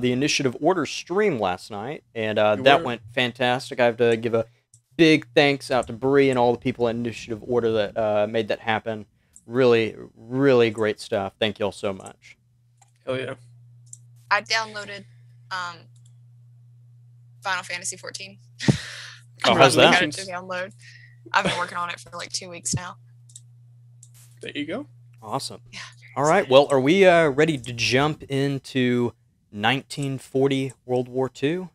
the Initiative Order stream last night, and that went fantastic. I have to give a big thanks out to Bree and all the people at Initiative Order that made that happen. Really, really great stuff. Thank you all so much. Hell yeah. I downloaded Final Fantasy 14. Oh, how's that? To download. I've been working on it for like 2 weeks now. There you go. Awesome. Yeah, all right. Well, are we ready to jump into 1940 World War II?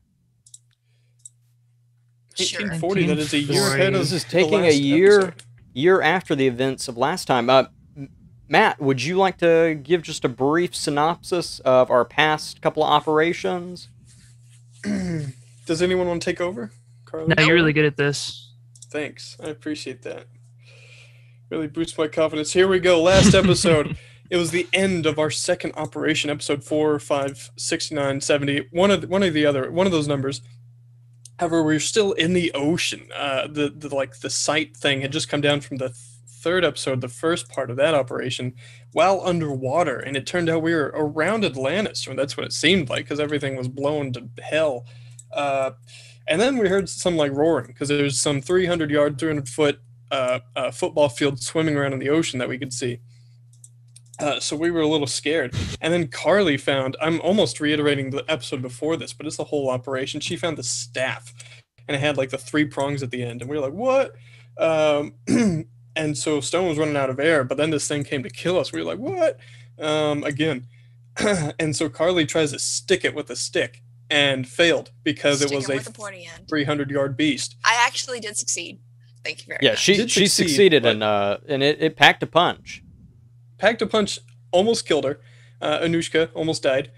1840. That is a year ahead of. This is taking a year after the events of last time. Matt, would you like to give just a brief synopsis of our past couple of operations? Does anyone want to take over? Carly? No, you're really good at this. Thanks. I appreciate that. Really boosts my confidence. Here we go. Last episode. It was the end of our second operation, episode 4, 5, 69, 70. One of those numbers. However, we're still in the ocean. The sight thing had just come down from the third episode, the first part of that operation, while underwater, and it turned out we were around Atlantis, or that's what it seemed like, because everything was blown to hell. And then we heard some roaring, because there's some 300-yard, 300-foot football field swimming around in the ocean that we could see. So we were a little scared. And then Carly found, I'm almost reiterating the episode before this, but it's the whole operation. She found the staff, and it had the 3 prongs at the end. And we were like, what? And so Stone was running out of air, but then this thing came to kill us. We were like, what? Again. And so Carly tries to stick it with a stick and failed because it was a 300-yard beast. I actually did succeed. Thank you very much. Yeah, she succeeded, and it packed a punch. Packed a punch, almost killed her. Anushka almost died.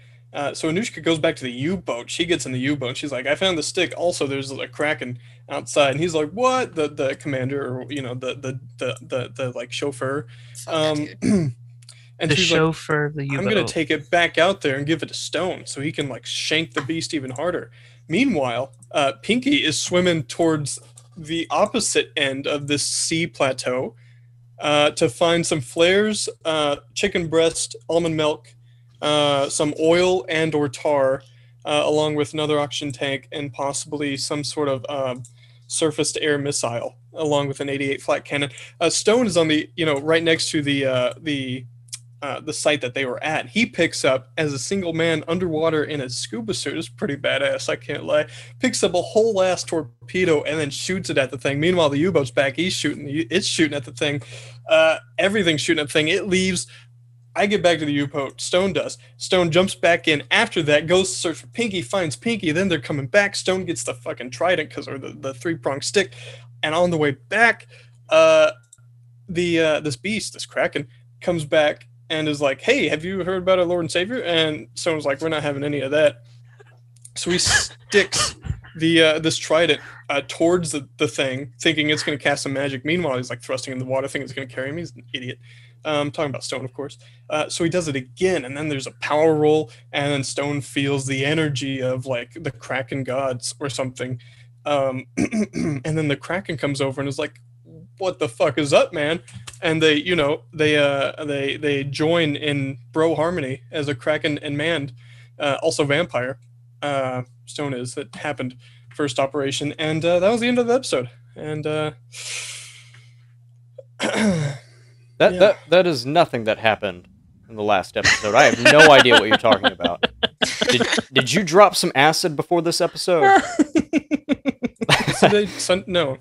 So Anushka goes back to the U-boat. She gets in the U-boat. She's like, I found the stick. Also, there's a Kraken outside. And he's like, what? The commander, or the chauffeur. And the she's chauffeur, the U-boat. I'm gonna take it back out there and give it to Stone so he can shank the beast even harder. Meanwhile, Pinky is swimming towards the opposite end of this sea plateau to find some flares, chicken breast, almond milk, some oil and or tar, along with another oxygen tank and possibly some sort of surface-to-air missile, along with an 88 flat cannon. Stone is on the right next to the site that they were at. He picks up, as a single man underwater in a scuba suit, is pretty badass, I can't lie, picks up a whole ass torpedo and then shoots it at the thing. Meanwhile, the U-boat's back. It's shooting at the thing. Everything's shooting at the thing. It leaves. I get back to the U-boat. Stone does. Stone jumps back in. After that, goes to search for Pinky, finds Pinky. Then they're coming back. Stone gets the fucking trident, or the 3-pronged stick. And on the way back, this beast, this Kraken, comes back and is like, hey, have you heard about our Lord and Savior? And Stone's like, we're not having any of that. So he sticks this trident towards the thing, thinking it's going to cast some magic. Meanwhile, he's thrusting in the water, thinking it's going to carry him. He's an idiot. I'm talking about Stone, of course. So he does it again, and then there's a power roll, and then Stone feels the energy of the Kraken gods or something. And then the Kraken comes over and is like, what the fuck is up, man? And they join in bro harmony as a Kraken and man, also vampire. Stone is. That happened first operation, and that was the end of the episode. And That is nothing that happened in the last episode. I have no idea what you're talking about. Did you drop some acid before this episode? No.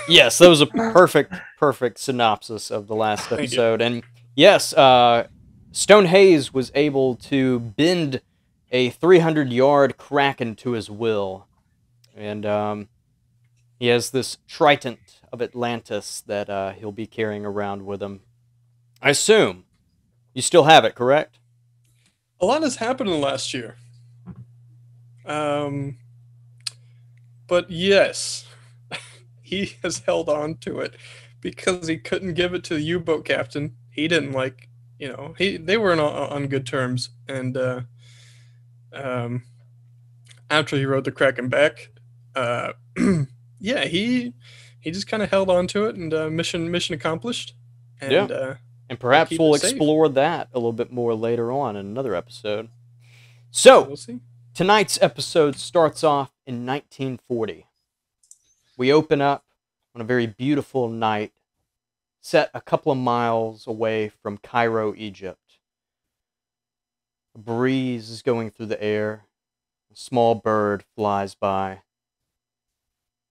Yes, that was a perfect synopsis of the last episode. And yes, Stone Hayes was able to bend a 300-yard Kraken to his will. And he has this trident of Atlantis that he'll be carrying around with him. I assume you still have it, correct? A lot has happened in the last year. But yes, he has held on to it because he couldn't give it to the U-boat captain. He didn't they were on good terms. And after he rode the Kraken back, yeah, he just kind of held on to it, and mission accomplished. And and perhaps we'll explore that a little bit more later on in another episode. So, We'll see. tonight's episode starts off in 1940. We open up on a very beautiful night, set a couple of miles away from Cairo, Egypt. A breeze is going through the air. A small bird flies by.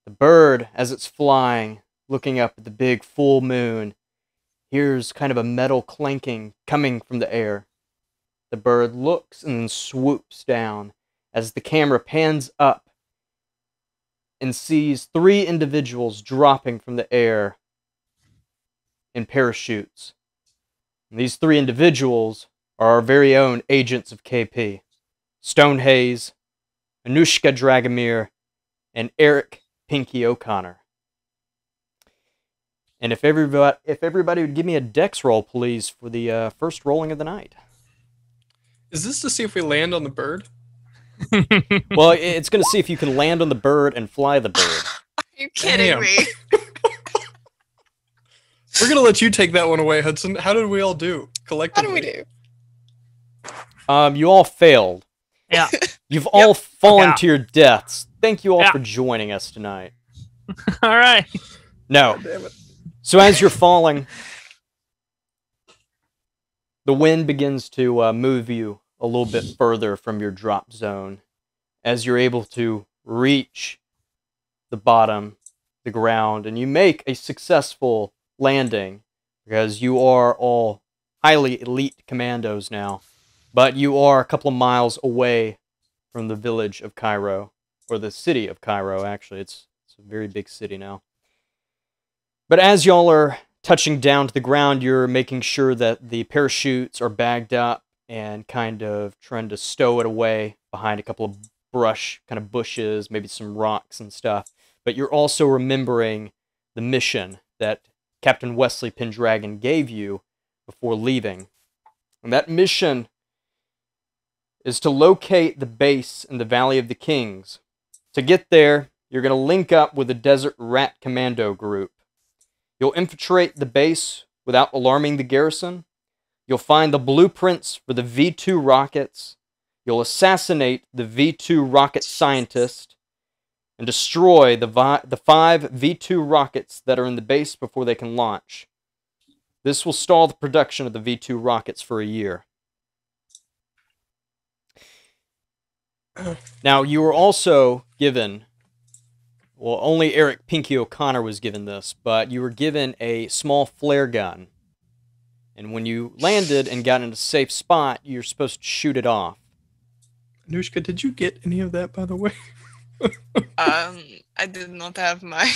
The bird, as it's flying, looking up at the big full moon, hears kind of a metal clanking coming from the air. The bird looks and then swoops down as the camera pans up and sees 3 individuals dropping from the air in parachutes. And these 3 individuals are our very own agents of KP. Stone Hayes, Anushka Dragomir, and Eric Pinky O'Connor. And if everybody would give me a dex roll, please, for the first rolling of the night. Is this to see if we land on the bird? Well, it's going to see if you can land on the bird and fly the bird. Are you kidding me? We're going to let you take that one away, Hudson. How did we all do collectively? How do we do? You all failed. Yeah. You've all fallen Yeah. to your deaths. Thank you all Yeah. for joining us tonight. All right. No. Damn it. So as you're falling, the wind begins to move you a little bit further from your drop zone as you're able to reach the bottom, the ground, and you make a successful landing because you are all highly elite commandos now. But you are a couple of miles away from the village of Cairo, or the city of Cairo, actually. It's a very big city now. But as y'all are touching down to the ground, you're making sure that the parachutes are bagged up and kind of trying to stow it away behind a couple of brush, kind of bushes, maybe some rocks and stuff. But you're also remembering the mission that Captain Wesley Pendragon gave you before leaving. And that mission is to locate the base in the Valley of the Kings. To get there, you're going to link up with the Desert Rat Commando group. You'll infiltrate the base without alarming the garrison. You'll find the blueprints for the V2 rockets. You'll assassinate the V2 rocket scientist and destroy the 5 V2 rockets that are in the base before they can launch. This will stall the production of the V2 rockets for a year. Now, you were also given, well, only Eric Pinky O'Connor was given this, but you were given a small flare gun. And when you landed and got in a safe spot, you're supposed to shoot it off. Anushka, did you get any of that, by the way? I did not have my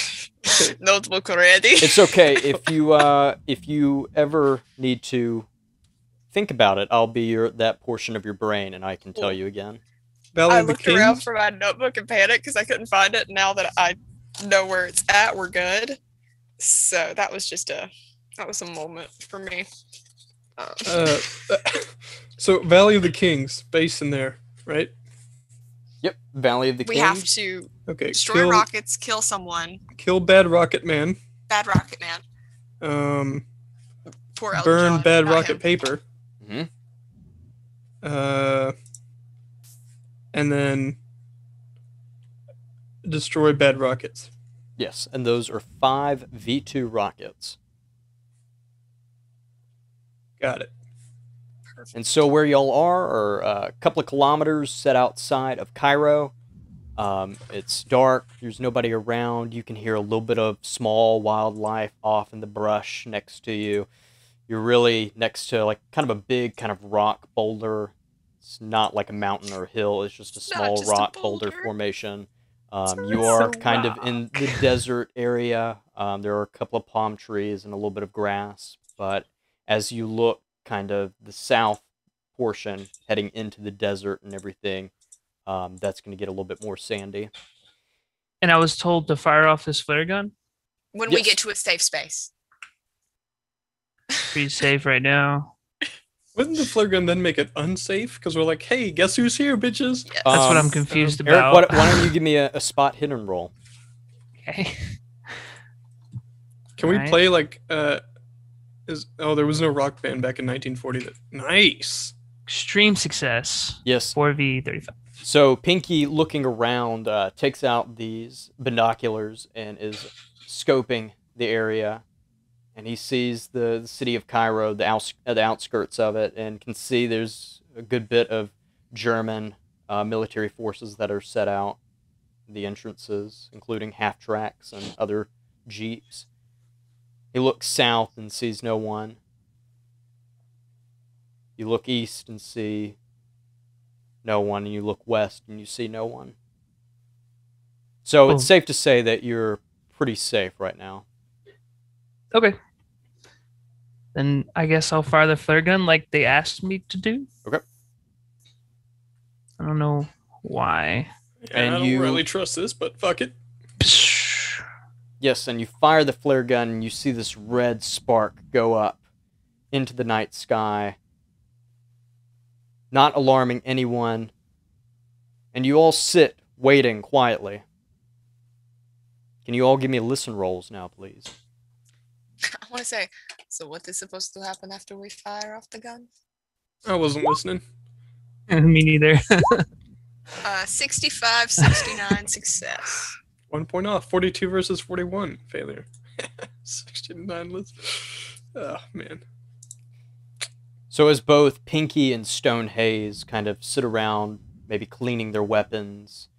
notebook ready. It's okay. If you ever need to think about it, I'll be that portion of your brain, and I can tell you again. Valley I of the looked around Kings? for my notebook and panicked because I couldn't find it. Now that I know where it's at, we're good. So that was a moment for me. So Valley of the Kings, base in there, right? Yep, Valley of the We Kings. have to Okay. destroy rockets, kill someone. Kill Bad Rocket Man. Bad Rocket Man. Poor Elton Burn John, Bad not Rocket him. Paper. And then destroy Bad Rockets. Yes, and those are 5 V2 rockets. Got it. And so where y'all are a couple of kilometers set outside of Cairo. It's dark. There's nobody around. You can hear a little bit of small wildlife off in the brush next to you. You're really next to like kind of a big kind of rock boulder. It's not like a mountain or a hill. It's just a small just a rock boulder boulder. formation. You are a kind of rock. in the desert area. There are a couple of palm trees and a little bit of grass. But as you look kind of the south portion heading into the desert and everything, that's going to get a little bit more sandy. And I was told to fire off this flare gun. When we Yes. get to a safe space. Pretty safe right now. Wouldn't the flare gun then make it unsafe? Because we're like, hey, guess who's here, bitches? Yes. That's what I'm Um, confused Eric, about. why don't you give me a spot hidden roll? Okay. Can we Alright. play like there was no rock band back in 1940 that nice. Extreme success. Yes. 4v35. So Pinky, looking around, takes out these binoculars and is scoping the area, and he sees the city of Cairo, the outskirts of it, and can see there's a good bit of German military forces that are set out, the entrances, including half-tracks and other jeeps. He looks south and sees no one. You look east and see no one, and you look west and you see no one. So it's safe to say that you're pretty safe right now. Okay. Then I guess I'll fire the flare gun like they asked me to do. Okay. I don't know why. Yeah, and I don't really trust this, but fuck it. Yes, and you fire the flare gun and you see this red spark go up into the night sky, not alarming anyone, and you all sit waiting quietly. Can you all give me listen rolls now, please? I want to say, so what is supposed to happen after we fire off the gun? I wasn't listening. Me neither. 65, 69, success. 1 point off. 42 versus 41. Failure. 69 list. Oh, man. So as both Pinky and Stone Haze kind of sit around, maybe cleaning their weapons,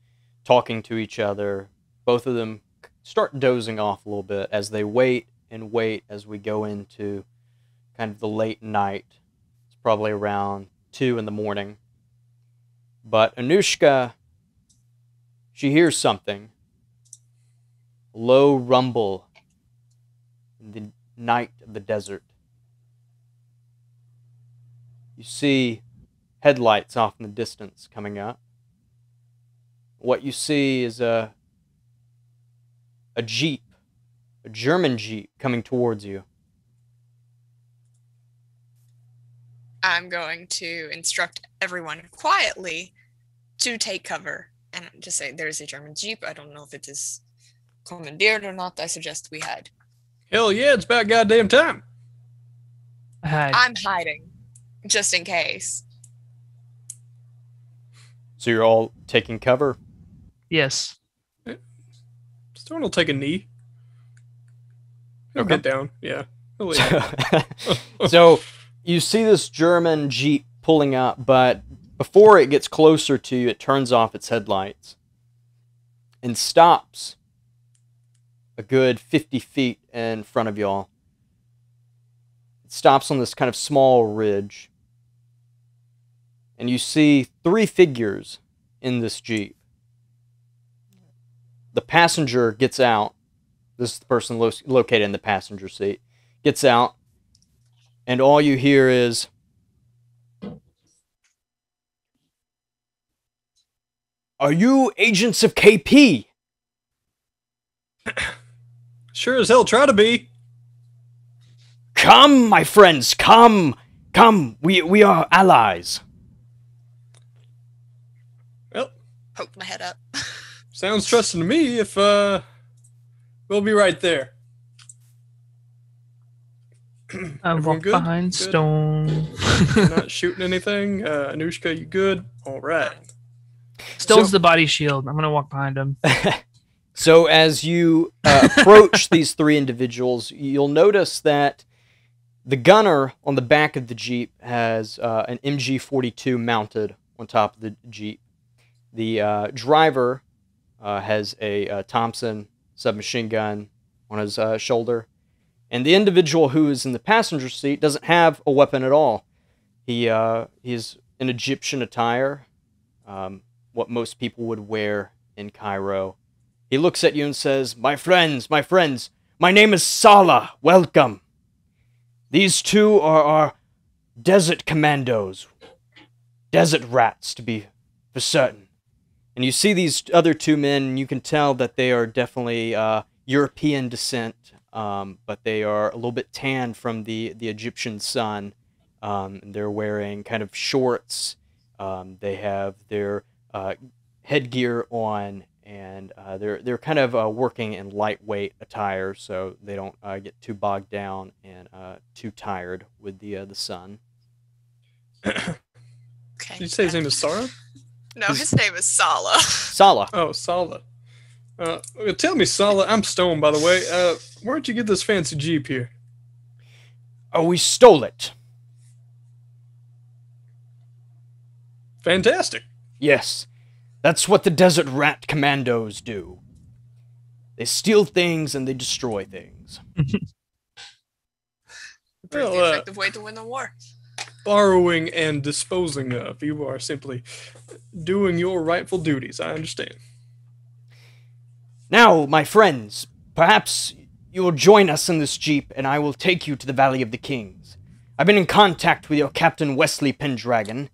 talking to each other, both of them start dozing off a little bit as they wait and wait as we go into kind of the late night. It's probably around 2 in the morning. But Anushka, she hears something. A low rumble in the night of the desert. You see headlights off in the distance coming up. What you see is a jeep, a German jeep coming towards you. I'm going to instruct everyone quietly to take cover and just say, there's a German jeep. I don't know if it is commandeered or not. I suggest we hide. Hell yeah, it's about goddamn time. I'm hiding, just in case. So you're all taking cover? Yes. Stone will take a knee. He'll Okay. get down. Yeah. So you see this German jeep pulling up, but before it gets closer to you, it turns off its headlights and stops a good 50 feet in front of y'all. It stops on this kind of small ridge. And you see 3 figures in this jeep. The passenger gets out. This is the person located in the passenger seat. Gets out. And all you hear is, "Are you agents of KP?" Sure as hell try to be. "Come, my friends, come! Come, we are allies." Well, Poke my head up. sounds trusting to me. If we'll be right there. I Everyone walk good? behind Good. Stone. Not shooting anything. Anushka, you good? All right. Stone's So- the body shield. I'm gonna walk behind him. So as you approach these 3 individuals, you'll notice that the gunner on the back of the Jeep has an MG-42 mounted on top of the Jeep. The driver has a Thompson submachine gun on his shoulder. And the individual who is in the passenger seat doesn't have a weapon at all. He is in Egyptian attire, what most people would wear in Cairo. He looks at you and says, my friends, my name is Salah, welcome. These 2 are our desert commandos, desert rats to be for certain. And you see these other 2 men, and you can tell that they are definitely European descent, but they are a little bit tanned from the Egyptian sun. They're wearing kind of shorts. They have their headgear on, and they're kind of working in lightweight attire, so they don't get too bogged down and too tired with the sun. Okay. Did you say his name is Sarah? No, his name is Sala. Sala. Oh, Sala. Tell me, Sala, I'm Stone, by the way. Where'd you get this fancy Jeep here? Oh, we stole it. Fantastic. Yes. That's what the Desert Rat Commandos do. They steal things and they destroy things. Pretty Well, effective way to win the war. Borrowing and disposing of. You are simply doing your rightful duties. I understand. Now, my friends, perhaps you will join us in this jeep, and I will take you to the Valley of the Kings. I've been in contact with your Captain Wesley Pendragon.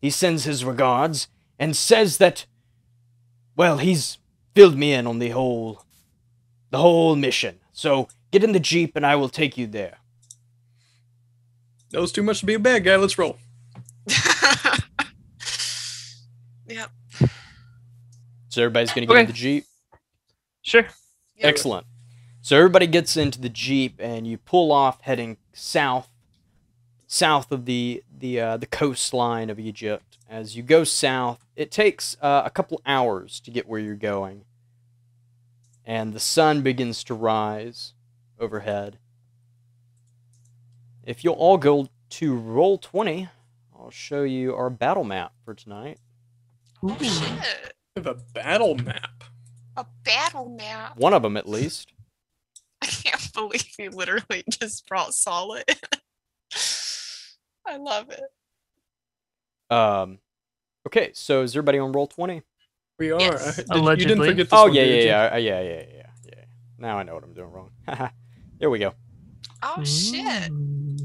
He sends his regards, and says that, well, he's filled me in on the whole mission. So, get in the jeep, and I will take you there. Knows too much to be a bad guy. Let's roll. Yep. So everybody's going to get in the jeep? Sure. Yep. Excellent. So everybody gets into the jeep, and you pull off heading south of the coastline of Egypt. As you go south, it takes a couple hours to get where you're going, and the sun begins to rise overhead. If you'll all go to roll 20, I'll show you our battle map for tonight. Oh, shit. We have a battle map. A battle map. One of them, at least. I can't believe you literally just brought Sala in. I love it. Okay, so is everybody on roll 20? We are. Yes. You didn't Allegedly. forget this Oh, one, yeah, did you? yeah. Now I know what I'm doing wrong. There we go. Oh, shit.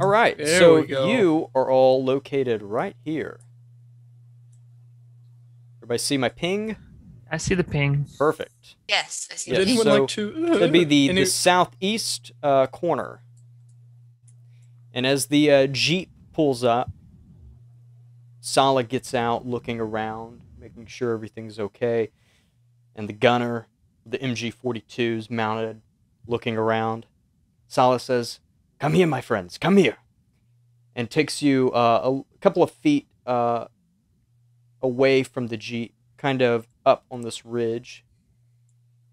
All right, There so we go. you are all located right here. Everybody see my ping? I see the ping. Perfect. Yes, I see Yeah, Did anyone so like to? That'd be the any- southeast corner. And as the jeep pulls up, Sala gets out looking around, making sure everything's okay. And the gunner, the MG-42's mounted, looking around. Sala says, "Come here, my friends, come here." And takes you a couple of feet away from the jeep, kind of up on this ridge.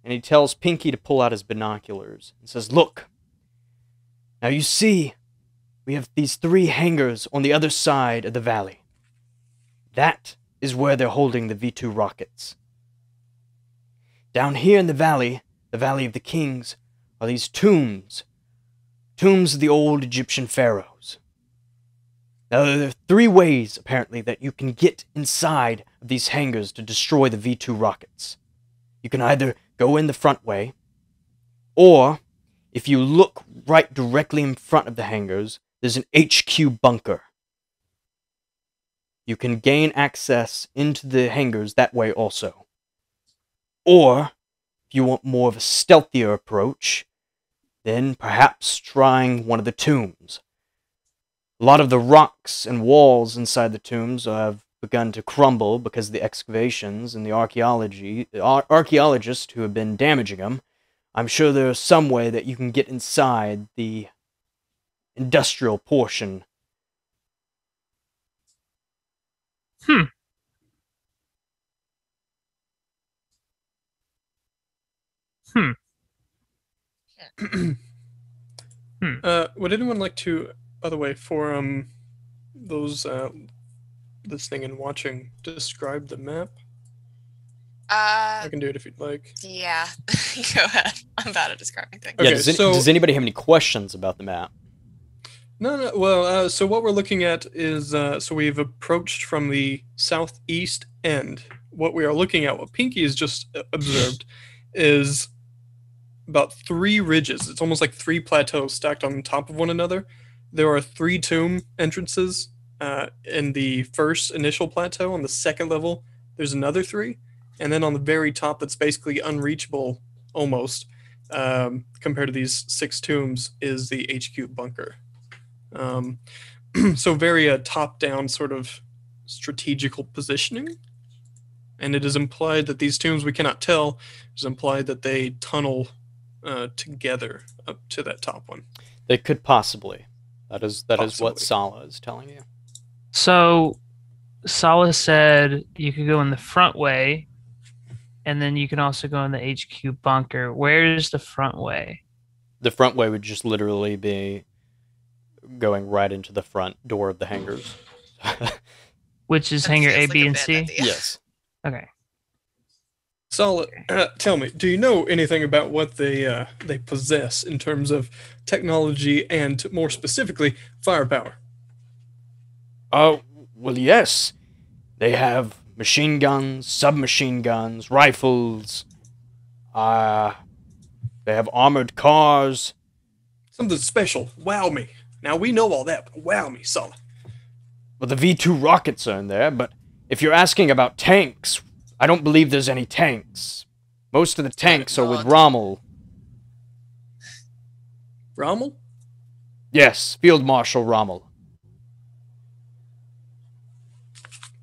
And he tells Pinky to pull out his binoculars and says, "Look, now you see, we have these 3 hangars on the other side of the valley. That is where they're holding the V2 rockets. Down here in the Valley of the Kings, are these tombs of the old Egyptian pharaohs. Now, there are 3 ways, apparently, that you can get inside of these hangars to destroy the V2 rockets. You can either go in the front way, or, if you look right directly in front of the hangars, there's an HQ bunker. You can gain access into the hangars that way also. Or, if you want more of a stealthier approach, then perhaps trying one of the tombs. A lot of the rocks and walls inside the tombs have begun to crumble because of the excavations and the archaeologists who have been damaging them. I'm sure there's some way that you can get inside the industrial portion." Would anyone like to, by the way, for those listening and watching, describe the map? I can do it if you'd like. Yeah. Go ahead. I'm bad at describing things. Yeah, Okay, does anybody have any questions about the map? No. Well, so what we're looking at is so we've approached from the southeast end. What we are looking at, what Pinky has just observed, is about 3 ridges. It's almost like 3 plateaus stacked on top of one another. There are 3 tomb entrances in the first initial plateau. On the second level, there's another 3. And then on the very top, that's basically unreachable almost, compared to these 6 tombs, is the HQ bunker. So very top-down sort of strategical positioning. And it is implied that these tombs, we cannot tell, it is implied that they tunnel together up to that top one. They could possibly. That is what Possibly. Sala is telling you. So, Sala said you could go in the front way, and then you can also go in the HQ bunker. Where's the front way? The front way would just literally be going right into the front door of the hangars. Which is That hangar A, feels like B, a and bad C? idea. Yes. Okay. Solid. Tell me, do you know anything about what they possess in terms of technology and, more specifically, firepower? Oh, well, yes. They have machine guns, submachine guns, rifles. They have armored cars. Something special. Wow me. Now, we know all that, but wow me, Solid. Well, the V2 rockets are in there, but if you're asking about tanks, I don't believe there's any tanks. Most of the tanks are with Rommel. Rommel? Yes, Field Marshal Rommel.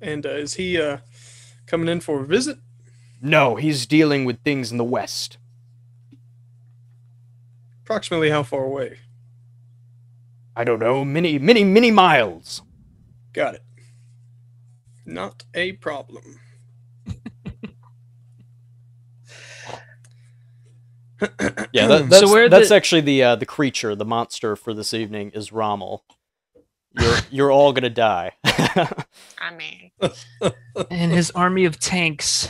And is he coming in for a visit? No, he's dealing with things in the west. Approximately how far away? I don't know, many miles. Got it. Not a problem. Yeah, that's actually the creature, the monster for this evening is Rommel. You're all gonna die. I mean, And his army of tanks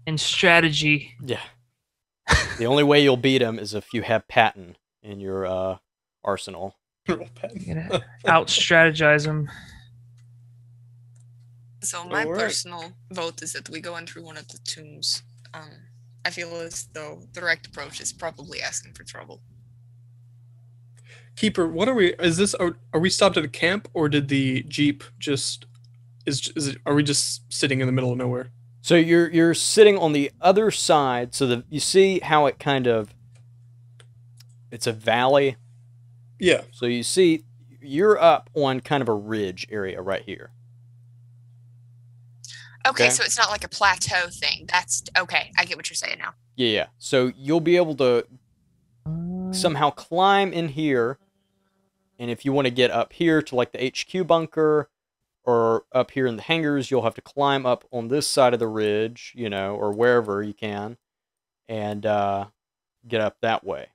and strategy. Yeah. The only way you'll beat him is if you have Patton in your arsenal. Out strategize him. so my Alright. personal vote is that we go in through one of the tombs. I feel as though the right approach is probably asking for trouble. Keeper, what are we? Is this? Are we stopped at a camp, or did the jeep just? Are we just sitting in the middle of nowhere? So you're sitting on the other side. So you see how it kind of. It's a valley. Yeah. So you see, you're up on kind of a ridge area right here. Okay, so it's not like a plateau thing. That's okay. I get what you're saying now. Yeah. So you'll be able to somehow climb in here, and if you want to get up here to like the HQ bunker, or up here in the hangars, you'll have to climb up on this side of the ridge, or wherever you can, and get up that way.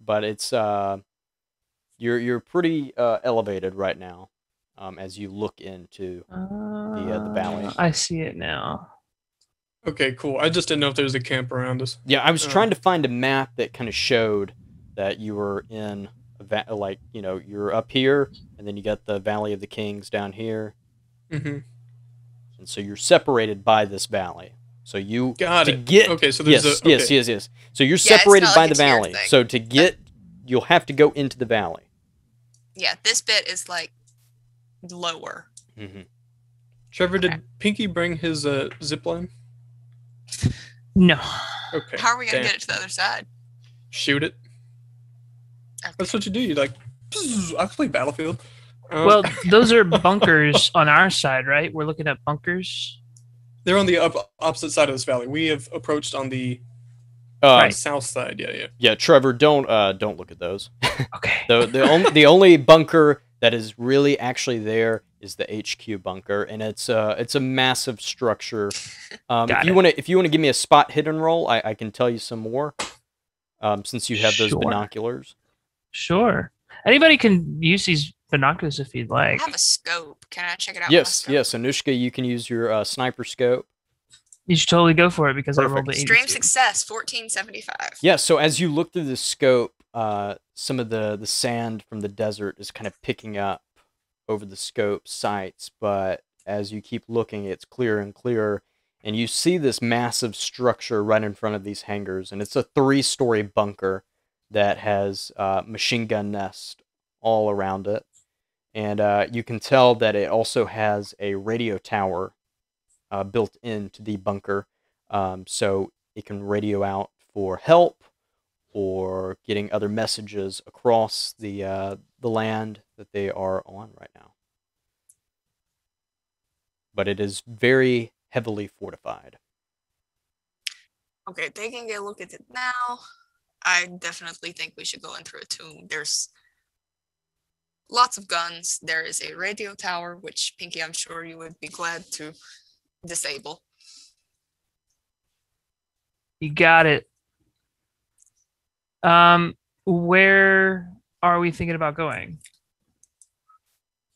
But it's you're pretty elevated right now, as you look into the valley. I see it now. Okay, cool. I just didn't know if there was a camp around us. Yeah, I was trying to find a map that kind of showed that you were in you're up here, and then you got the Valley of the Kings down here. Mm-hmm. And so you're separated by this valley. So you Got to it. get Okay, so there's yes. So you're separated not by like the a tiered valley. thing. So to get, you'll have to go into the valley. Yeah, this bit is like lower. Mm-hmm. Trevor, Okay. did Pinky bring his zip line? No. Okay. How are we gonna damn. get it to the other side? Shoot it. Okay. That's what you do. You like. I play Battlefield. Well, those are bunkers on our side, right? We're looking at bunkers. They're on the opposite side of this valley. We have approached on the Right. south side. Yeah. Yeah, Trevor, don't look at those. Okay. The only bunker that is really actually there is the HQ bunker, and it's a massive structure. If you want to give me a spot hidden roll, I can tell you some more. Since you have those Sure. binoculars. Sure. Anybody can use these binoculars if you'd I like. have a scope. Can I check it out? Yes, with my yes, Anushka, you can use your sniper scope. You should totally go for it because I Perfect. rolled the scope? 82. Stream success 1475. Yeah, so as you look through the scope, some of the sand from the desert is kind of picking up over the scope sights, but as you keep looking, it's clearer and clearer, and you see this massive structure right in front of these hangars, and it's a 3-story bunker that has machine gun nest all around it, and you can tell that it also has a radio tower built into the bunker, so it can radio out for help or getting other messages across the land that they are on right now. But it is very heavily fortified. Okay, taking a look at it now, I definitely think we should go in through a tomb. There's lots of guns. There is a radio tower, which, Pinky, I'm sure you would be glad to disable. You got it. Where are we thinking about going?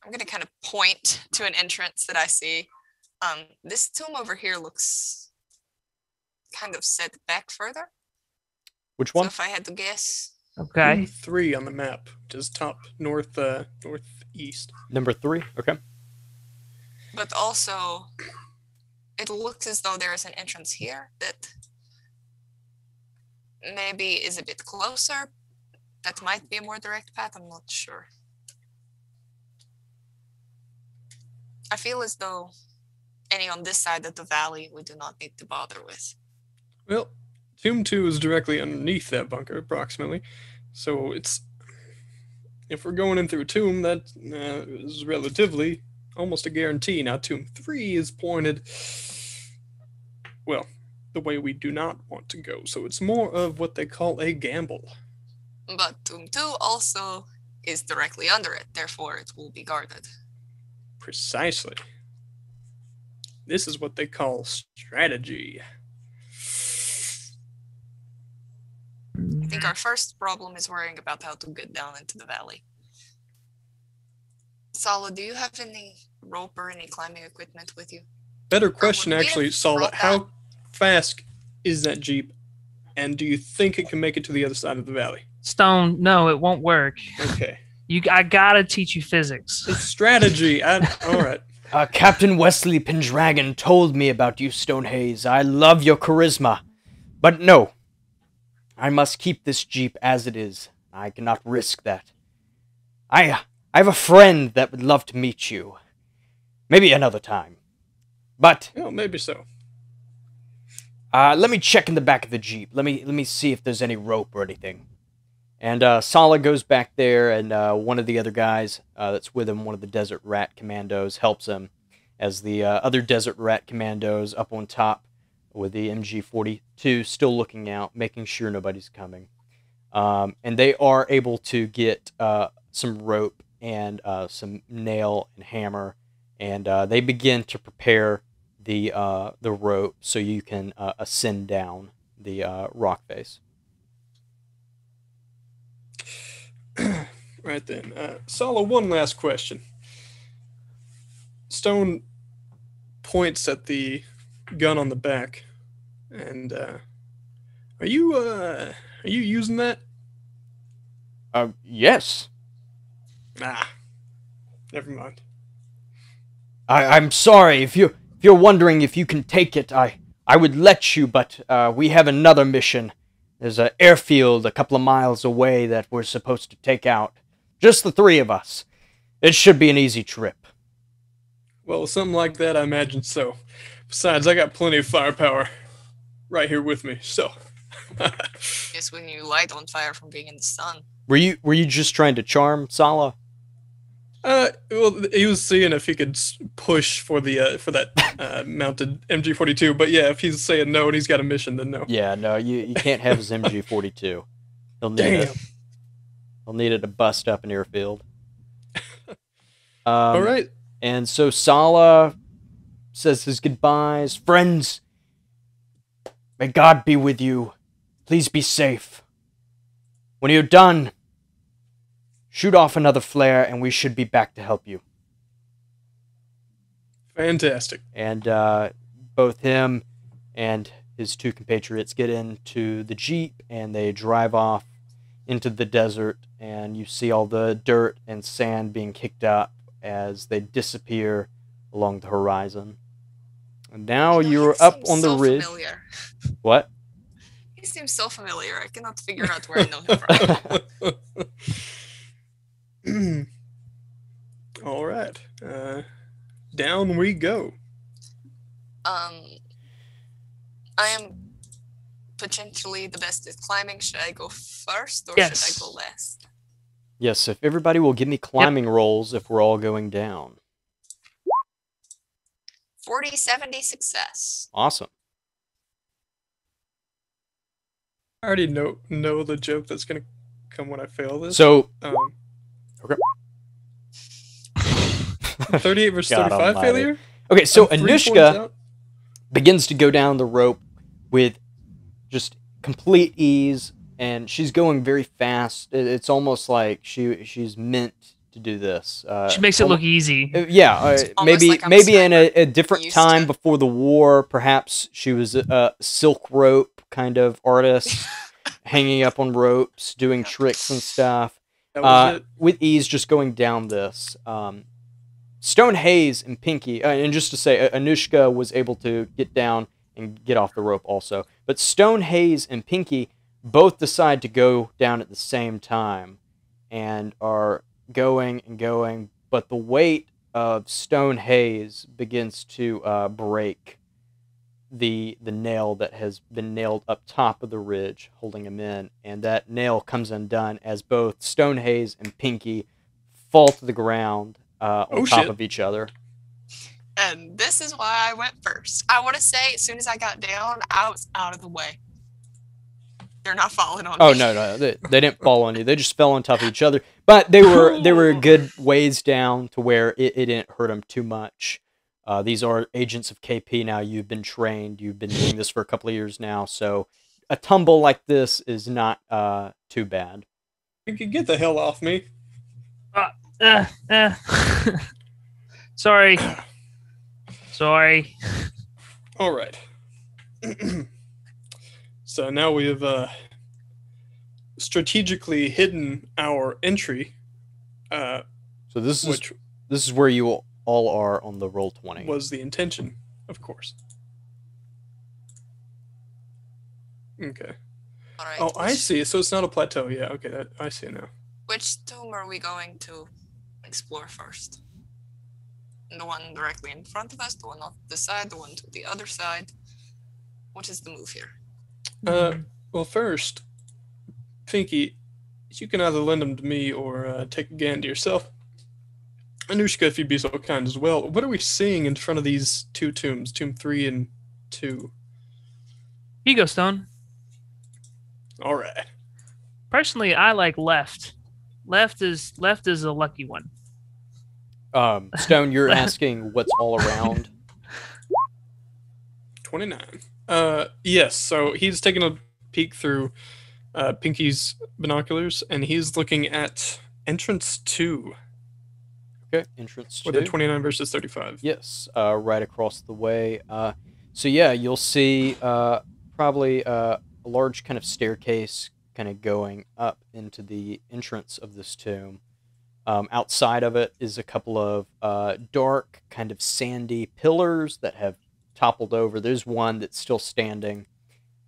I'm going to kind of point to an entrance that I see. This tomb over here looks kind of set back further. Which one? So if I had to guess. Okay. 3 on the map, which is top northeast. Number 3. Okay. But also, it looks as though there is an entrance here that maybe is a bit closer. That might be a more direct path. I'm not sure. I feel as though any on this side of the valley we do not need to bother with. Well, Tomb 2 is directly underneath that bunker, approximately. So it's... If we're going in through Tomb, that is relatively almost a guarantee. Now, Tomb 3 is pointed... Well, the way we do not want to go. So it's more of what they call a gamble. But Tomb 2 also is directly under it. Therefore, it will be guarded. Precisely. This is what they call strategy. I think our first problem is worrying about how to get down into the valley. Sala, do you have any rope or any climbing equipment with you? Better question, would we actually, have Sala. brought How fast is that Jeep? And do you think it can make it to the other side of the valley? Stone, no, it won't work. Okay. I gotta teach you physics. It's strategy. All right. Captain Wesley Pendragon told me about you, Stonehaze. I love your charisma. But no. I must keep this Jeep as it is. I cannot risk that. I have a friend that would love to meet you. Maybe another time. But... Well, maybe so. let me check in the back of the Jeep. Let me see if there's any rope or anything. And Sala goes back there, and one of the other guys that's with him, one of the Desert Rat Commandos, helps him, as the other Desert Rat Commandos up on top with the MG42 still looking out, making sure nobody's coming. And they are able to get some rope and some nail and hammer, and they begin to prepare the rope so you can ascend down the rock face. Right then. Sala, one last question. Stone points at the gun on the back, and are you using that? Yes. Never mind. I'm sorry if you're wondering if you can take it. I would let you, but we have another mission. There's an airfield a couple of miles away that we're supposed to take out. Just the 3 of us. It should be an easy trip. Well, something like that, I imagine so. Besides, I got plenty of firepower right here with me, so. Yes, when you light on fire from being in the sun. Were you just trying to charm Sala? Well, he was seeing if he could push for that mounted MG42, but yeah, if he's saying no and he's got a mission, then no. Yeah, no, you can't have his MG42. He'll need Damn. it. He'll need it to bust up an airfield. All right. And so Sala says his goodbyes. Friends, may God be with you. Please be safe. When you're done, shoot off another flare and we should be back to help you. Fantastic. And both him and his 2 compatriots get into the Jeep and they drive off into the desert, and you see all the dirt and sand being kicked up as they disappear along the horizon. And now you're up on the ridge. Familiar. What? He seems so familiar. I cannot figure out where I know him from. All right. Down we go. I am potentially the best at climbing. Should I go first or Yes. should I go last? Yes, if everybody will give me climbing rolls if we're all going down. 40-70 success. Awesome. I already know the joke that's gonna come when I fail this. So, Um, okay. 38 versus God 35 almighty. failure? Okay, so I'm 3 points Anushka out? begins to go down the rope with just complete ease, and she's going very fast. It's almost like she's meant to do this. She makes it look easy. almost maybe like I'm a maybe in sniper. a different Used time to. before the war, perhaps she was a silk rope kind of artist, hanging up on ropes, doing tricks and stuff. That was it. With ease, just going down this. Stone Hayes and Pinky, and just to say, Anushka was able to get down and get off the rope also. But Stone Hayes and Pinky both decide to go down at the same time and are going and going, but the weight of Stone Hayes begins to break the nail that has been nailed up top of the ridge, holding him in, and that nail comes undone as both Stone Hayes and Pinky fall to the ground on top of each other. And this is why I went first. I want to say, as soon as I got down, I was out of the way. They're not falling on me. Oh no, they didn't fall on you. They just fell on top of each other. But they were a good ways down to where it didn't hurt them too much. These are agents of KP now. You've been trained. You've been doing this for a couple of years now. So a tumble like this is not too bad. You can get the hell off me. Sorry. All right. So now we have strategically hidden our entry. So this which is where you all are on the Roll20. Was the intention, of course. Okay. All right, Oh, I see. So it's not a plateau. Yeah. Okay. I see it now. Which tomb are we going to explore first? The one directly in front of us, the one off the side, the one to the other side. What is the move here? Well, first, Pinky, you can either lend them to me or take a gander yourself. Anushka, if you'd be so kind as well. What are we seeing in front of these two tombs, Tomb 3 and 2? Ego Stone. All right. Personally, I like left. Left is a lucky one. Stone, you're asking what's all around? 29. Yes, so he's taking a peek through Pinky's binoculars, and he's looking at entrance 2. Okay, entrance 2. With a 29 versus 35. Yes, right across the way. So yeah, you'll see probably a large kind of staircase kind of going up into the entrance of this tomb. Outside of it is a couple of dark, kind of sandy pillars that have toppled over. There's one that's still standing.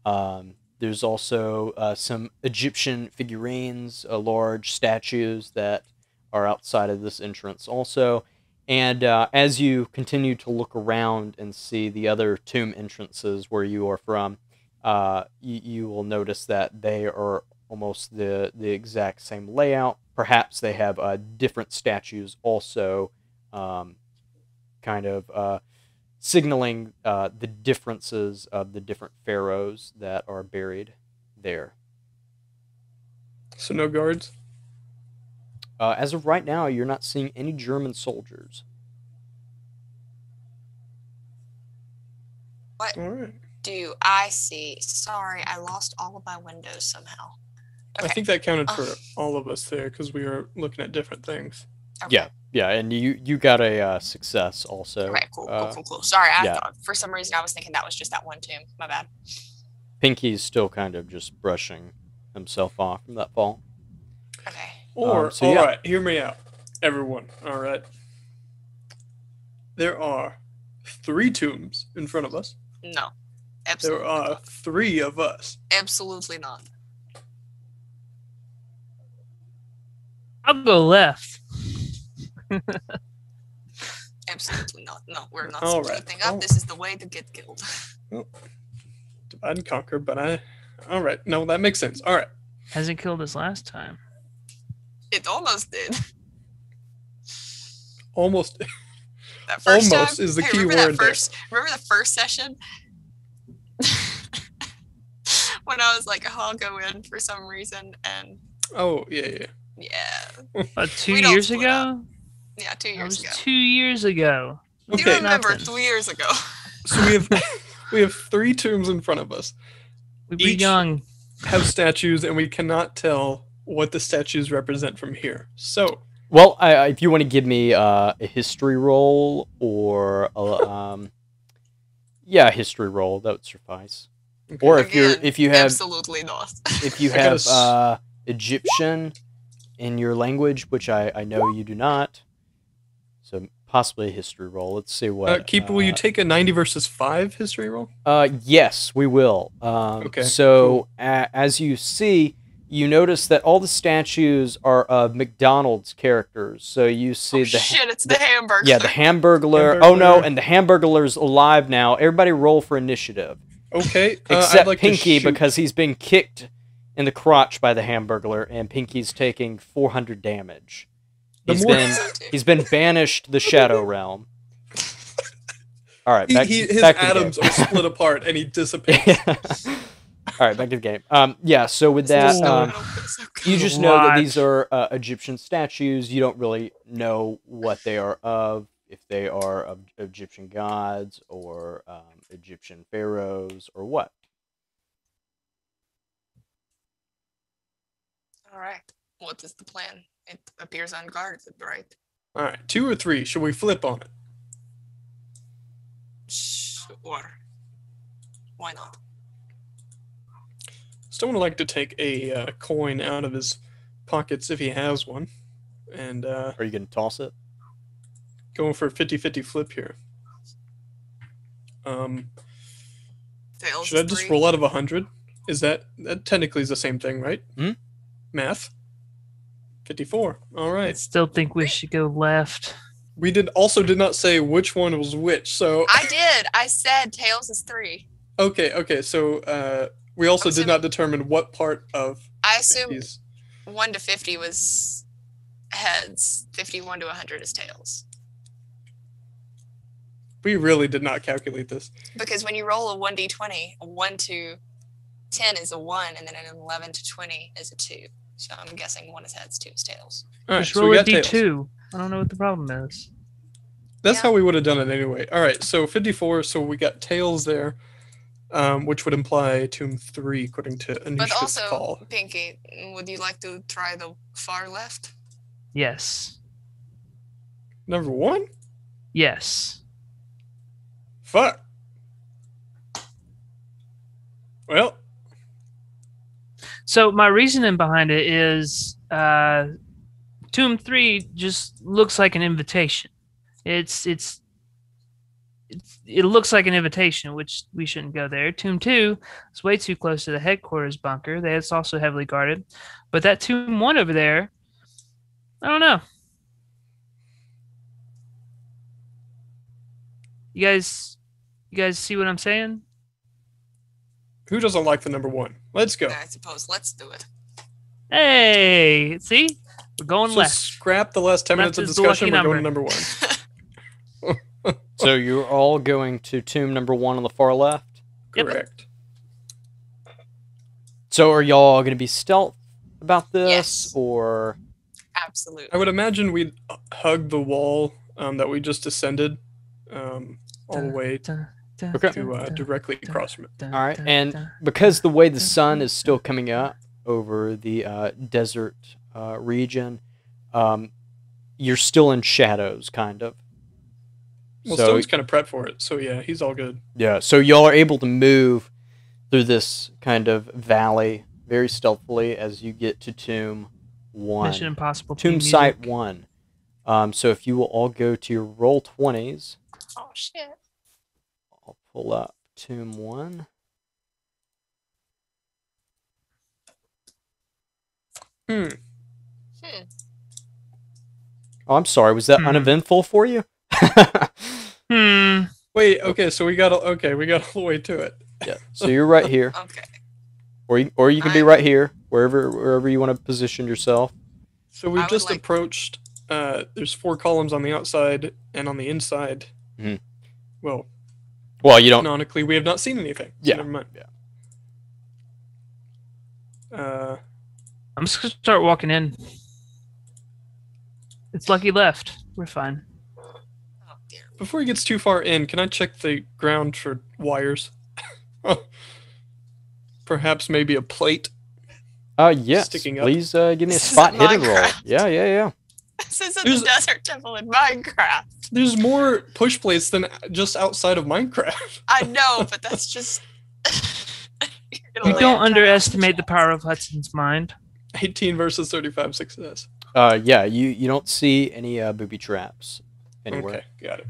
There's also some Egyptian figurines, large statues that are outside of this entrance also. And as you continue to look around and see the other tomb entrances where you are from, you will notice that they are almost the exact same layout. Perhaps they have different statues also, kind of signaling the differences of the different pharaohs that are buried there. So no guards? As of right now, you're not seeing any German soldiers. What All right. do I see? Sorry, I lost all of my windows somehow. I think that counted for all of us there because we were looking at different things. Okay. Yeah, and you got a success also. Okay, cool. Sorry, I yeah. thought for some reason I was thinking that was just that one tomb. My bad. Pinky's still kind of just brushing himself off from that fall. Okay. All right, hear me out, everyone. All right. There are 3 tombs in front of us. No. Absolutely. There are 3 of us. Absolutely not. I'll go left. Absolutely not. No, we're not All splitting right. up. This is the way to get killed. Well, divide and conquer, but all right. No, that makes sense. All right. Hasn't killed us last time. It almost did. Almost. That first Almost time, is the hey, key remember word Remember the first session? When I was like, I'll go in for some reason, and Oh, yeah. yeah. 2 We don't years split ago? up. Yeah, 2 That years was ago. 2 years ago. Do you Okay. remember Nothing. 3 years ago? So we have 3 tombs in front of us. We were Each young. have statues, and we cannot tell what the statues represent from here. So, Well, if you want to give me a history roll or a history roll, that would suffice. okay. Or Again, if you have absolutely not. if you I gotta have Egyptian in your language, which I know you do not, so possibly a history roll. Let's see what. Keeper, will you take a 90 versus 5 history roll? Yes, we will. Okay, So as you see, you notice that all the statues are of McDonald's characters. So you see Shit, it's the Hamburglar. Yeah, the Hamburglar. Oh no, and the Hamburglar's alive now. Everybody roll for initiative. Okay. Except I'd like Pinky, to shoot. because he's being kicked in the crotch by the Hamburglar, and Pinky's taking 400 damage. He's been banished the Shadow Realm. All right, His back to the atoms game. are split apart, and he dissipates. All right, back to the game. Yeah, so with that, you just know that these are Egyptian statues. You don't really know what they are of, if they are of Egyptian gods or Egyptian pharaohs or what. All right. What is the plan? It appears unguarded, right? All right, 2 or 3. Should we flip on it? Sure. Why not? Someone would like to take a coin out of his pockets if he has one, and Are you going to toss it? going for a 50-50 flip here. Tails Should I is just 3. roll out of 100? Is that technically is the same thing, right? Hmm? Math. 54. All I right. still think we should go left. We did not say which one was which, so I did. I said tails is 3. okay. So we also I'm did not determine what part of I assume these. 1 to 50 was heads. 51 to 100 is tails. We really did not calculate this. Because when you roll a 1d20, a 1 to 10 is a 1, and then an 11 to 20 is a 2. So I'm guessing 1 is heads, 2 is tails. All right, Just so roll we a got tails. D2. I don't know what the problem is. That's Yeah. how we would have done it anyway. All right, so 54. So we got tails there, which would imply tomb 3, according to But Anushka's also, call. Pinky, would you like to try the far left? Yes. Number 1. Yes. Fuck. Well, So my reasoning behind it is Tomb 3 just looks like an invitation. It looks like an invitation, which we shouldn't go there. Tomb 2 is way too close to the headquarters bunker. That's also heavily guarded. But that Tomb 1 over there, I don't know. You guys see what I'm saying? who doesn't like the number 1? Let's go. I suppose. Let's do it. Hey, see? We're going So left. scrap the last 10 minutes Left of is the lucky discussion. We're going to number. number 1. So you're all going to tomb number 1 on the far left? Yep. Correct. So are y'all going to be stealth about this, Yes. or... Absolutely. I would imagine we'd hug the wall that we just ascended all the way Okay. to directly across from it. All right, and because the way the sun is still coming up over the desert region, you're still in shadows, kind of. Well, So- Stone's kind of prepped for it, so yeah, he's all good. Yeah, so y'all are able to move through this kind of valley very stealthily as you get to Tomb 1. Mission Impossible. Tomb theme Site music. 1. So if you will all go to your roll 20s, Oh, shit. I'll pull up Tomb 1. Hmm. Oh, I'm sorry, was that Hmm. uneventful for you? Wait, okay, so we got all the way to it. Yeah, so you're right here. Okay. Or you can be right here, wherever you want to position yourself. So we've I would just like- approached. There's 4 columns on the outside and on the inside. Mhm. Well, Well, you don't. canonically, we have not seen anything. So Yeah. Never mind. I'm just gonna start walking in. It's lucky left. We're fine. Oh dear. Before he gets too far in, can I check the ground for wires? Perhaps maybe a plate. Yes. Sticking up. Please give me a This spot isn't hidden roll. Minecraft. Yeah. This isn't There's- the desert temple in Minecraft. There's more push plates than just outside of Minecraft. I know, but that's just. You're gonna You lay don't a trap. underestimate the power of Hudson's mind. 18 versus 35 success. Yeah. You don't see any booby traps anywhere. Okay, got it.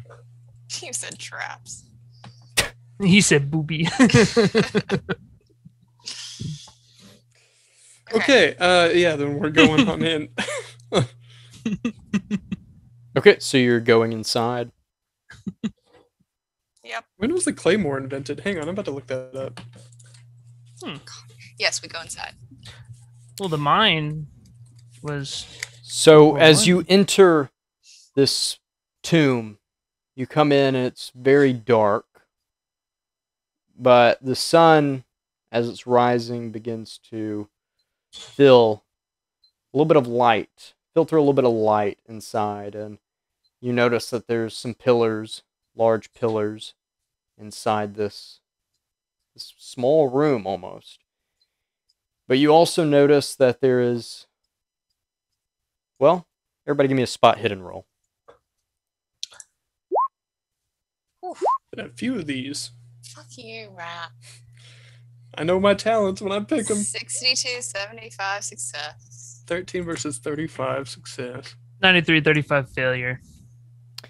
You said traps. He said booby. Okay, yeah, then we're going on in. Okay, so you're going inside. Yep. When was the claymore invented? Hang on, I'm about to look that up. Yes, we go inside. Well, the mine was. So Well, as what? you enter this tomb, you come in and it's very dark. But the sun, as it's rising, begins to filter a little bit of light inside, and you notice that there's some pillars, large pillars, inside this small room almost. But you also notice that there is, well, everybody give me a spot hidden roll. A few of these. Fuck you, rat. I know my talents when I pick them. 62, 75 success. 13 versus 35 success. 93-35 failure.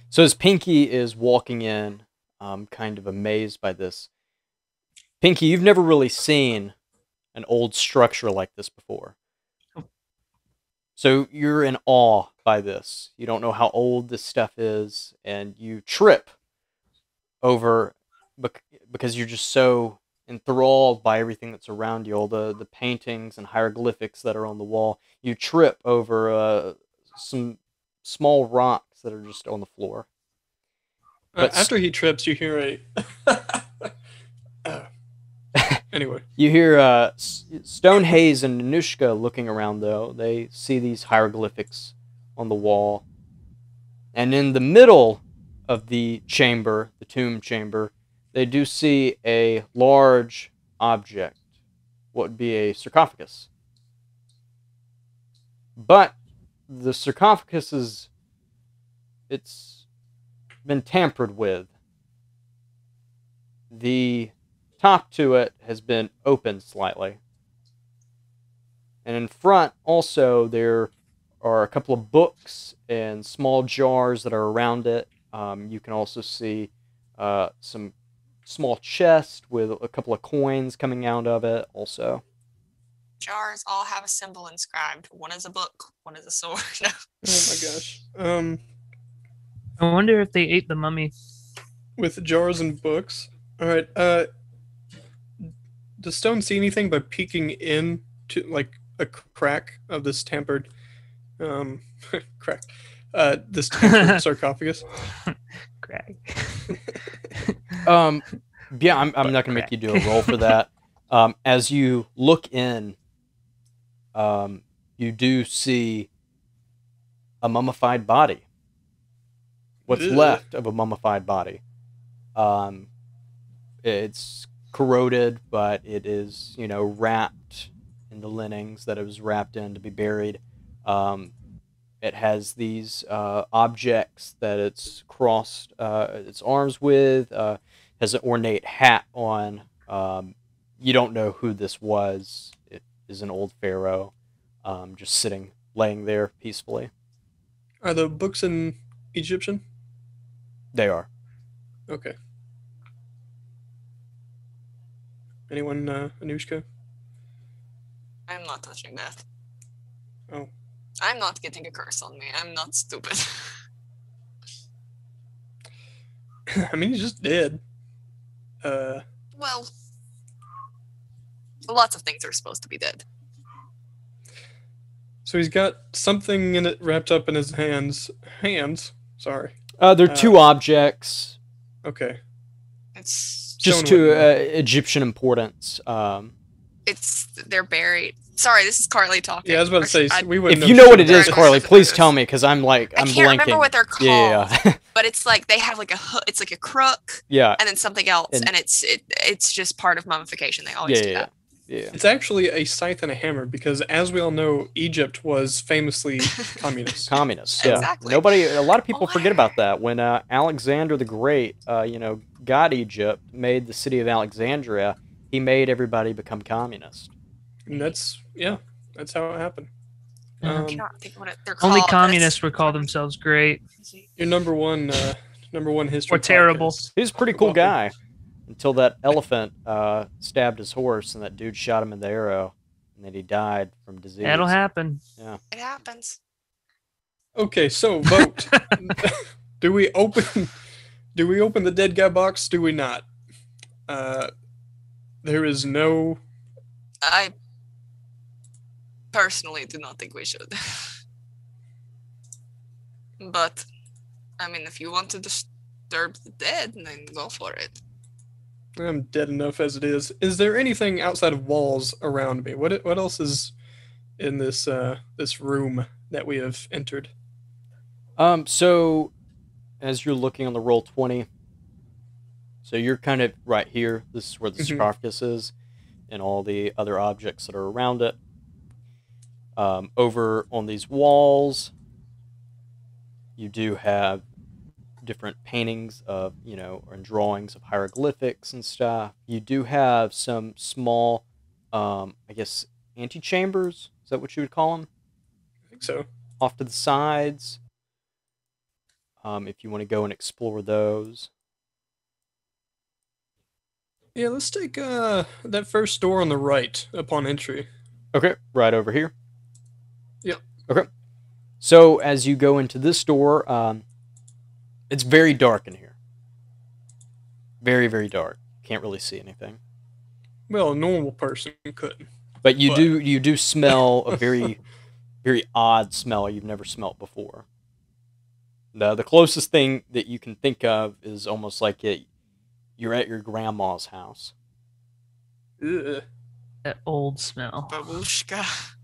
So as Pinky is walking in, kind of amazed by this. Pinky, you've never really seen an old structure like this before. So you're in awe by this. You don't know how old this stuff is, and you trip over because you're just so enthralled by everything that's around you, all the paintings and hieroglyphics that are on the wall. You trip over some small rocks that are just on the floor. But After he trips, you hear a... Anyway. You hear Stone Hayes and Anushka looking around, though. They see these hieroglyphics on the wall. And in the middle of the chamber, the tomb chamber, they do see a large object. What would be a sarcophagus. But the sarcophagus it's been tampered with. The top to it has been opened slightly. And in front also there are a couple of books and small jars that are around it. You can also see some small chest with a couple of coins coming out of it also. Jars all have a symbol inscribed. One is a book, one is a sword. No. Oh my gosh. I wonder if they ate the mummy. With jars and books. Alright, does Stone see anything by peeking in to, like, a crack of this tampered, this tampered sarcophagus? Craig. Yeah, I'm not going to make you do a roll for that. As you look in, you do see a mummified body. What's Ugh. left of a mummified body. It's corroded, but it is, wrapped in the linens that it was wrapped in to be buried. It has these objects that it's crossed its arms with, has an ornate hat on. You don't know who this was. It is an old pharaoh, just laying there peacefully. Are the books in Egyptian? They are. Okay. Anyone, Anushka? I'm not touching that. Oh. I'm not getting a curse on me. I'm not stupid. I mean, he's just dead. Well, lots of things are supposed to be dead. So he's got something in it wrapped up in his hands. Sorry. There are two objects, Okay. It's just Stone to would- Egyptian importance. they're buried. Sorry, this is Carly talking. Yeah, I was about to say we wouldn't. If you know what it is, Carly, please tell me, because I'm I can't blanking. remember what they're called. Yeah. But it's like they have like it's like a crook. Yeah. And then something else, and it's just part of mummification. They always do that. Yeah. It's actually a scythe and a hammer because, as we all know, Egypt was famously communist. Communist, yeah. Exactly. A lot of people forget about that. When Alexander the Great, got Egypt, made the city of Alexandria, he made everybody become communist. And that's how it happened. I cannot think what they're called. Only communists would call themselves great. Your number one history. Or terrible. podcast. He was a pretty cool guy until that elephant stabbed his horse and that dude shot him in the arrow, and then he died from disease. That'll happen. Yeah. It happens. Okay, so vote. Do we open the dead guy box? Do we not? There is no. I personally do not think we should. But, I mean, if you want to disturb the dead, then go for it. I'm dead enough as it is. Is there anything outside of walls around me? What else is in this room that we have entered? So as you're looking on the roll 20, so you're kind of right here. This is where the sarcophagus is, and all the other objects that are around it. Over on these walls, you do have different paintings of, and drawings of hieroglyphics and stuff. You do have some small, I guess, antechambers. Is that what you would call them? I think so. Off to the sides. If you want to go and explore those. Yeah, let's take that first door on the right upon entry. Okay, right over here. Yep. Okay. So as you go into this door, it's very dark in here. Very, very dark. Can't really see anything. Well, a normal person could. But you do smell a very, very odd smell you've never smelt before. The closest thing that you can think of is almost like you're at your grandma's house. Ugh. That old smell. Babushka.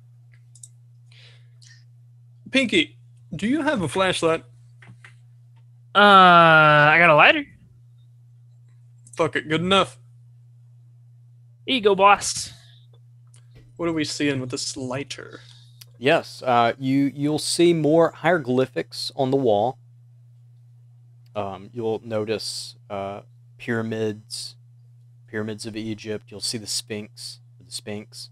Pinky, do you have a flashlight? I got a lighter. Fuck it, good enough. Ego boss. What are we seeing with this lighter? Yes, you'll see more hieroglyphics on the wall. You'll notice pyramids of Egypt. You'll see the Sphinx. Stinks.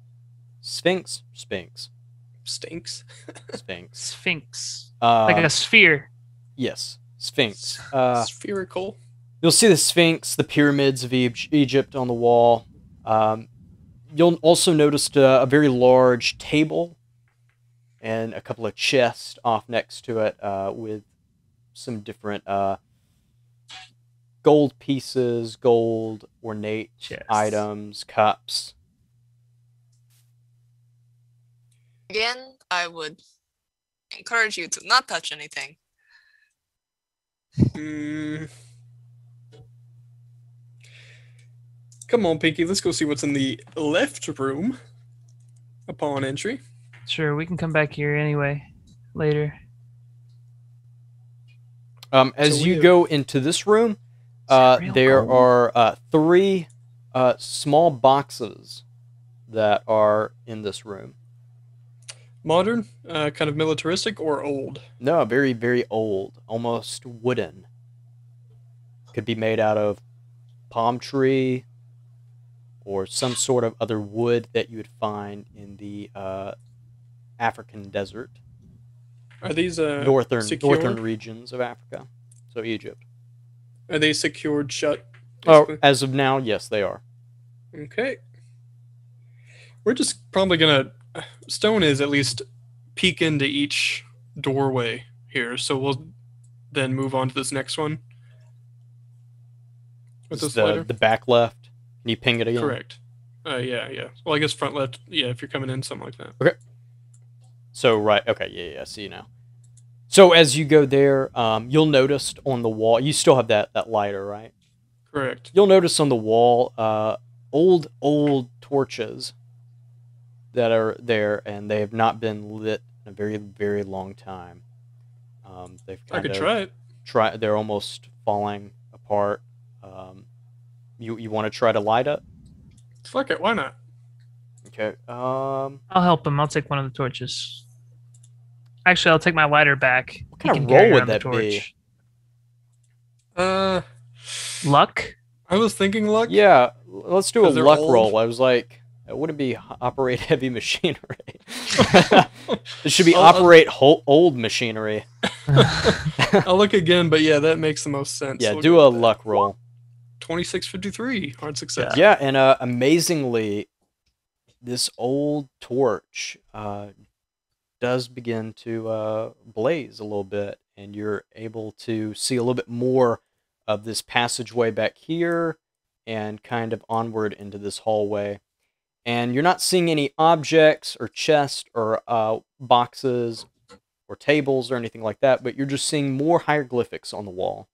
Like a sphere. Yes, Sphinx. Spherical. You'll see the Sphinx, the pyramids of Egypt on the wall. You'll also notice a very large table and a couple of chests off next to it with some different gold pieces, gold ornate items, cups. Again, I would encourage you to not touch anything. Come on, Pinky, let's go see what's in the left room upon entry. Sure, we can come back here anyway later. As you go into this room, there are 3 small boxes that are in this room. Modern, kind of militaristic, or old? No, very, very old, almost wooden. Could be made out of palm tree or some sort of other wood that you would find in the African desert. Are these northern regions of Africa, so Egypt? Are they secured shut? Basically? Oh, as of now, yes, they are. Okay. We're just probably gonna. Stone is at least peek into each doorway here, so we'll then move on to this next one. With this lighter? The back left. Can you ping it again? Correct. Yeah. Well, I guess front left. Yeah, if you're coming in, something like that. Okay. So right. Okay. Yeah. I see you now. So as you go there, you'll notice on the wall. You still have that lighter, right? Correct. You'll notice on the wall, old torches that are there, and they have not been lit in a very, very long time. They've I could try it. They're almost falling apart. You want to try to light up? Fuck it, why not? Okay. I'll help him. I'll take one of the torches. Actually, I'll take my lighter back. What kind of roll would that be? Luck? I was thinking luck. Yeah, let's do a luck old. roll. I was like, it wouldn't be operate heavy machinery. It should be operate old machinery. I'll look again, but yeah, that makes the most sense. Yeah, do a luck roll. 2653, hard success. Yeah, and amazingly, this old torch does begin to blaze a little bit, and you're able to see a little bit more of this passageway back here and kind of onward into this hallway. And you're not seeing any objects or chests or boxes or tables or anything like that, but you're just seeing more hieroglyphics on the wall.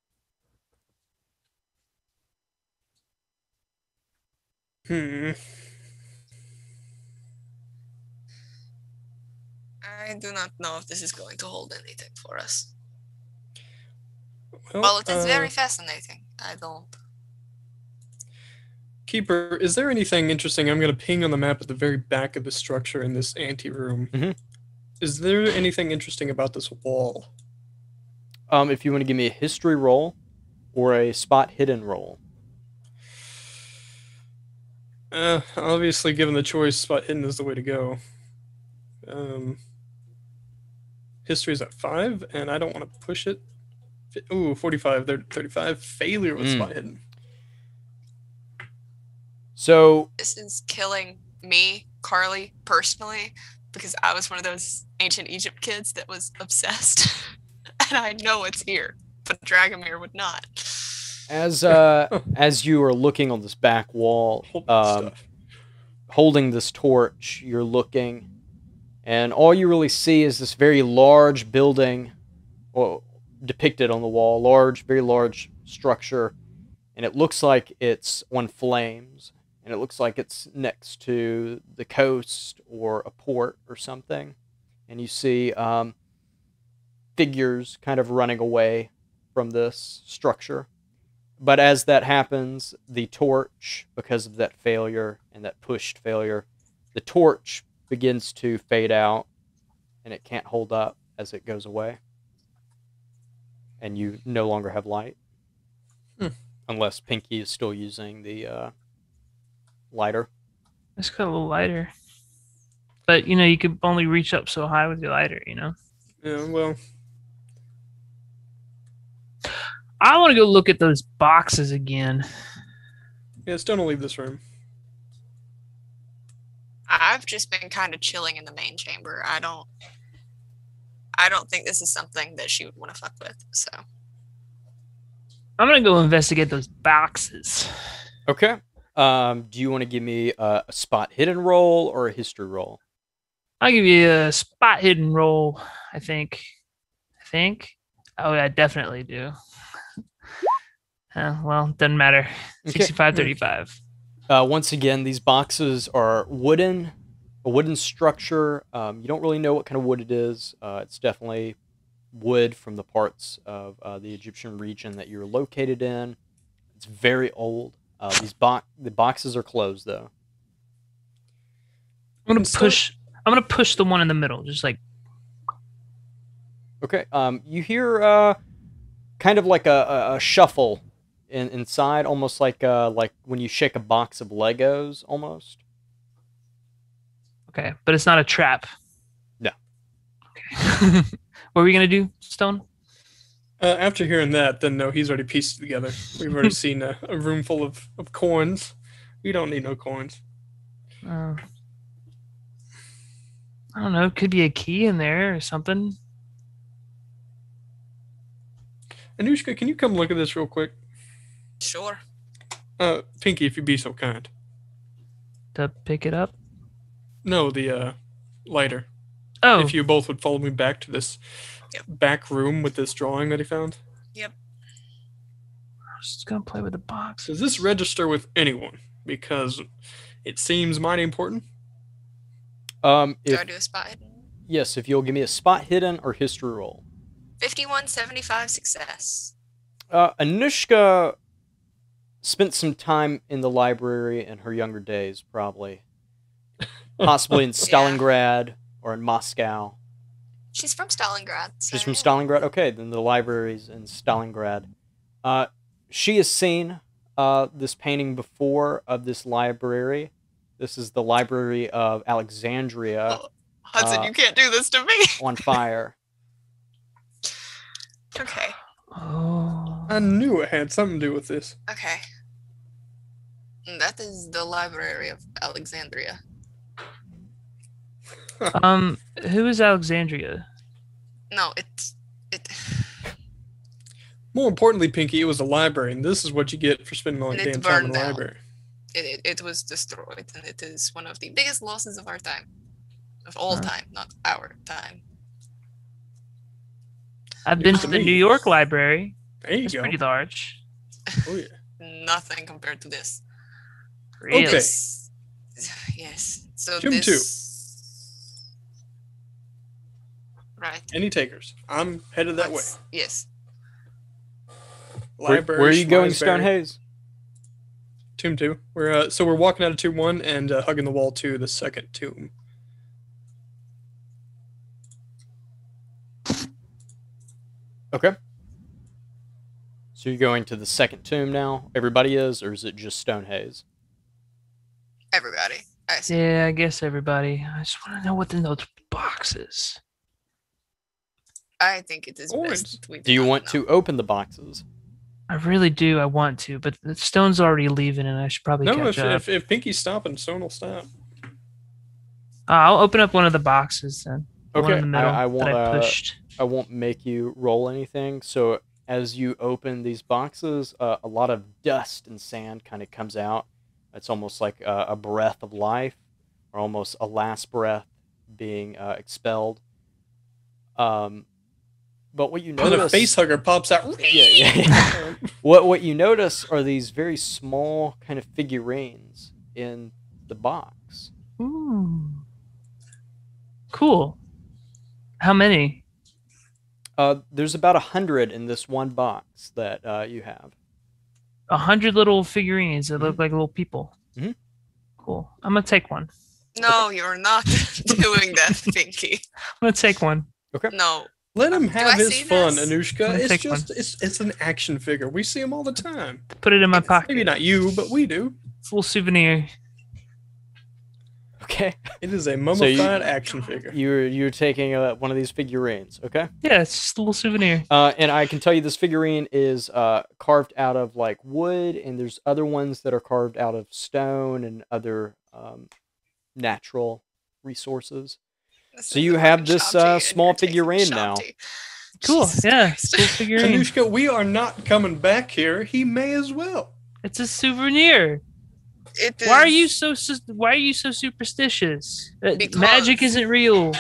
I do not know if this is going to hold anything for us. Well, it is very fascinating. I don't. Keeper, is there anything interesting? I'm going to ping on the map at the very back of the structure in this anteroom. Mm-hmm. Is there anything interesting about this wall? If you want to give me a history roll or a spot hidden roll. Obviously, given the choice, spot hidden is the way to go. History is at 5, and I don't want to push it. Ooh, 45, 35. Failure with spot hidden. So this is killing me, Carly, personally, because I was one of those ancient Egypt kids that was obsessed, and I know it's here, but Dragomir would not. As you are looking on this back wall, holding this torch, you're looking, and all you really see is this very large building, well, depicted on the wall, very large structure, and it looks like it's on flames. And it looks like it's next to the coast or a port or something. And you see figures kind of running away from this structure. But as that happens, the torch, because of that failure and that pushed failure, the torch begins to fade out and it can't hold up as it goes away. And you no longer have light. Unless Pinky is still using the lighter. It's got a little lighter. But, you could only reach up so high with your lighter, Yeah, well. I want to go look at those boxes again. Yes, don't leave this room. I've just been kind of chilling in the main chamber. I don't think this is something that she would want to fuck with, so. I'm going to go investigate those boxes. Okay. Do you want to give me a spot hidden roll or a history roll? I'll give you a spot hidden roll, I think. Oh, yeah, I definitely do. Well, doesn't matter. 65-35. Once again, these boxes are a wooden structure. You don't really know what kind of wood it is. It's definitely wood from the parts of the Egyptian region that you're located in. It's very old. The boxes are closed though. I'm gonna push the one in the middle, just like. Okay. You hear kind of like a shuffle inside, almost like when you shake a box of Legos, almost. Okay, but it's not a trap. No. Okay. What are we gonna do, Stone? After hearing that, then no, he's already pieced it together. We've already seen a room full of coins. We don't need no coins. I don't know. Could be a key in there or something. Anushka, can you come look at this real quick? Sure. Pinky, if you'd be so kind. To pick it up? No, the lighter. Oh. If you both would follow me back to this back room with this drawing that he found. Yep. I'm just gonna play with the box. Does this register with anyone? Because it seems mighty important. Do I do a spot hidden? Yes, if you'll give me a spot hidden or history roll. 5175 success. Anushka spent some time in the library in her younger days, probably. Possibly in Stalingrad or in Moscow. She's from Stalingrad. So She's from Stalingrad? Okay, then the library's in Stalingrad. She has seen this painting before of this library. This is the Library of Alexandria. Oh, Hudson, you can't do this to me. On fire. Okay. Oh. I knew it had something to do with this. Okay. That is the Library of Alexandria. Who is Alexandria? No, it. More importantly, Pinky, it was a library, and this is what you get for spending all And your it damn time in burned the down. library. It was destroyed, and it is one of the biggest losses of our time. Of all time, not our time. I've been News to to the me. New York Library. There you It's go. pretty large. Oh, yeah. Nothing compared to this. Really? Okay. This- yes. So Tomb this. Right. Any takers? I'm headed that way. Let's- Yes. Library. Where are you going, Schmaisberry. Stonehaze? Tomb 2. We're walking out of Tomb 1 and hugging the wall to the second tomb. Okay. So you're going to the second tomb now? Everybody is, or is it just Stonehaze? Everybody. I see. Yeah, I guess everybody. I just want to know what's in those boxes. I think it is Orange. best. We Do you not want know. to open the boxes? I really do. I want to, but the Stone's already leaving, and I should probably No, catch up. if Pinky's stopping, Stone will stop. I'll open up one of the boxes then. The one Okay, in the middle I won't. that I pushed. I won't make you roll anything. So as you open these boxes, a lot of dust and sand kind of comes out. It's almost like a breath of life, or almost a last breath being expelled. But what you And notice, a face hugger pops out. yeah. What you notice are these very small kind of figurines in the box. Ooh. Cool. How many? There's about 100 in this one box that you have. 100 little figurines that look like little people. Mhm. Cool. I'm gonna take one. No, you're not doing that, Pinky. I'm gonna take one. No. Let him Do have I his see fun, this? Anushka. Let me It's take just it's an action figure. We see them all the time. Put it in my pocket. Maybe not you, but we do. It's a little souvenir. Okay. It is a So mummified action figure. You're taking one of these figurines, okay? Yeah, it's just a little souvenir. And I can tell you this figurine is carved out of like wood, and there's other ones that are carved out of stone and other natural resources. This So is you the have fucking this, Shanti, and small you're taking figurine now. Shanti. Cool. Jesus Yeah, Christ. cool figurine. Anushka, we are not coming back here. He may as well. It's a souvenir. It Why are you is- so superstitious? Because- Magic isn't real.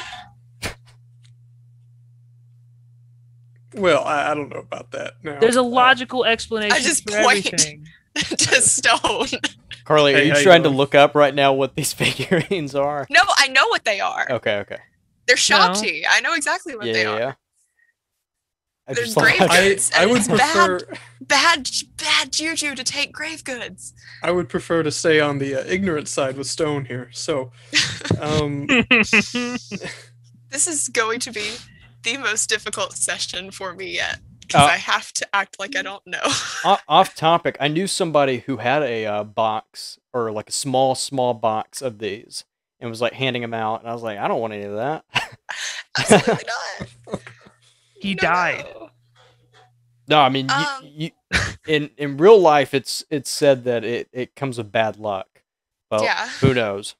Well, I don't know about that. Now, There's a logical explanation I just for point. everything. to stone? Carly, Hey, are how you you trying to doing? look up right now what these figurines are? No, I know what they are. Okay. They're Shanti. I know exactly what Yeah, they yeah, are. yeah. I They're just thought- grave goods. I and would it's prefer bad juju to take grave goods. I would prefer to stay on the ignorant side with Stone here. So, This is going to be the most difficult session for me yet because I have to act like I don't know. Off topic, I knew somebody who had a box, or like a small box of these, and was like handing them out, and I was like, I don't want any of that. Absolutely not. He No, died. no. No, I mean, you in real life, it's said that it comes with bad luck. Well, Yeah. who knows?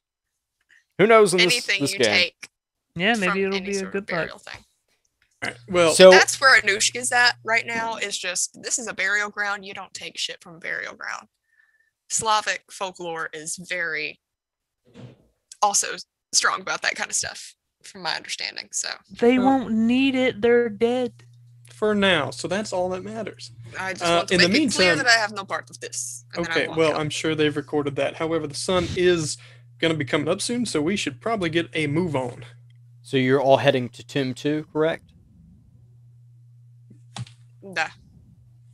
Who knows in Anything this you game? take Yeah, maybe from it'll any be a sort of good burial luck. thing. well, So That's where Anushka's at right now. Is just this is a burial ground. You don't take shit from a burial ground. Slavic folklore is very also strong about that kind of stuff, from my understanding. So They Well- won't need it. They're dead. for now, so that's all that matters. I just want to in the make it clear meantime- that I have no part of this. and that I Okay, won't well, go. I'm sure they've recorded that. However, the sun is going to be coming up soon, so we should probably get a move on. So you're all heading to Tomb 2, correct? Nah.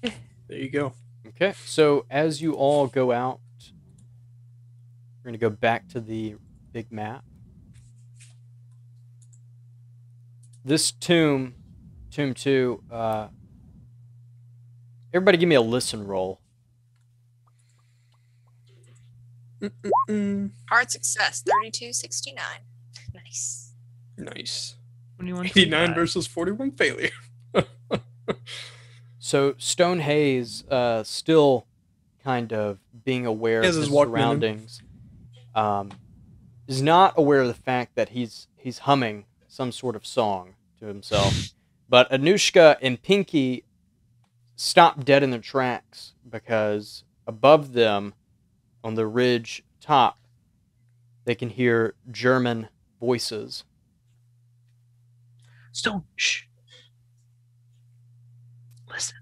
There you go. Okay, so as you all go out, we're going to go back to the big map. This Tomb 2, everybody give me a listen roll. Hard success, 3269. Nice. Nice. 21, 89 versus 41 failure. So Stone Hayes, still kind of being aware of his surroundings, is not aware of the fact that he's humming some sort of song to himself. But Anushka and Pinky stop dead in their tracks because above them, on the ridge top, they can hear German voices. Stone, shh. Listen.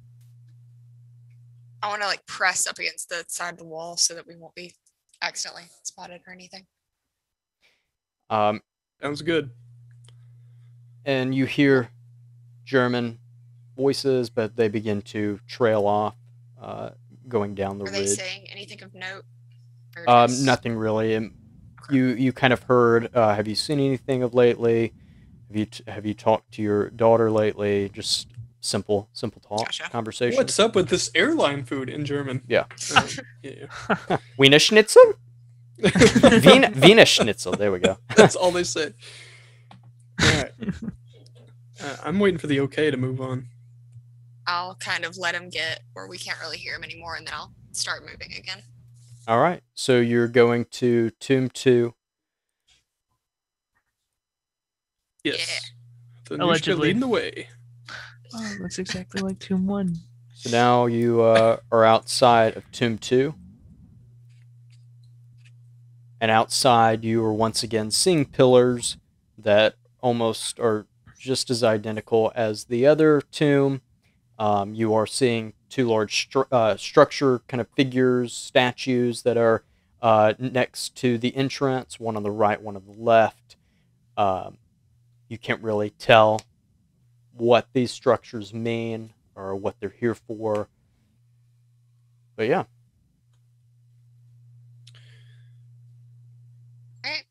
I want to like press up against the side of the wall so that we won't be accidentally spotted or anything. Sounds good. And you hear German voices, but they begin to trail off, going down the Are ridge. they saying anything of note? Or just- Nothing really. And you kind of heard. Have you seen anything of lately? Have you talked to your daughter lately? Just simple talk, Gotcha. conversation. What's up with this airline food in German? Yeah. Yeah. Wiener Schnitzel? Wiener Schnitzel. There we go. That's all they say. All right. I'm waiting for the okay to move on. I'll kind of let him get where we can't really hear him anymore, and then I'll start moving again. All right. So you're going to Tomb 2. Yes. The Anushka Allegedly. leading the way. Oh, looks exactly like Tomb 1. So now you are outside of Tomb 2. And outside you are once again seeing pillars that almost are just as identical as the other tomb. You are seeing two large structure kind of figures, statues that are next to the entrance, one on the right, one on the left. You can't really tell what these structures mean or what they're here for. But yeah. Alright.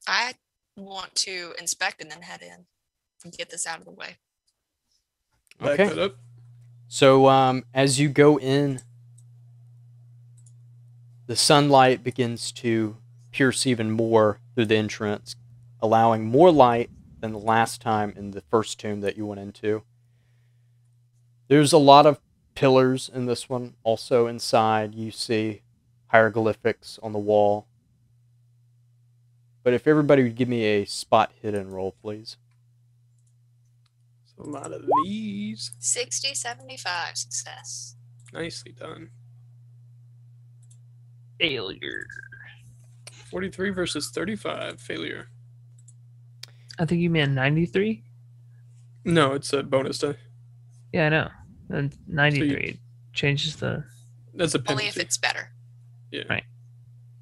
I want to inspect and then head in and get this out of the way. Back Okay. that up. So as you go in, the sunlight begins to pierce even more through the entrance, allowing more light than the last time in the first tomb that you went into. There's a lot of pillars in this one. Also inside, you see hieroglyphics on the wall. But if everybody would give me a spot hidden roll, please. A lot of these. 60, 75 success. Nicely done. Failure. 43 versus 35. Failure. I think you meant 93? No, it's a bonus die. Yeah, I know. And 93 changes the... That's a penalty. Only if it's better. Yeah. Right.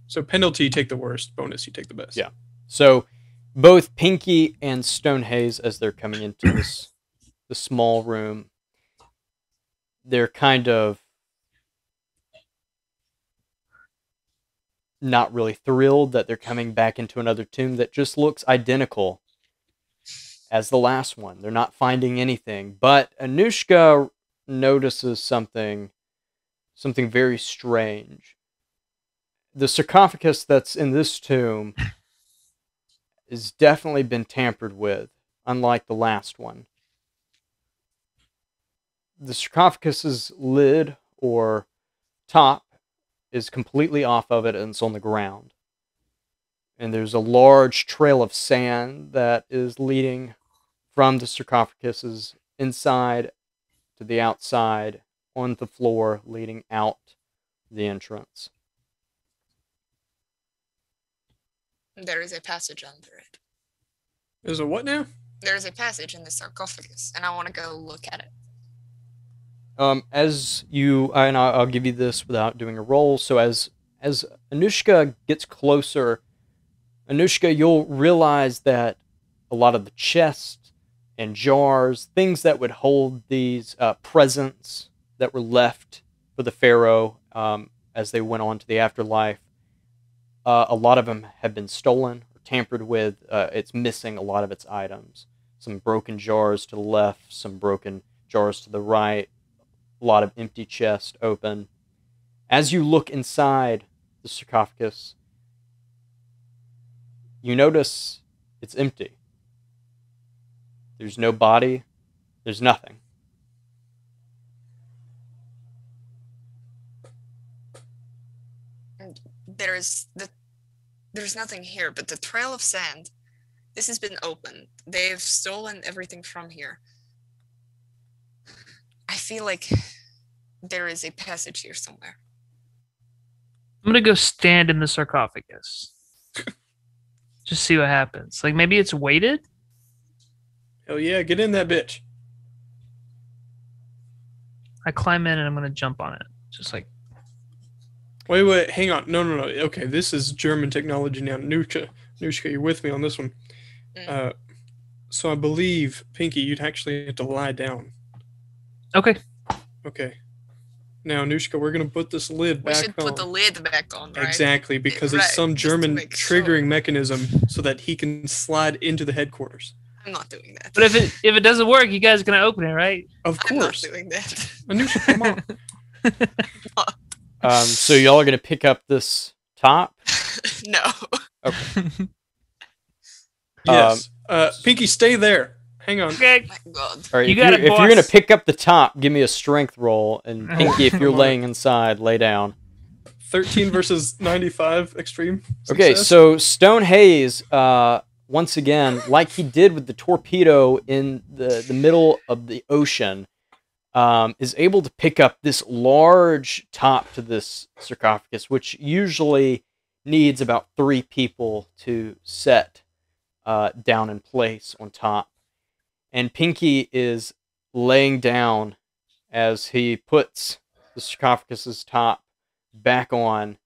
So penalty, you take the worst. Bonus, you take the best. Yeah. So both Pinky and Stonehaze, as they're coming into the small room, they're kind of not really thrilled that they're coming back into another tomb that just looks identical as the last one. They're not finding anything, but Anushka notices something very strange. The sarcophagus that's in this tomb has definitely been tampered with, unlike the last one. The sarcophagus's lid or top is completely off of it and it's on the ground. And there's a large trail of sand that is leading from the sarcophagus's inside to the outside on the floor, leading out the entrance. There is a passage under it. There's a what now? There is a passage in the sarcophagus, and I want to go look at it. As you, and I'll give you this without doing a roll. So as Anushka gets closer Anushka, you'll realize that a lot of the chests and jars, things that would hold these presents that were left for the pharaoh as they went on to the afterlife, a lot of them have been stolen or tampered with. It's missing a lot of its items. Some broken jars to the left, some broken jars to the right, a lot of empty chests open. As you look inside the sarcophagus, you notice it's empty. There's no body. There's nothing. There's nothing here but the trail of sand. This has been open. They've stolen everything from here. I feel like there is a passage here somewhere. I'm gonna go stand in the sarcophagus. Just see what happens. Like maybe it's weighted? Hell yeah, get in that bitch. I climb in and I'm gonna jump on it. Just like Wait, hang on. No. Okay, this is German technology now. Anushka, you're with me on this one. So I believe, Pinky, you'd actually have to lie down. Okay. Okay. Now, Anushka, we're going to put this lid back on. We should put the lid back on, right? Exactly, because it's some German triggering mechanism so that he can slide into the headquarters. I'm not doing that. But if it doesn't work, you guys are gonna open it, right? Of course. I'm not doing that. Anushka, come on. So y'all are going to pick up this top? No. Okay. Yes. Pinky, stay there. Hang on. Okay. My God. All right, You if got you're, it, if you're going to boss. pick up the top, give me a strength roll. And Pinky, if you're laying inside, lay down. 13 versus 95 extreme. Okay, success. so Stone Hayes, once again, like he did with the torpedo in the middle of the ocean, is able to pick up this large top to this sarcophagus, which usually needs about 3 people to set down in place on top. And Pinky is laying down as he puts the sarcophagus's top back on.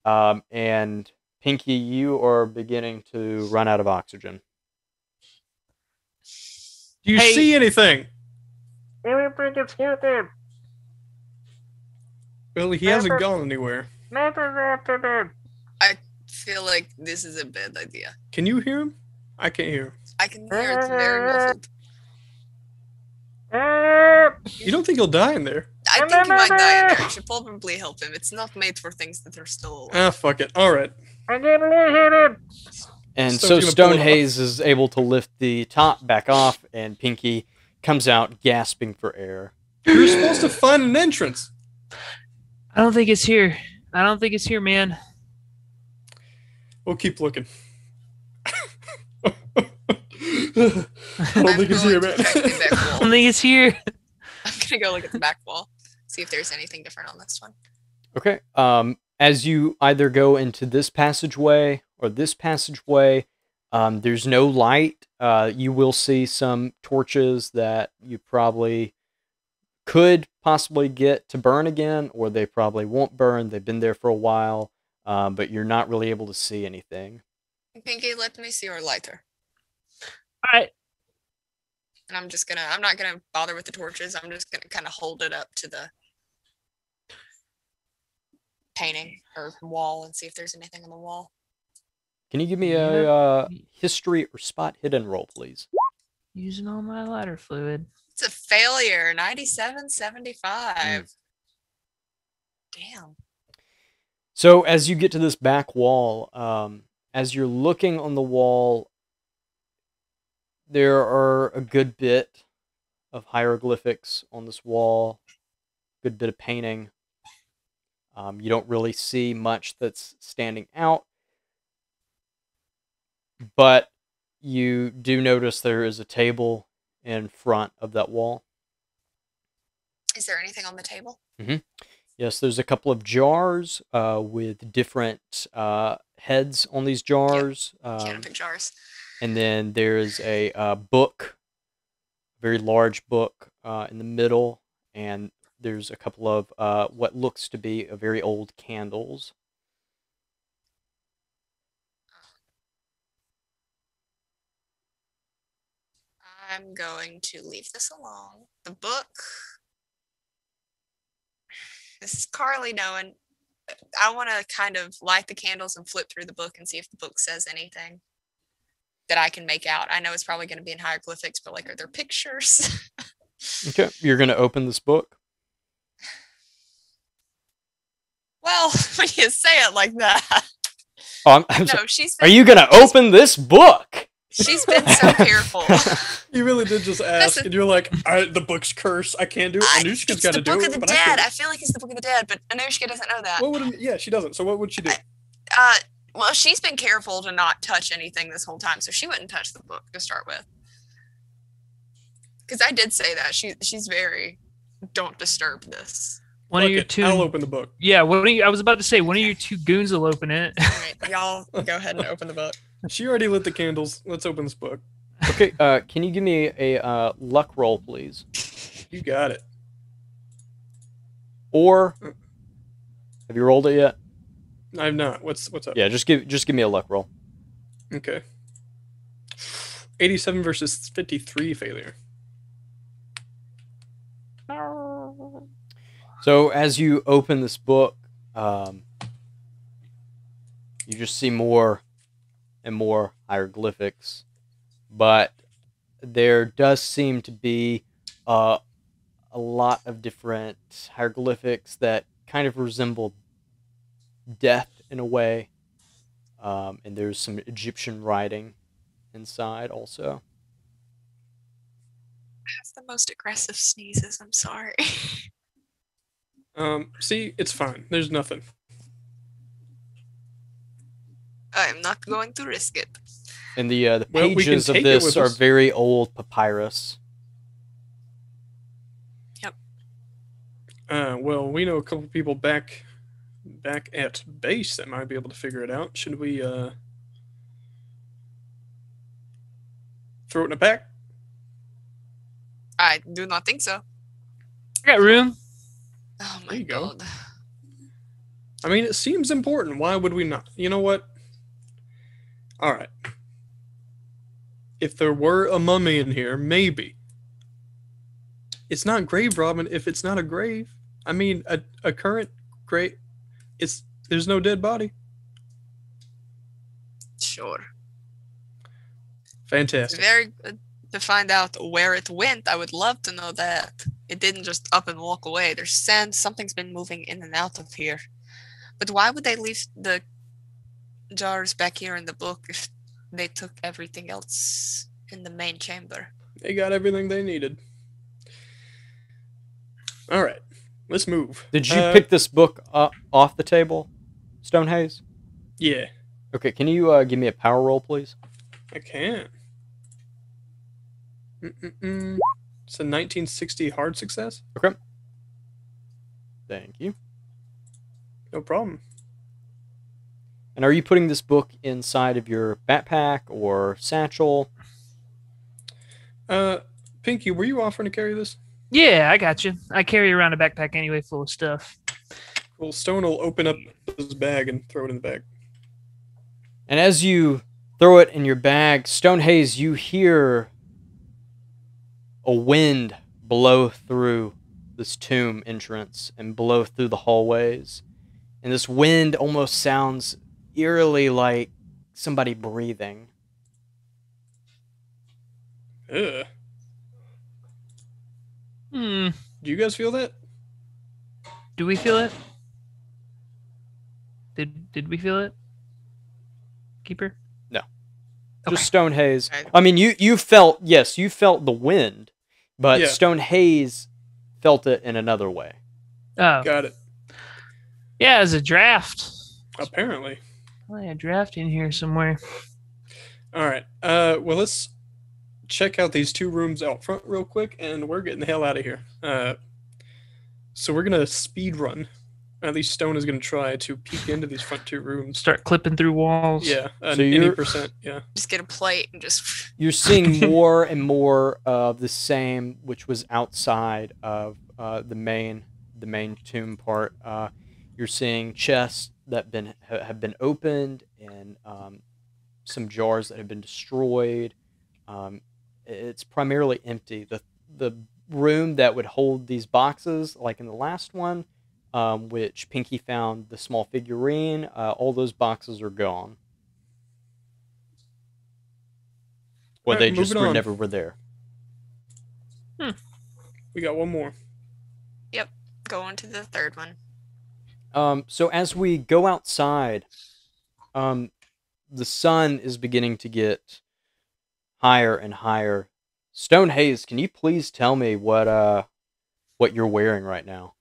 And Pinky, you are beginning to run out of oxygen. Do you see anything? Everything is here then. Well, he hasn't gone anywhere. I feel like this is a bad idea. Can you hear him? I can't hear him. I can hear it's very muffled. You don't think he'll die in there? I think he might die in there. I should probably help him. It's not made for things that are still alive. Ah, fuck it. All right. And Stone's so gonna pull Stone it off. Hayes is able to lift the top back off, and Pinky comes out gasping for air. You're supposed to find an entrance. I don't think it's here. I don't think it's here, man. We'll keep looking. I don't think it's here, man. I don't think it's here. I'm gonna go look at the back wall, see if there's anything different on this one. Okay. As you either go into this passageway or this passageway, there's no light. You will see some torches that you probably could possibly get to burn again, or they probably won't burn. They've been there for a while, but you're not really able to see anything. Pinky, let me see your lighter. All right. And I'm not gonna bother with the torches. I'm just gonna kind of hold it up to the painting or wall and see if there's anything on the wall. Can you give me a history or spot hidden roll, please? Using all my lighter fluid. It's a failure. 97.75. Damn. So as you get to this back wall, as you're looking on the wall, there are a good bit of hieroglyphics on this wall, good bit of painting. You don't really see much that's standing out, but you do notice there is a table in front of that wall. Is there anything on the table? Yes, there's a couple of jars with different heads on these jars. Canopic jars. And then there's a book, very large book in the middle, and there's a couple of what looks to be very old candles. I'm going to leave this alone. The book. This is Carly knowing. I want to kind of light the candles and flip through the book and see if the book says anything that I can make out. I know it's probably going to be in hieroglyphics, but like, are there pictures? Okay, you're going to open this book. Well, when you say it like that. Oh, I'm sorry. No, she's Are you going to open this book? She's been so careful. You really did just ask, and you're like, the book's cursed. I can't do it. Anushka's got to do it. It's the Book of the Dead. I feel like it's the Book of the Dead, but Anushka doesn't know that. Yeah, she doesn't. So what would she do? Well, she's been careful to not touch anything this whole time, so she wouldn't touch the book to start with. Because I did say that. She's very, don't disturb this. One of your two. I'll open the book. Yeah, I was about to say, one of your two goons will open it. All right, y'all go ahead and open the book. She already lit the candles. Let's open this book. Okay, can you give me a luck roll, please? You got it. Or have you rolled it yet? I've not. What's up? Yeah, just give me a luck roll. Okay. 87 versus 53 failure. So as you open this book, you just see more and more hieroglyphics, but there does seem to be a lot of different hieroglyphics that kind of resemble death in a way, and there's some Egyptian writing inside also. That's the most aggressive sneezes. I'm sorry. See, it's fine. There's nothing. I'm not going to risk it. And the pages of this are very old papyrus. Yep. Well, we know a couple people back at base that might be able to figure it out. Should we throw it in a pack? I do not think so. I got room. Oh my There you go. god. I mean, it seems important. Why would we not? You know what? All right. If there were a mummy in here, maybe. It's not grave robbing if it's not a grave. I mean, a current grave, there's no dead body. Sure. Fantastic. Very good to find out where it went. I would love to know that. It didn't just up and walk away. There's sand. Something's been moving in and out of here. But why would they leave the jars back here in the book if they took everything else in the main chamber? They got everything they needed. All right. Let's move. Did you pick this book up off the table, Stonehaze? Yeah. Okay, can you give me a power roll, please? I can. It's a 1960 hard success. Okay. Thank you. No problem. And are you putting this book inside of your backpack or satchel? Pinky, were you offering to carry this? Yeah, I got you. I carry around a backpack anyway full of stuff. Well, Stone will open up his bag and throw it in the bag. And as you throw it in your bag, Stonehaze, you hear a wind blow through this tomb entrance and blow through the hallways. And this wind almost sounds eerily like somebody breathing. Ugh. Do you guys feel that? Do we feel it? Did we feel it? Keeper? No. Okay. Just Stonehaze. I mean, you felt the wind, but Stonehaze felt it in another way. Oh. Got it. Yeah, as a draft. Apparently. Oh, yeah, draft in here somewhere. All right. Well, let's check out these two rooms out front real quick, and we're getting the hell out of here. So we're gonna speed run. At least Stone is gonna try to peek into these front two rooms. Start clipping through walls. Yeah, so any percent. Yeah. Just get a plate and just. You're seeing more and more of the same, which was outside of the main tomb part. You're seeing chests that have been opened and some jars that have been destroyed. it's primarily empty. The room that would hold these boxes, like in the last one, which Pinky found the small figurine, all those boxes are gone. Or Alright, they just moving on. never were there. We got one more. Yep. Go on to the third one. So as we go outside, the sun is beginning to get higher and higher. Stone Haze, can you please tell me what you're wearing right now?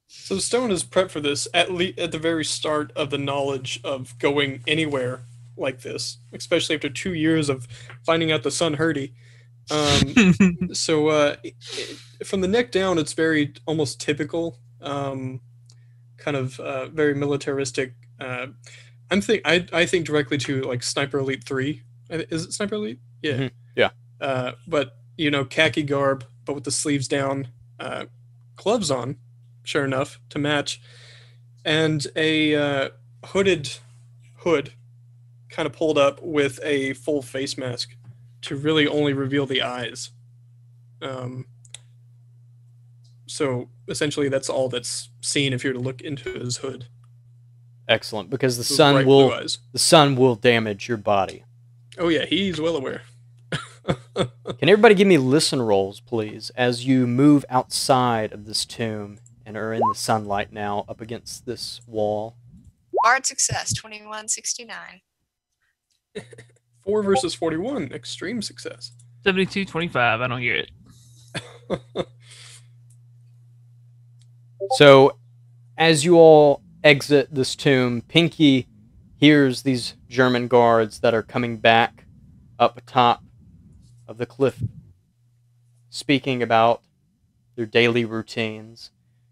So Stone is prepped for this at the very start of the knowledge of going anywhere like this, especially after 2 years of finding out the sun hurty. So from the neck down, it's very almost typical, kind of very militaristic. I think directly to like Sniper Elite 3. Is it Sniper Elite? Yeah. Mm-hmm. Yeah. But khaki garb, but with the sleeves down, gloves on, sure enough, to match, and a hood kind of pulled up with a full face mask to really only reveal the eyes. So essentially that's all that's seen if you're to look into his hood. Excellent, because the Those sun bright will blue eyes. the sun will damage your body. Oh yeah, he's well aware. Can everybody give me listen rolls, please, as you move outside of this tomb and are in the sunlight now up against this wall? Hard success, 2169. 4 versus 41, extreme success. 72-25. I don't hear it. So, as you all exit this tomb, Pinky hears these German guards that are coming back up atop of the cliff, speaking about their daily routines,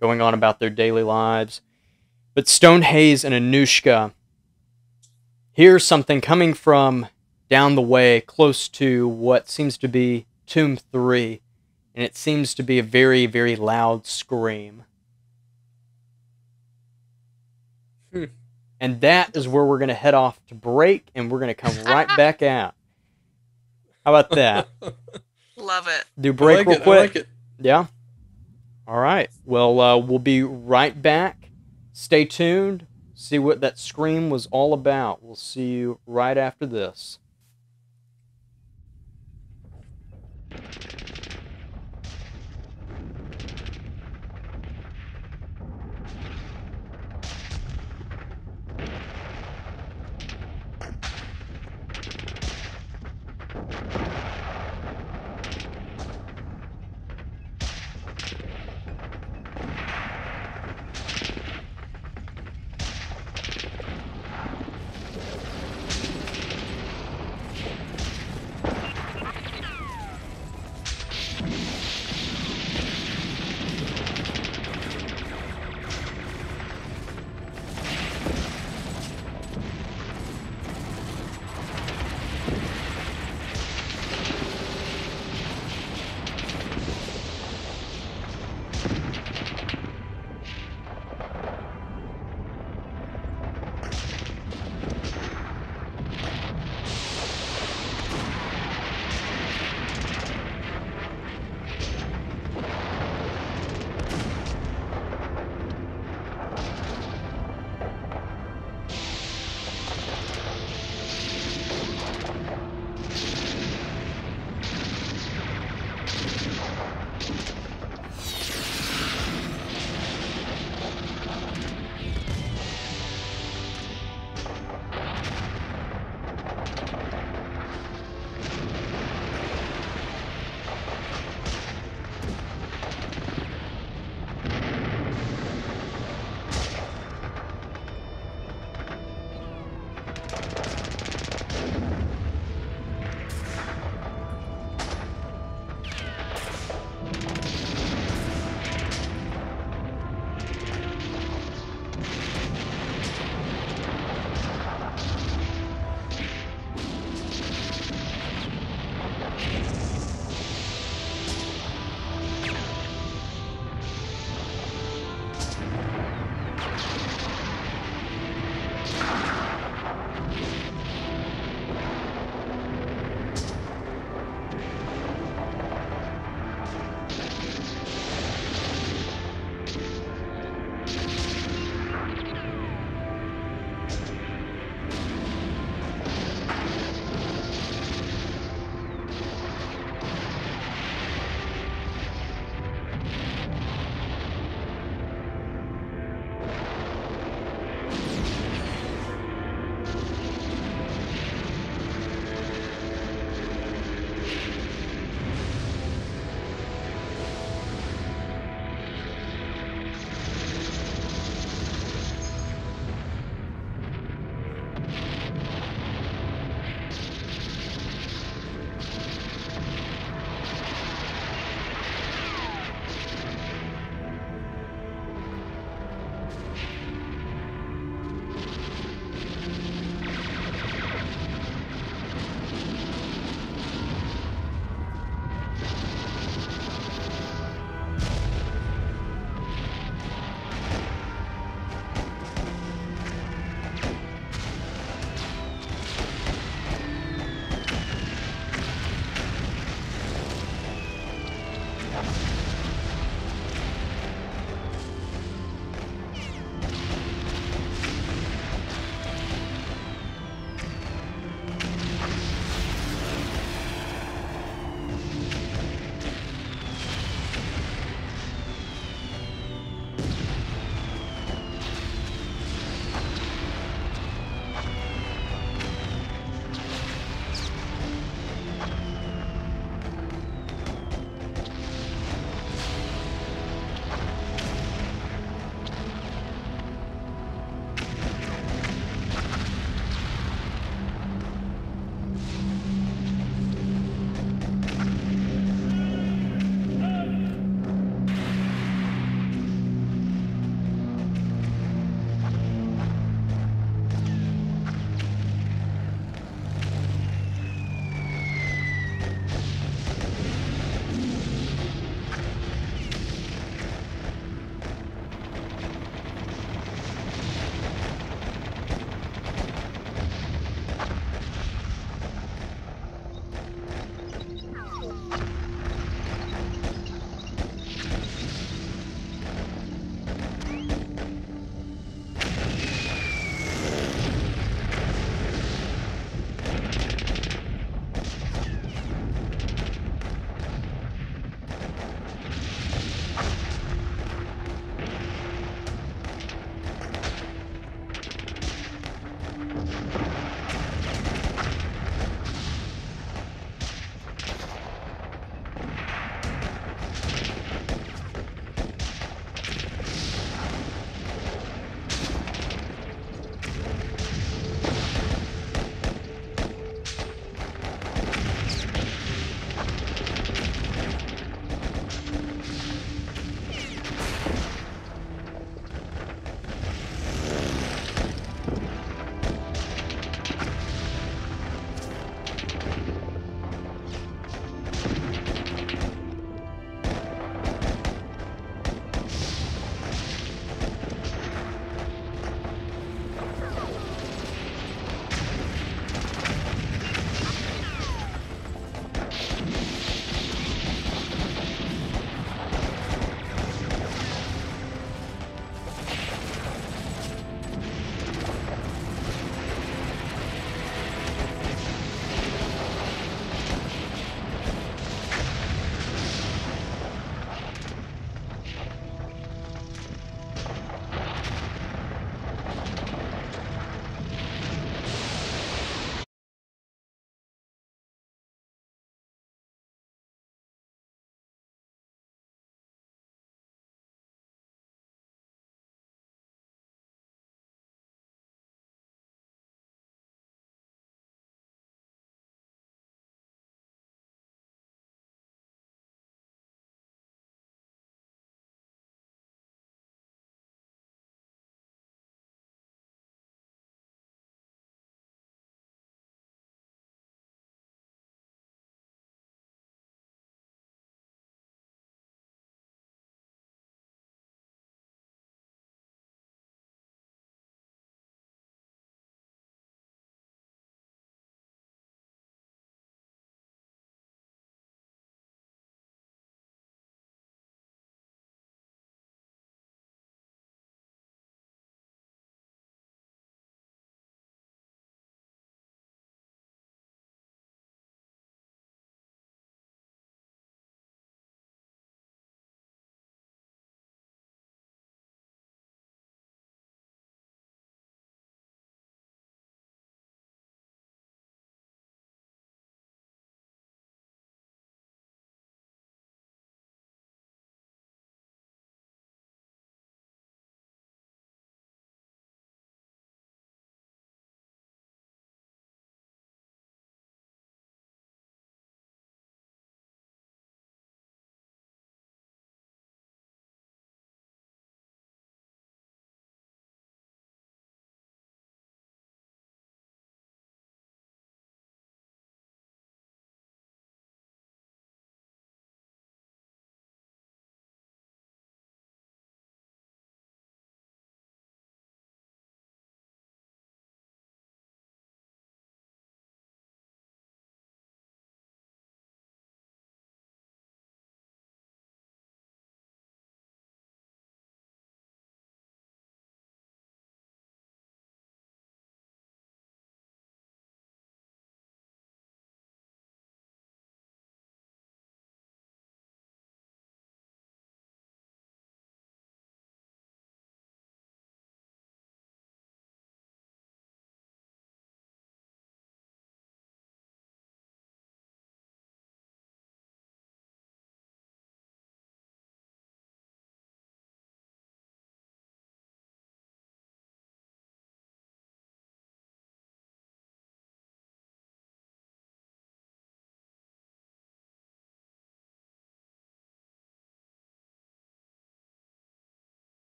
going on about their daily lives. But Stone Haze and Anushka hear something coming from down the way, close to what seems to be Tomb 3, and it seems to be a very, very loud scream. And that is where we're going to head off to break, and we're going to come right back out. How about that? Love it. Do break real quick. I like it. Yeah? All right. Well, we'll be right back. Stay tuned. See what that scream was all about. We'll see you right after this.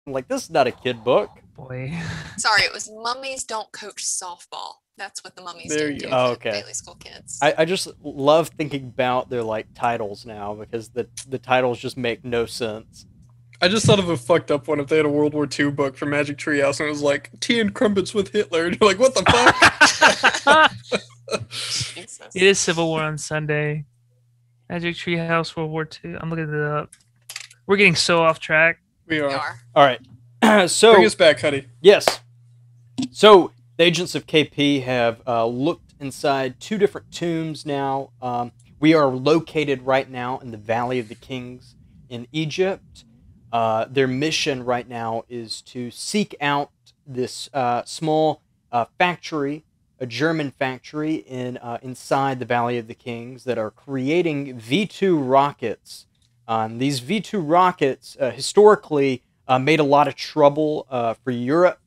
I'm like, this is not a kid book. Boy. Sorry, it was Mummies Don't Coach Softball. That's what the Mummies There do you do go. Oh, for okay. Daily School kids. I just love thinking about their like titles now because the titles just make no sense. I just thought of a fucked up one if they had a World War II book for Magic Treehouse and it was like tea and crumpets with Hitler. And you're like, what the fuck? Jesus. It is Civil War on Sunday. Magic Treehouse World War II. I'm looking it up. We're getting so off track. We We are. are. All right. So Bring us back, Huddy. yes. So the agents of KP have looked inside 2 different tombs now. We are located right now in the Valley of the Kings in Egypt. Their mission right now is to seek out this small factory, a German factory inside the Valley of the Kings that are creating V2 rockets. These V2 rockets historically made a lot of trouble for Europe.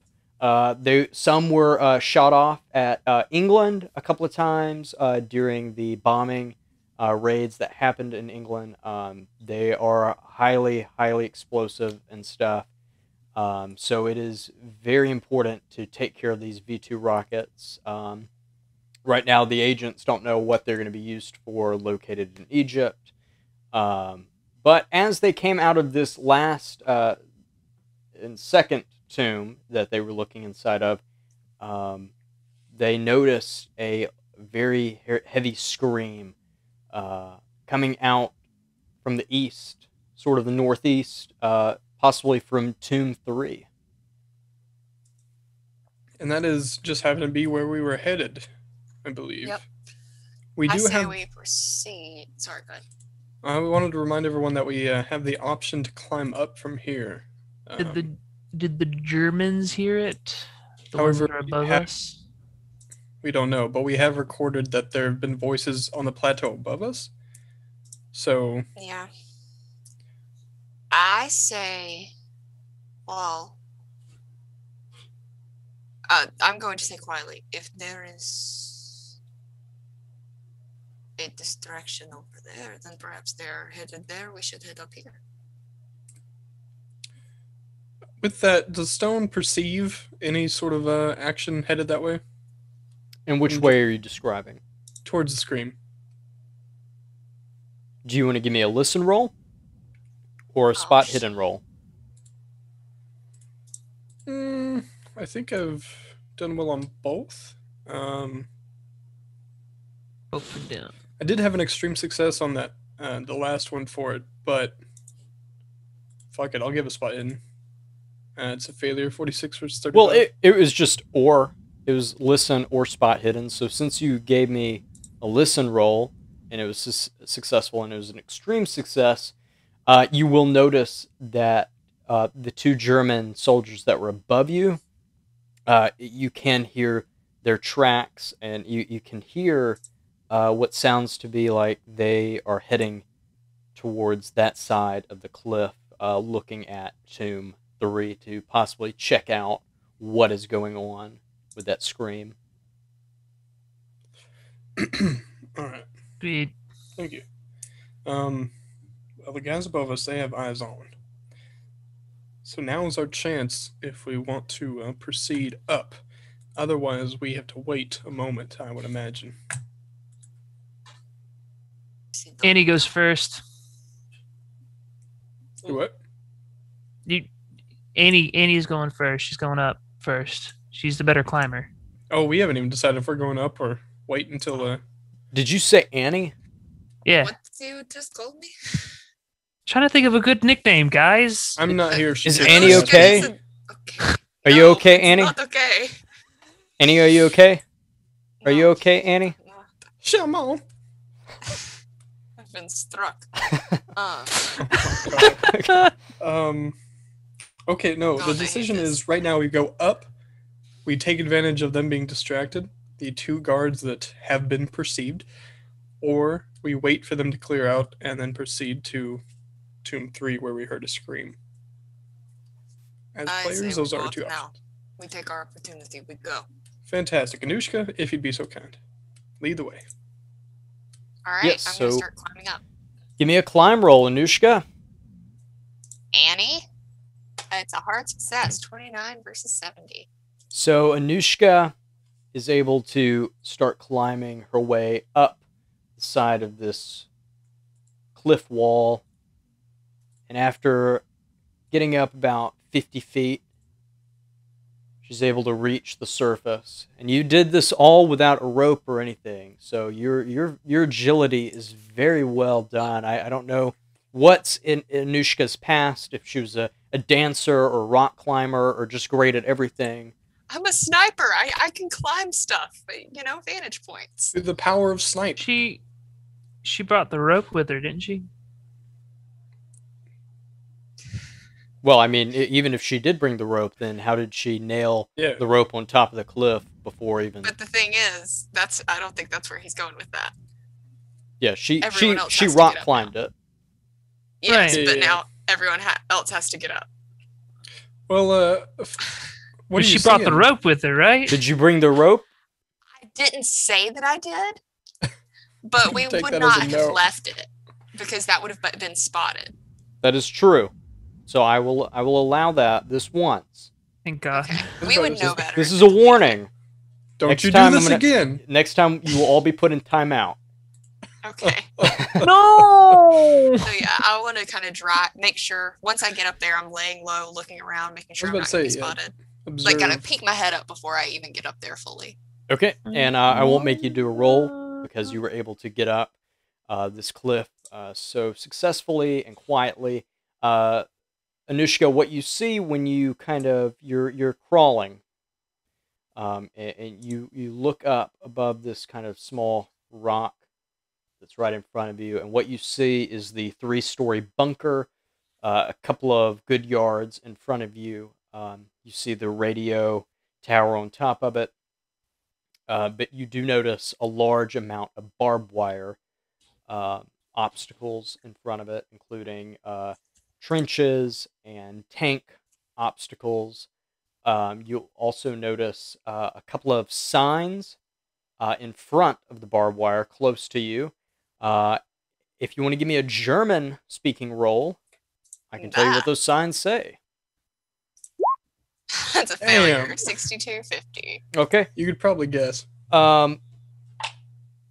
Some were shot off at England a couple of times during the bombing raids that happened in England. They are highly explosive and stuff. So it is very important to take care of these V2 rockets. Right now, the agents don't know what they're going to be used for located in Egypt. But as they came out of this last and second tomb that they were looking inside of, they noticed a very heavy scream coming out from the east, sort of the northeast, possibly from Tomb 3. And that is just happened to be where we were headed, I believe. Yep. We I do say have. we proceed. Sorry, go ahead. We wanted to remind everyone that we have the option to climb up from here. Did the Germans hear it? The However, ones that are above have- us? We don't know, but we have recorded that there have been voices on the plateau above us. So Yeah. I say, well, I'm going to say quietly, if there is a distraction over there, then perhaps they're headed there. We should head up here. with that, does Stone perceive any sort of action headed that way? And which way are you describing? Towards the scream. Do you want to give me a listen roll? Or a spot hidden roll? I think I've done well on both. Both of them. I did have an extreme success on that, the last one for it, but fuck it, I'll give a spot hidden. It's a failure, 46 versus 35. Well, it was just or. It was listen or spot hidden. So since you gave me a listen roll, and it was successful, and it was an extreme success, you will notice that the two German soldiers that were above you, you can hear their tracks, and you can hear what sounds to be like they are heading towards that side of the cliff, looking at Tomb 3 to possibly check out what is going on with that scream. All right. Sweet. Thank you. Well, the guys above us, they have eyes on. So now is our chance if we want to proceed up. Otherwise, we have to wait a moment, I would imagine. Annie goes first. Do what? Annie's going first. She's going up first. She's the better climber. Oh, we haven't even decided if we're going up or wait until... Did you say Annie? Yeah. What you just called me? Trying to think of a good nickname, guys. I'm not here. Is Annie okay? Okay. Are you okay, Annie? Not okay. Annie, are you okay? Are you No, okay, Annie? Come on. I've been struck. Okay, no, God, I the hate decision this. is right now we go up, we take advantage of them being distracted, the two guards that have been perceived, or we wait for them to clear out and then proceed to Tomb 3 where we heard a scream. As I say players, we those go are our up two now. options. We take our opportunity. We go. Fantastic. Anushka, if you'd be so kind, lead the way. All right. Yes, I'm gonna so- start climbing up. Give me a climb roll, Anushka. Annie. It's a hard success. 29 versus 70. So Anushka is able to start climbing her way up the side of this cliff wall. And after getting up about 50 feet, she's able to reach the surface. And you did this all without a rope or anything. So your agility is very well done. I don't know what's in Anushka's past, if she was a dancer or rock climber or just great at everything. I'm a sniper. I can climb stuff. Vantage points. Through the power of snipe. She brought the rope with her, didn't she? Well, I mean, even if she did bring the rope, then how did she nail the rope on top of the cliff before even... But the thing is, I don't think that's where he's going with that. Yeah, she has rock climbed it. Yes, Right. but now everyone else has to get up. Well, But she brought the rope with her, right? Did you bring the rope? I didn't say that I did, but we Take would that as a not have no. left it because that would have been spotted. That is true. So I will allow that this once. Thank God. Okay. We would know better. This is a warning. Don't Next you time do this I'm again. Next time you will all be put in timeout. Okay. No! So yeah, I want to kind of make sure once I get up there, I'm laying low, looking around, making sure I'm not going to be spotted. Like, gotta peek my head up before I even get up there fully. Okay, and I won't make you do a roll because you were able to get up this cliff so successfully and quietly. Anushka, what you see when you you're crawling, and you look up above this kind of small rock that's right in front of you, and what you see is the 3-story bunker, a couple of good yards in front of you. You see the radio tower on top of it, but you do notice a large amount of barbed wire obstacles in front of it, including trenches and tank obstacles. You'll also notice a couple of signs in front of the barbed wire close to you. If you want to give me a German-speaking roll, I can tell you what those signs say. That's a failure. 6250. Okay. You could probably guess.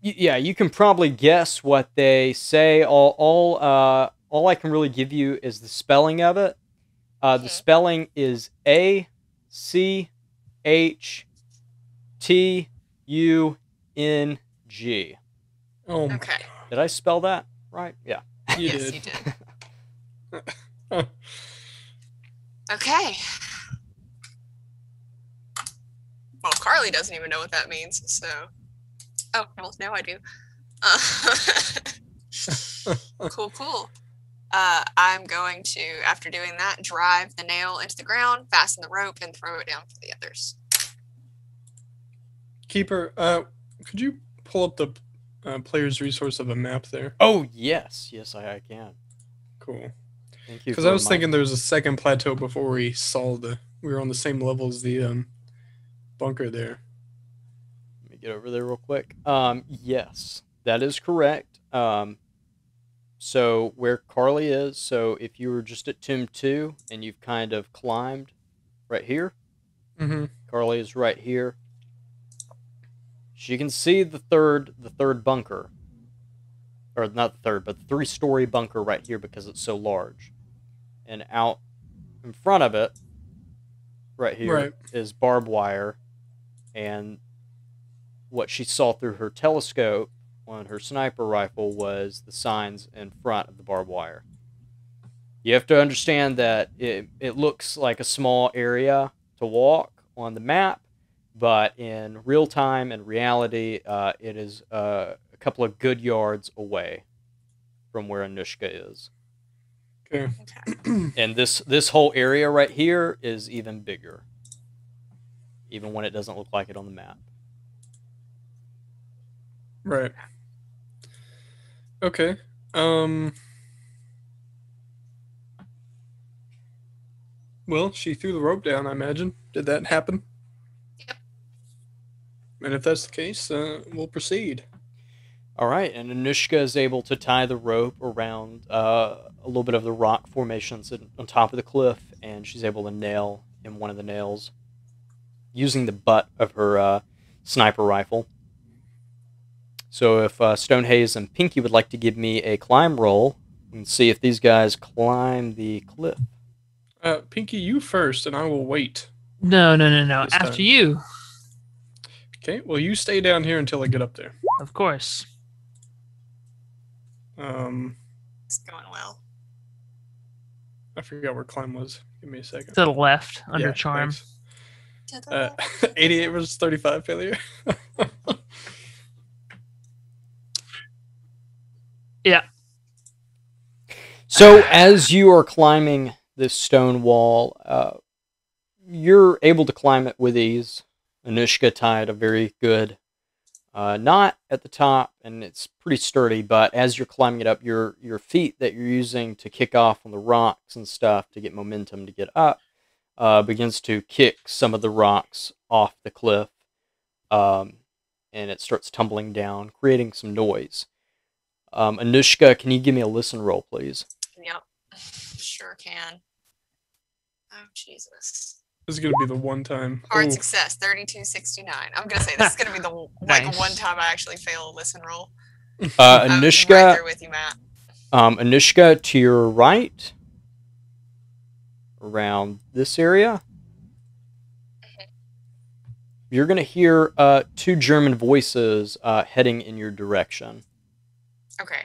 Yeah, you can probably guess what they say. All I can really give you is the spelling of it. The spelling is ACHTUNG. Oh, Okay. Did I spell that right? Yeah. Yes, you did. Okay. Well, Carly doesn't even know what that means, so... Oh, well, now I do. Cool. I'm going to, after doing that, drive the nail into the ground, fasten the rope, and throw it down for the others. Keeper, could you pull up the player's resource of a map there? Oh, yes, I can. Cool. Thank you. Because I was thinking there was a second plateau before we were on the same level as the bunker there. Let me get over there real quick. Yes, that is correct. So where Carly is, so if you were just at Tomb 2 and you've kind of climbed right here, Carly is right here. She can see the third bunker, or not the third, but the 3-story bunker right here because it's so large. And out in front of it, right here, is barbed wire, and what she saw through her telescope on her sniper rifle was the signs in front of the barbed wire. You have to understand that it looks like a small area to walk on the map, but in real time and reality, it is a couple of good yards away from where Anushka is. Okay. And this whole area right here is even bigger, even when it doesn't look like it on the map. Right. Okay. Well, she threw the rope down, I imagine. Did that happen? Yep. And if that's the case, we'll proceed. All right, and Anushka is able to tie the rope around a little bit of the rock formations on top of the cliff, and she's able to nail in one of the nails using the butt of her sniper rifle. So if Stonehaze and Pinky would like to give me a climb roll and see if these guys climb the cliff. Pinky, you first, and I will wait. No. This After time. you. Okay, well, you stay down here until I get up there. Of course. It's going well. I forgot where climb was. Give me a second. To the left, under Yeah, charm. thanks. To the left. 88 versus 35 failure. Yeah. So as you are climbing this stone wall, you're able to climb it with ease. Anushka tied a very good knot at the top, and it's pretty sturdy, but as you're climbing it up, your feet that you're using to kick off on the rocks and stuff to get momentum to get up begins to kick some of the rocks off the cliff, and it starts tumbling down, creating some noise. Anushka, can you give me a listen roll, please? Yep. Sure can. Oh, Jesus. This is going to be the one time. Hard Ooh. success, 3269. I'm going to say this is going to be the Nice. one time I actually fail a listen roll. Anushka, I'm right there with you, Matt. Anushka, to your right, around this area, you're going to hear two German voices heading in your direction. Okay.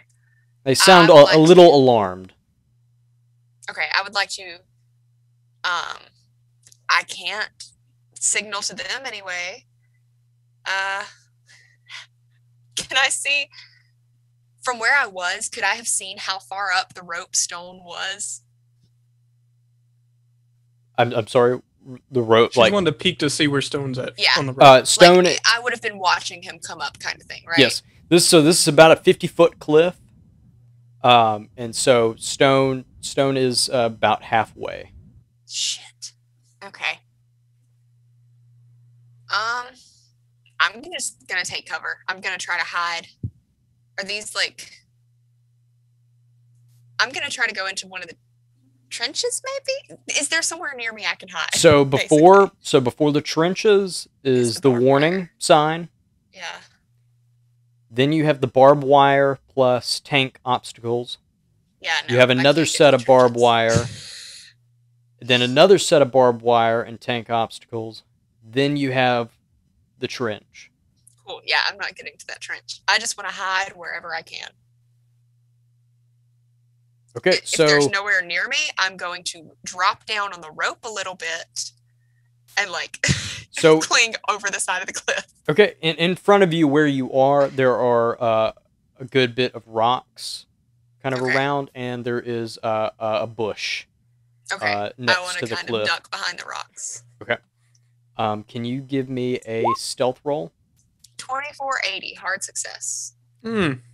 They sound would like a little alarmed. Okay, I would like to. I can't signal to them anyway. Can I see from where I was? Could I have seen how far up the rope stone was? I'm sorry, the rope, She like wanted to peek to see where Stone's at. Yeah. On the road. stone. Like, I would have been watching him come up, kind of thing, right? Yes, this is about a 50-foot cliff, and so stone is about halfway. Shit. Okay. I'm just gonna take cover. I'm gonna try to hide. Are these like? I'm gonna try to go into one of the trenches. Maybe is there somewhere near me I can hide? So before the trenches is the barbed warning wire. sign. Yeah. Then you have the barbed wire plus tank obstacles. Yeah. No, You have I another can't get set in of barbed trenches. wire. Then another set of barbed wire and tank obstacles. Then you have the trench. Cool. Yeah, I'm not getting to that trench. I just want to hide wherever I can. Okay, If so there's nowhere near me, I'm going to drop down on the rope a little bit and like So- cling over the side of the cliff. okay, in front of you where you are, there are a good bit of rocks kind of Okay. around, and there is a bush Okay. I next want to to the kind cliff. of duck behind the rocks. Can you give me a stealth roll? 2480, hard success.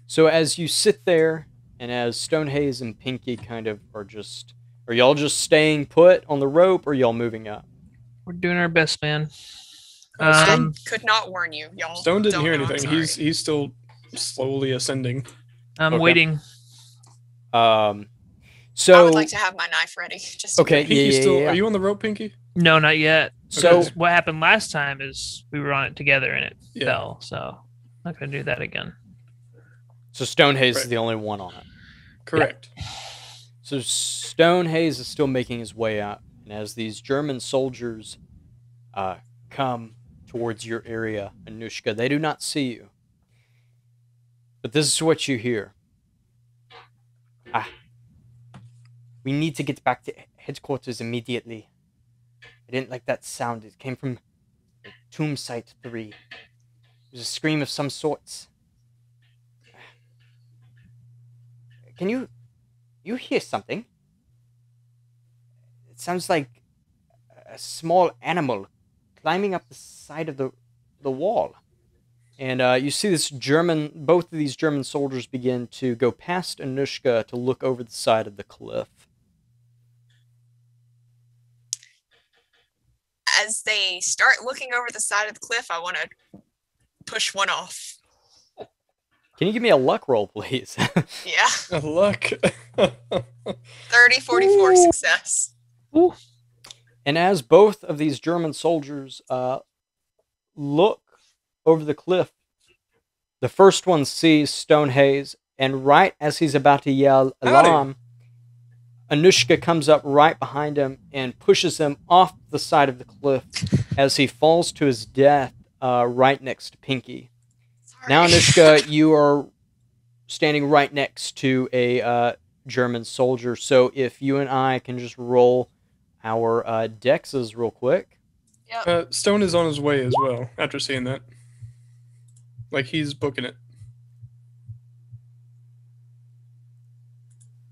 So as you sit there, and as Stonehaze and Pinky kind of are y'all just staying put on the rope, or y'all moving up? We're doing our best, man. Stone- Could not warn you, y'all. Stone didn't Don't hear know, I'm anything. sorry. He's still slowly ascending. I'm Okay. waiting. I So would like to have my knife ready. Just in Okay, case. Pinky yeah. Are you on the rope, Pinky? No, not yet. So- So what happened last time is we were on it together and it Yeah. fell. So not gonna do that again. So Stonehaze is Right. the only one on it. Correct. So Stonehaze is still making his way out, and as these German soldiers come towards your area, Anushka, they do not see you. But this is what you hear. We need to get back to headquarters immediately. I didn't like that sound. It came from Tomb Site 3. It was a scream of some sorts. Can you hear something? It sounds like a small animal climbing up the side of the wall. And you see both of these German soldiers begin to go past Anushka to look over the side of the cliff. As they start looking over the side of the cliff, I want to push one off. Can you give me a luck roll, please? Yeah. Luck. 30, 44 success. Ooh. And as both of these German soldiers look over the cliff, the first one sees Stonehaze, and right as he's about to yell alarm, Anushka comes up right behind him and pushes him off the side of the cliff as he falls to his death right next to Pinky. Sorry. Now, Anushka, you are standing right next to a German soldier, so if you and I can just roll our dexes real quick. Yep. Stone is on his way as well, after seeing that. Like, he's booking it.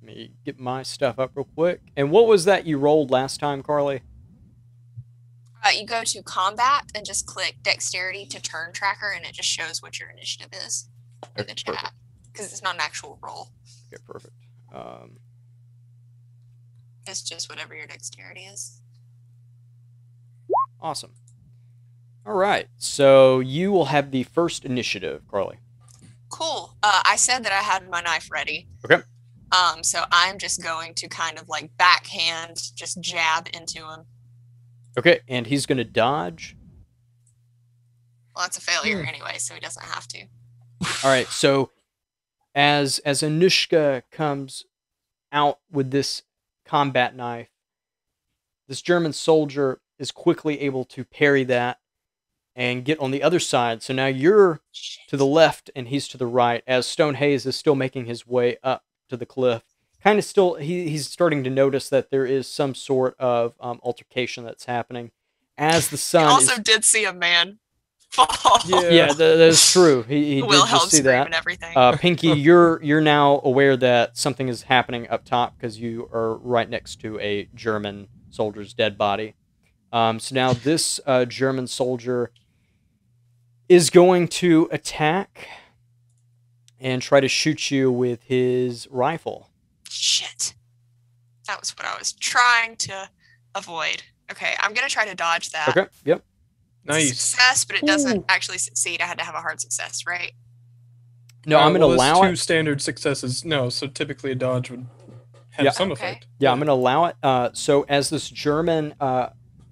Let me get my stuff up real quick. And what was that you rolled last time, Carly? You go to combat and just click dexterity to turn tracker, and it just shows what your initiative is in the chat. Because it's not an actual roll. Okay, perfect. It's just whatever your dexterity is. Awesome. All right, so you will have the first initiative, Carly. Cool. I said that I had my knife ready. Okay. So I'm just going to kind of like backhand, just jab into him. Okay, and he's going to dodge. Well, that's a failure anyway, so he doesn't have to. All right, so as Anushka comes out with this combat knife, this German soldier is quickly able to parry that and get on the other side. So now you're to the left and he's to the right, as Stonehaze is still making his way up to the cliff. Kind of still, he's starting to notice that there is some sort of altercation that's happening. As the sun I also did see a man fall. Yeah, that's true. He did just see that. And everything. Pinky, you're now aware that something is happening up top because you are right next to a German soldier's dead body. So now this German soldier is going to attack and try to shoot you with his rifle. Shit. That was what I was trying to avoid. Okay, I'm going to try to dodge that. Okay, yep. Nice. Success, but it doesn't actually succeed. I had to have a hard success, right? No, I'm going to allow two standard successes. No, so typically a dodge would have some effect. Yeah, I'm going to allow it. So as this German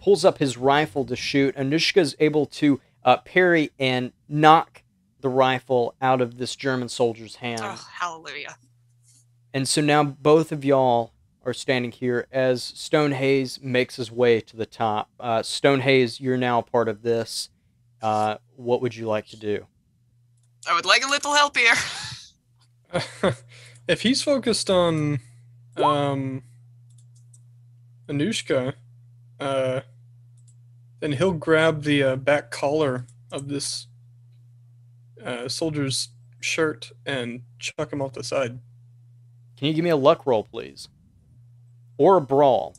pulls up his rifle to shoot, Anushka is able to parry and knock the rifle out of this German soldier's hand. Oh, hallelujah. And so now both of y'all are standing here as Stonehaze makes his way to the top. Stonehaze, you're now part of this. What would you like to do? I would like a little help here. If he's focused on Anushka, then he'll grab the back collar of this soldier's shirt and chuck him off the side. Can you give me a luck roll, please? Or a brawl?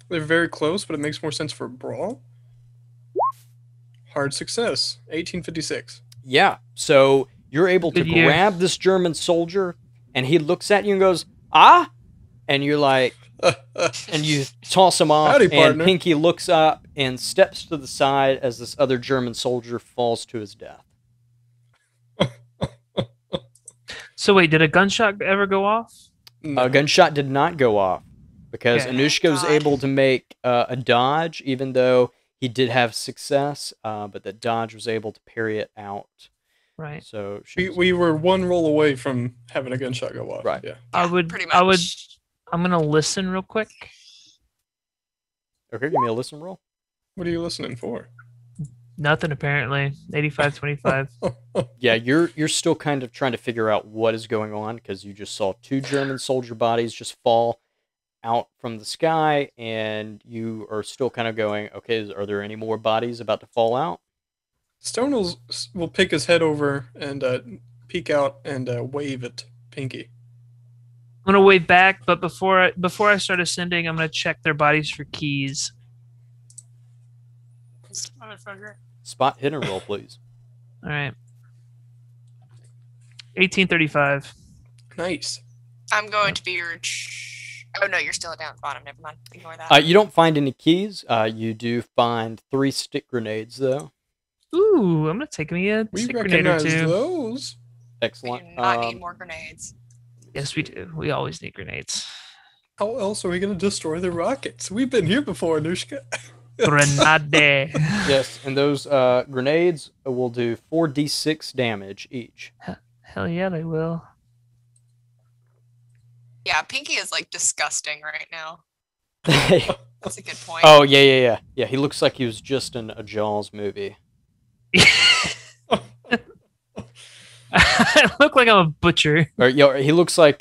They're very close, but it makes more sense for a brawl. Hard success. 1856. Yeah, so you're able to Good year. grab this German soldier, and he looks at you and goes, "Ah!" And you're like, and you toss him off, Howdy, and partner. Pinky looks up and steps to the side as this other German soldier falls to his death. So wait, did a gunshot ever go off? No. A gunshot did not go off because Okay. Anushka was God. able to make a dodge, even though he did have success, but the dodge was able to parry it out. Right. So she was- We were one roll away from having a gunshot go off. Right. Yeah. Pretty much. I'm gonna listen real quick. Okay, give me a listen roll. What are you listening for? Nothing apparently. 85-25. Yeah, you're still kind of trying to figure out what is going on because you just saw two German soldier bodies just fall out from the sky, and you are still kind of going, okay, are there any more bodies about to fall out? Stone will pick his head over and peek out and wave at Pinky. I'm gonna wave back, but before I start ascending, I'm gonna check their bodies for keys. Motherfucker. Spot hidden roll, please. All right. 1835. Nice. I'm going to be your... Oh, no, you're still down at the bottom. Never mind. Ignore that. You don't find any keys. You do find 3 stick grenades, though. Ooh, I'm gonna take me a We stick grenade or recognize two. those. We Excellent. do not need more grenades. Let me Yes, we do. We always need grenades. How else are we going to destroy the rockets? We've been here before, Anushka. Grenade. Yes, and those grenades will do 4d6 damage each. Hell yeah, they will. Yeah, Pinky is like disgusting right now. Oh, That's a good point. yeah. He looks like he was just in a Jaws movie. I look like I'm a butcher. Or he looks like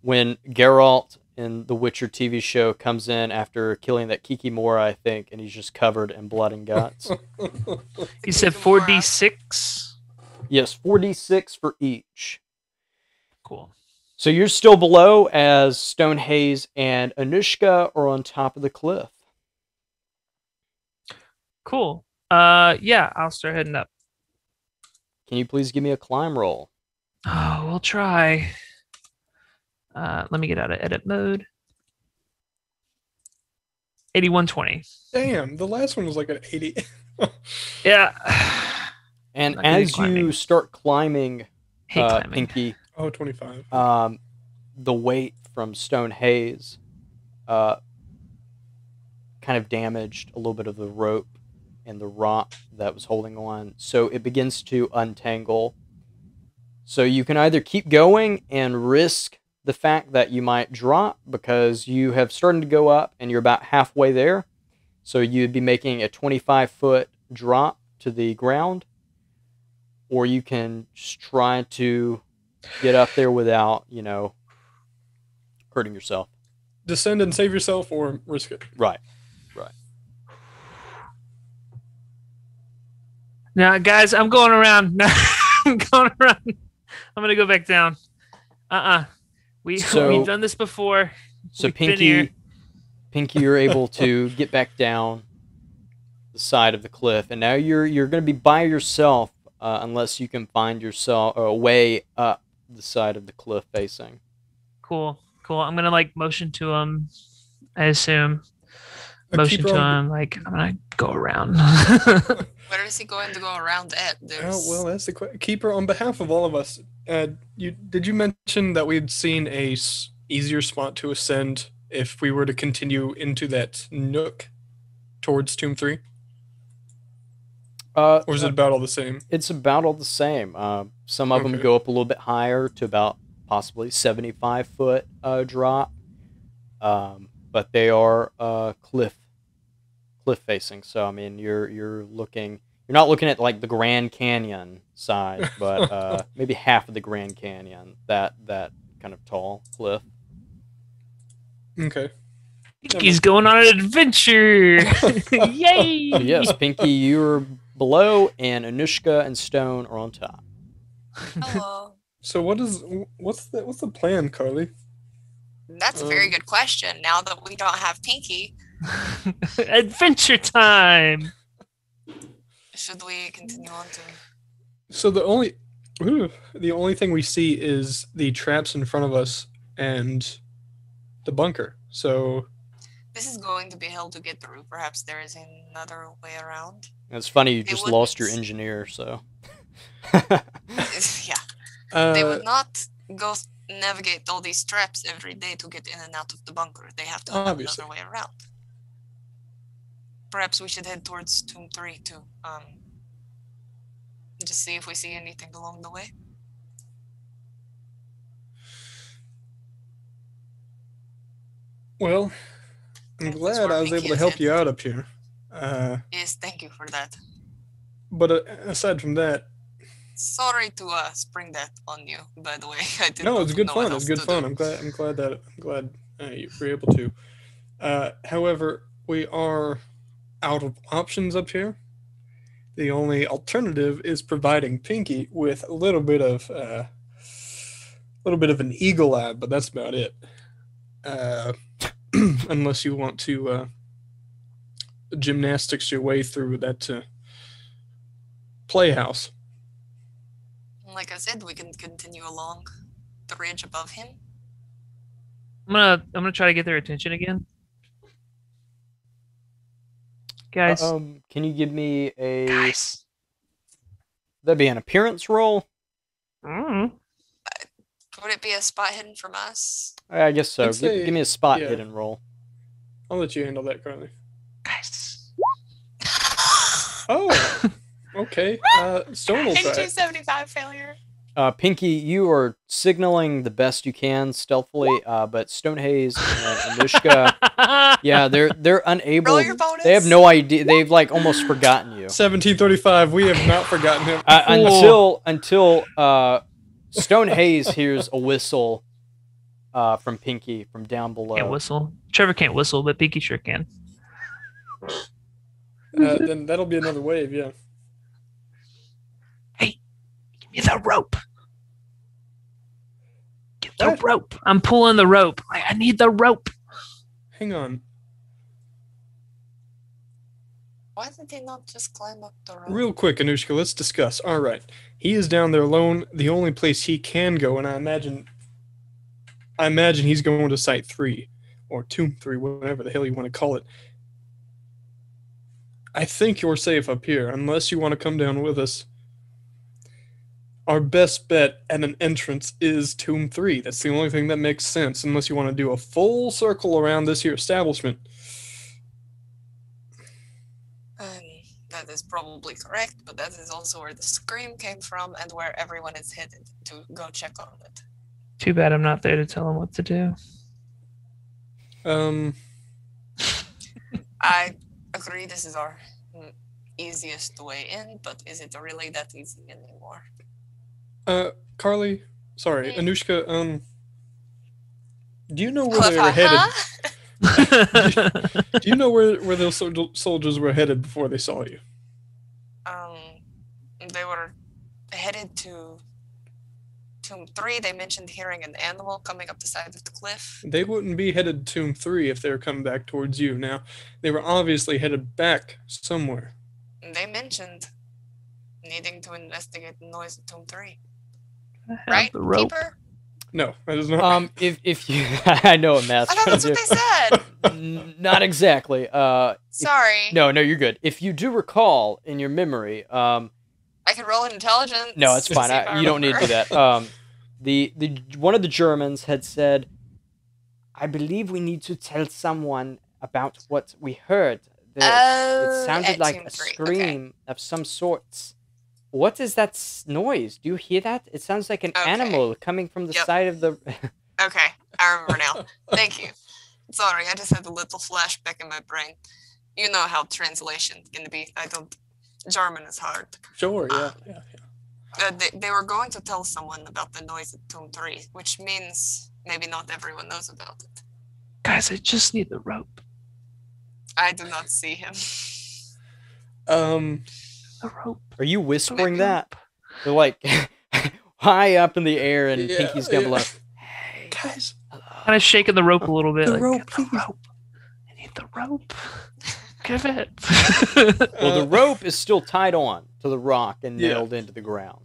when Geralt in the Witcher TV show comes in after killing that Kikimora, I think, and he's just covered in blood and guts. You said 4d6? Yes, 4d6 for each. Cool. So you're still below as Stonehaze and Anushka are on top of the cliff. Cool. Yeah, I'll start heading up. Can you please give me a climb roll? Oh, we'll try. Let me get out of edit mode. 8120. Damn, the last one was like an 80. Yeah. And Not good at as you climbing. start climbing, Hate climbing. Pinky, Oh, 25. the weight from Stonehaze kind of damaged a little bit of the rope and the rock that was holding on, so it begins to untangle. So you can either keep going and risk the fact that you might drop because you have started to go up and you're about halfway there, so you'd be making a 25-foot drop to the ground, or you can just try to get up there without, hurting yourself. Descend and save yourself or risk it. Right. Now, guys, I'm going around. I'm going around. I'm going to go back down. We've done this before. So We've been here. Pinky, you're able to get back down the side of the cliff, and now you're going to be by yourself unless you can find yourself a way up the side of the cliff facing. Cool. I'm going to motion to him, I assume. Motion to him, I'm going to go around. Where is he going to go around at? Oh, well, that's the question. Keeper, on behalf of all of us, did you mention that we'd seen a easier spot to ascend if we were to continue into that nook towards Tomb 3? Or is it about all the same? It's about all the same. Some of them go up a little bit higher to about possibly 75-foot drop, but they are cliff facing. So I mean, you're not looking at like the Grand Canyon size, but maybe half of the Grand Canyon. That kind of tall cliff. Okay. Pinky's going on an adventure. Yay! So yes, Pinky, you're below, and Anushka and Stone are on top. Hello. So what's the plan, Carly? That's a very good question. Now that we don't have Pinky, Adventure time. should we continue on to? So the only thing we see is the traps in front of us and the bunker. So This is going to be hell to get through. Perhaps there is another way around. It's funny you They just wouldn't- lost your engineer, so. Yeah, they would not go navigate all these traps every day to get in and out of the bunker. They have to have Obviously. another way around. Perhaps we should head towards Tomb 3 too. Just see if we see anything along the way. Well, I'm That's glad where I was Pinky able to is help headed. you out up here. Yes, thank you for that. But aside from that, Sorry to spring that on you, by the way. I didn't no, it's good know what fun. It's else good to fun. do. I'm glad you were able to. However, we are out of options up here. The only alternative is providing Pinky with a little bit of an eagle eye, but that's about it. Unless you want to gymnastics your way through that playhouse. Like I said, we can continue along the ridge above him. I'm gonna try to get their attention again. Guys. Can you give me a? Guys. That'd be an appearance roll. Mm. Would it be a spot hidden from us? I guess so. I'd say- Give me a spot yeah. hidden roll. I'll let you handle that, Carly. Guys. Oh, okay. Stone will try it. 275 failure. Pinky, you are signaling the best you can stealthily, but Stonehaze and Anushka, yeah, they're unable. Roll your bonus. They have no idea. They've like almost forgotten you 1735. We have not forgotten him. until Stonehaze hears a whistle from Pinky from down below. Can't whistle. Trevor can't whistle, but Pinky sure can. Then that'll be another wave. Yeah. Give me the rope. Get the What? rope. I'm pulling the rope. I need the rope. Hang on. Why did they not just climb up the rope? Real quick, Anushka, let's discuss. All right. He is down there alone, the only place he can go, and I imagine he's going to Site 3 or Tomb 3, whatever the hell you want to call it. I think you're safe up here, unless you want to come down with us. Our best bet at an entrance is Tomb 3. That's the only thing that makes sense, unless you want to do a full circle around this here establishment. That is probably correct, but that is also where the scream came from and where everyone is headed to go check on it. Too bad I'm not there to tell him what to do. I agree this is our easiest way in, but is it really that easy anymore? Carly, sorry, Mm. Anushka, do you know where they were headed? Do you know where those soldiers were headed before they saw you? They were headed to Tomb 3. They mentioned hearing an animal coming up the side of the cliff. They wouldn't be headed to Tomb 3 if they were coming back towards you. Now, they were obviously headed back somewhere. They mentioned needing to investigate the noise of Tomb 3. I have Right, the rope. Keeper? No, that is not. If you, I know what Matt's I thought trying that's to what they said. do. Not exactly. Sorry. No, you're good. If you do recall in your memory, I can roll an intelligence. no, it's fine. See if I You don't need to do remember. that. The one of the Germans had said, "I believe we need to tell someone about what we heard. It sounded at like Tomb a 3, okay. scream of some sorts. What is that noise? Do you hear that? It sounds like an Okay. animal coming from the Yep. side of the." Okay, I remember now. Thank you. Sorry, I just had a little flashback in my brain. You know how translation can be. German is hard. Sure, yeah. They were going to tell someone about the noise at Tomb 3, which means maybe not everyone knows about it. Guys, I just need the rope. I do not see him. The rope. Are you whispering that? They're like high up in the air, and Yeah, Pinky's down below. yeah. Guys, Kind of shaking the rope a little bit. The like, rope, "Get the please." rope. I need the rope. Give it. Well, the rope is still tied on to the rock and Yeah. nailed into the ground.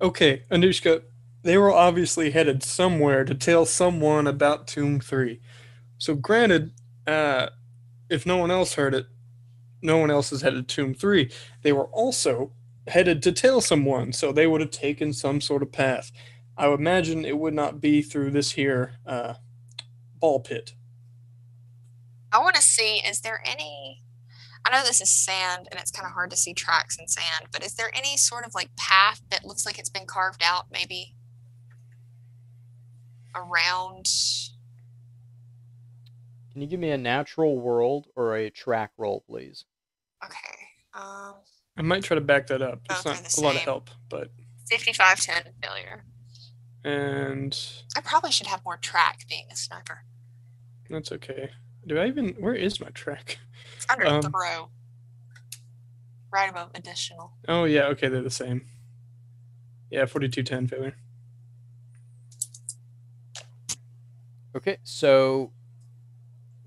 okay, Anushka, they were obviously headed somewhere to tell someone about Tomb 3. So granted, if no one else heard it, no one else is headed to Tomb 3. They were also headed to tell someone, so they would have taken some sort of path. I would imagine it would not be through this here ball pit. I want to see, is there any... I know this is sand, and it's kind of hard to see tracks in sand, but is there any sort of, like, path that looks like it's been carved out, maybe around... Can you give me a natural world or a track roll, please? Okay. I might try to back that up. It's Both are not the a lot of same. help, but 55-10 failure. and I probably should have more track being a sniper. that's okay. Do I even? Where is my track? It's under the Um, row. Right above additional. Oh yeah, okay, they're the same. Yeah, 42-10 failure. Okay, so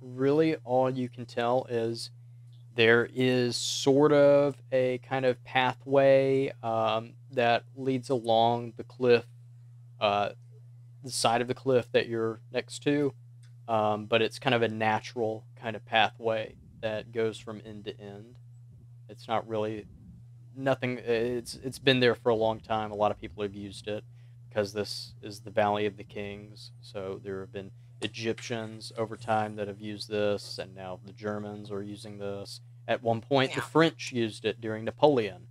really all you can tell is there is sort of a kind of pathway that leads along the cliff, the side of the cliff that you're next to, but it's kind of a natural kind of pathway that goes from end to end. It's not really nothing. It's been there for a long time. A lot of people have used it because this is the Valley of the Kings. So there have been Egyptians over time that have used this, and now the Germans are using this. At one point, the French used it during Napoleon.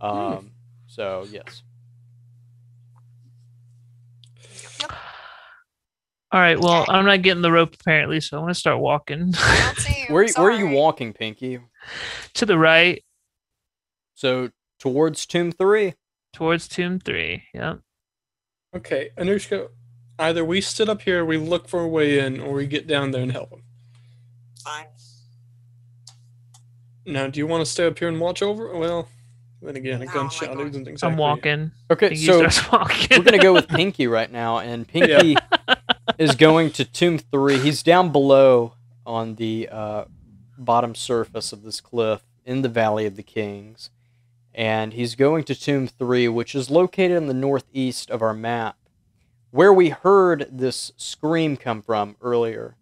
So, yes. Yep. All right, well, I'm not getting the rope apparently, so I want to start walking. I don't see you. Where are you Sorry. walking, Pinky? To the right, So, towards Tomb 3. towards Tomb 3. Yep. Okay, Anushka, either we sit up here, we look for a way in, or we get down there and help him. Fine. Now, do you want to stay up here and watch over? Well, then again, a No, gunshot I'm like isn't exactly... I'm walking. Okay, Pinky so starts walking. we're going to go with Pinky right now, and Pinky is going to Tomb 3. He's down below on the bottom surface of this cliff in the Valley of the Kings, and he's going to Tomb 3, which is located in the northeast of our map, where we heard this scream come from earlier.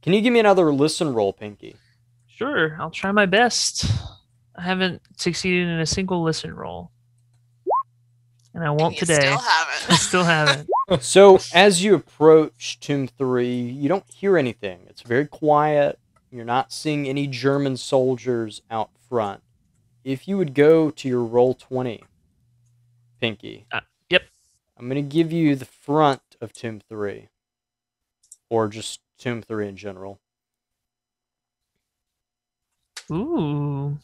Can you give me another listen roll, Pinky? Sure, I'll try my best. I haven't succeeded in a single listen roll. And I won't You today. still haven't. I still haven't. So, as you approach Tomb 3, you don't hear anything. It's very quiet. You're not seeing any German soldiers out front. If you would go to your roll 20, Pinky. Yep. I'm going to give you the front of Tomb 3. Or just Tomb 3 in general. Ooh.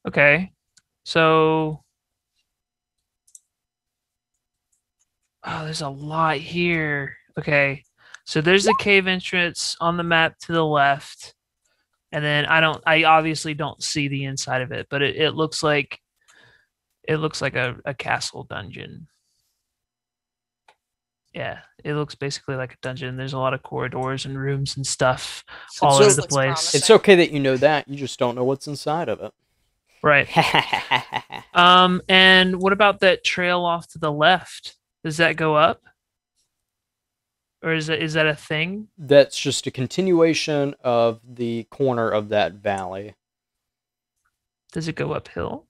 Okay. So... Oh, there's a lot here. Okay. So there's a cave entrance on the map to the left. And then I obviously don't see the inside of it, but it looks like a castle dungeon. Yeah, it looks basically like a dungeon. There's a lot of corridors and rooms and stuff all over the Looks place. promising. It's okay that you know that. You just don't know what's inside of it. Right. And what about that trail off to the left? Does that go up? Or is that a thing? That's just a continuation of the corner of that valley. Does it go uphill?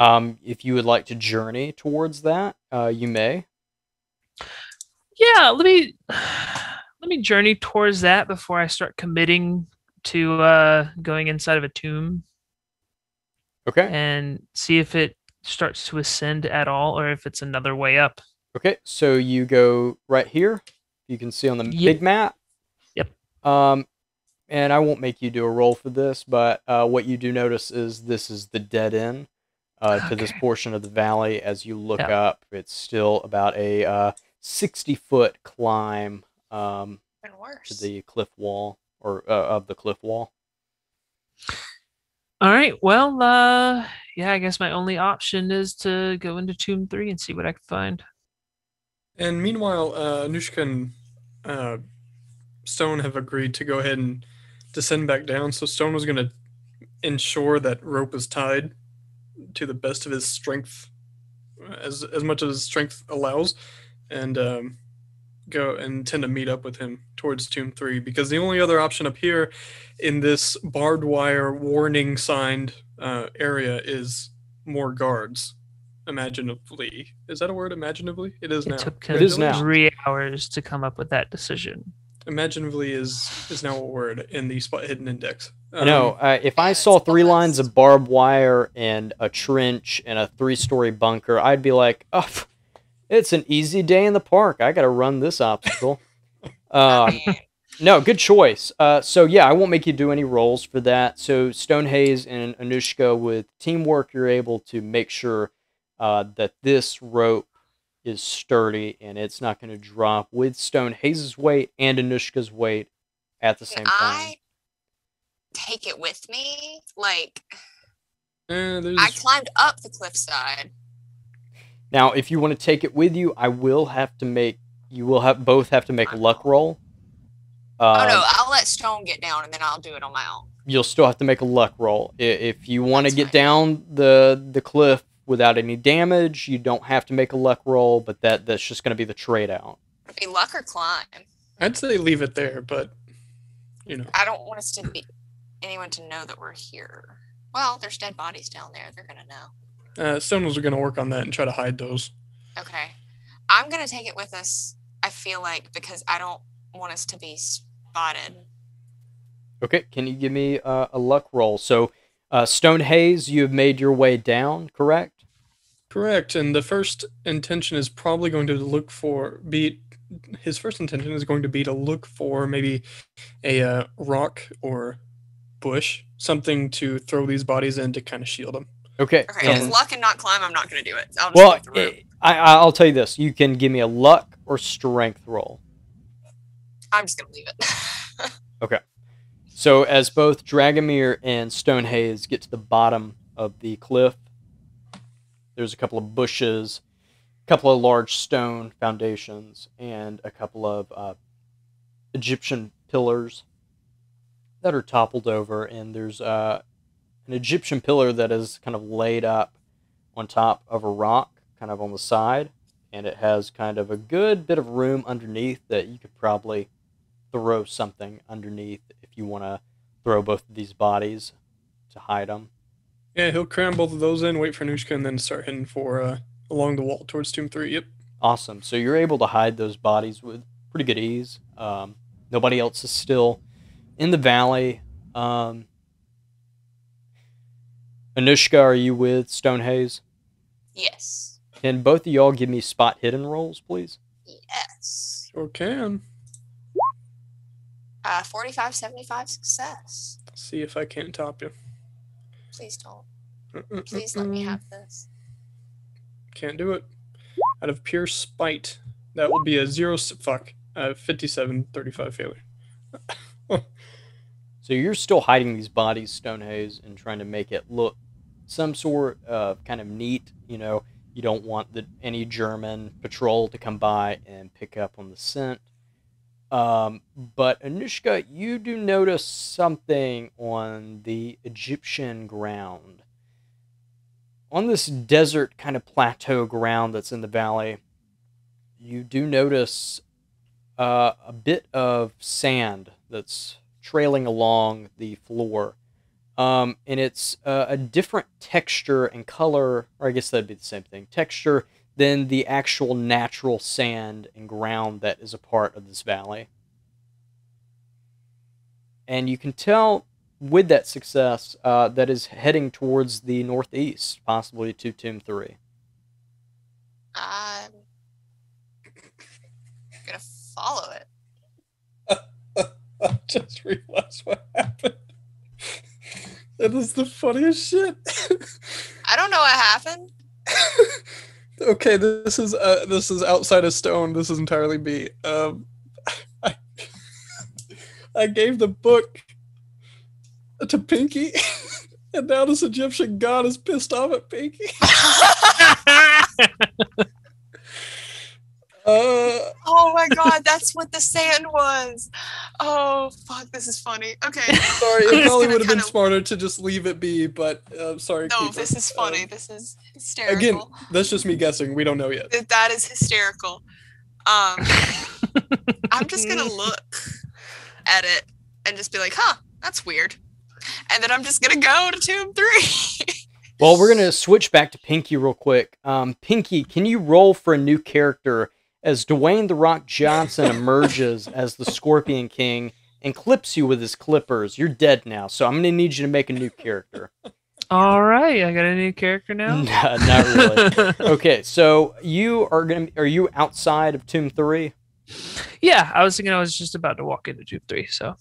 If you would like to journey towards that, you may. Yeah, let me journey towards that before I start committing to going inside of a tomb Okay. and see if it starts to ascend at all or if it's another way up. Okay, so you go right here. You can see on the big map. Yep. And I won't make you do a roll for this, but what you do notice is this is the dead end to this portion of the valley. As you look up, it's still about a 60-foot climb to the cliff wall, or of the cliff wall. All right. Well, yeah, I guess my only option is to go into Tomb 3 and see what I can find. And meanwhile, Anushka and Stone have agreed to go ahead and descend back down. So Stone was going to ensure that rope is tied to the best of his strength, as much as his strength allows, and go and tend to meet up with him towards Tomb 3, because the only other option up here in this barbed wire warning signed area is more guards. Imaginatively. Is that a word, imaginatively? It is now. It is now. 3 hours to come up with that decision. Imaginatively is now a word in the spot hidden index. No, if I saw 3 lines of barbed wire and a trench and a 3-story bunker, I'd be like, oh, it's an easy day in the park. I got to run this obstacle. No, good choice. So, yeah, I won't make you do any rolls for that. So, Stonehaze and Anushka, with teamwork, you're able to make sure that this rope is sturdy and it's not going to drop with Stonehaze's weight and Anushka's weight at the same time. I take it with me? Like, I climbed up the cliffside. Now, if you want to take it with you, I will have to make... You will both have to make a luck roll. Oh, no, I'll let Stone get down, and then I'll do it on my own. You'll still have to make a luck roll. If you want to get down the cliff without any damage, you don't have to make a luck roll, but that's just going to be the trade-out. Be luck or climb? I'd say leave it there, but, you know. I don't want anyone to know that we're here. Well, there's dead bodies down there. They're going to know. Stoners are going to work on that and try to hide those. Okay. I'm going to take it with us, I feel like, because I don't want us to be spotted. Okay, can you give me a luck roll? So, Stone Haze, you have made your way down, correct? Correct, and the first intention is probably going to his first intention is going to be to look for maybe a rock or bush, something to throw these bodies in to kind of shield them. Okay. Okay, if it's luck and not climb, I'm not going to do it. I'll just Well, look the room. I'll tell you this. You can give me a luck or strength roll. I'm just going to leave it. Okay. So as both Dragomir and Stone Haze get to the bottom of the cliff, there's a couple of bushes, a couple of large stone foundations, and a couple of Egyptian pillars that are toppled over, and there's an Egyptian pillar that is kind of laid up on top of a rock, kind of on the side, and it has kind of a good bit of room underneath that you could probably throw something underneath if you want to throw both of these bodies to hide them. Yeah, he'll cram both of those in, wait for Anushka, and then start heading for along the wall towards Tomb 3. Yep. Awesome. So you're able to hide those bodies with pretty good ease. Nobody else is still in the valley. Anushka, are you with Stone Haze? Yes. Can both of y'all give me spot hidden rolls, please? Yes. Sure can. 45, 75 success. See if I can't top you. Please don't. Please let me have this. Can't do it. Out of pure spite, that will be a 57, 35 failure. So you're still hiding these bodies, Stone Haze, and trying to make it look some sort of kind of neat. You know, you don't want any German patrol to come by and pick up on the scent. But Anushka, you do notice something on the Egyptian ground. On this desert kind of plateau ground that's in the valley, you do notice a bit of sand that's trailing along the floor. And it's a different texture and color, or I guess that'd be the same thing, texture than the actual natural sand and ground that is a part of this valley. And you can tell with that success that is heading towards the northeast, possibly to Tomb 3. I'm going to follow it. I just realized what happened. That is the funniest shit. I don't know what happened. Okay, this is outside of Stone. This is entirely me. I gave the book to Pinky, and now this Egyptian god is pissed off at Pinky. Oh my god, that's what the sand was. Oh fuck, this is funny. Okay. Sorry, it probably would have been smarter to just leave it be, but sorry. No, Keeper. this is funny. This is hysterical. Again, that's just me guessing. We don't know yet. That is hysterical. I'm just gonna look at it and just be like, huh, that's weird. And then I'm just gonna go to Tomb 3. Well, we're gonna switch back to Pinky real quick. Pinky, can you roll for a new character as Dwayne "The Rock" Johnson emerges as the Scorpion King and clips you with his clippers? You're dead now, so I'm gonna need you to make a new character. All right, I got a new character now. No, not really. Okay, so are you outside of Tomb 3? Yeah, I was thinking I was just about to walk into Tomb 3, so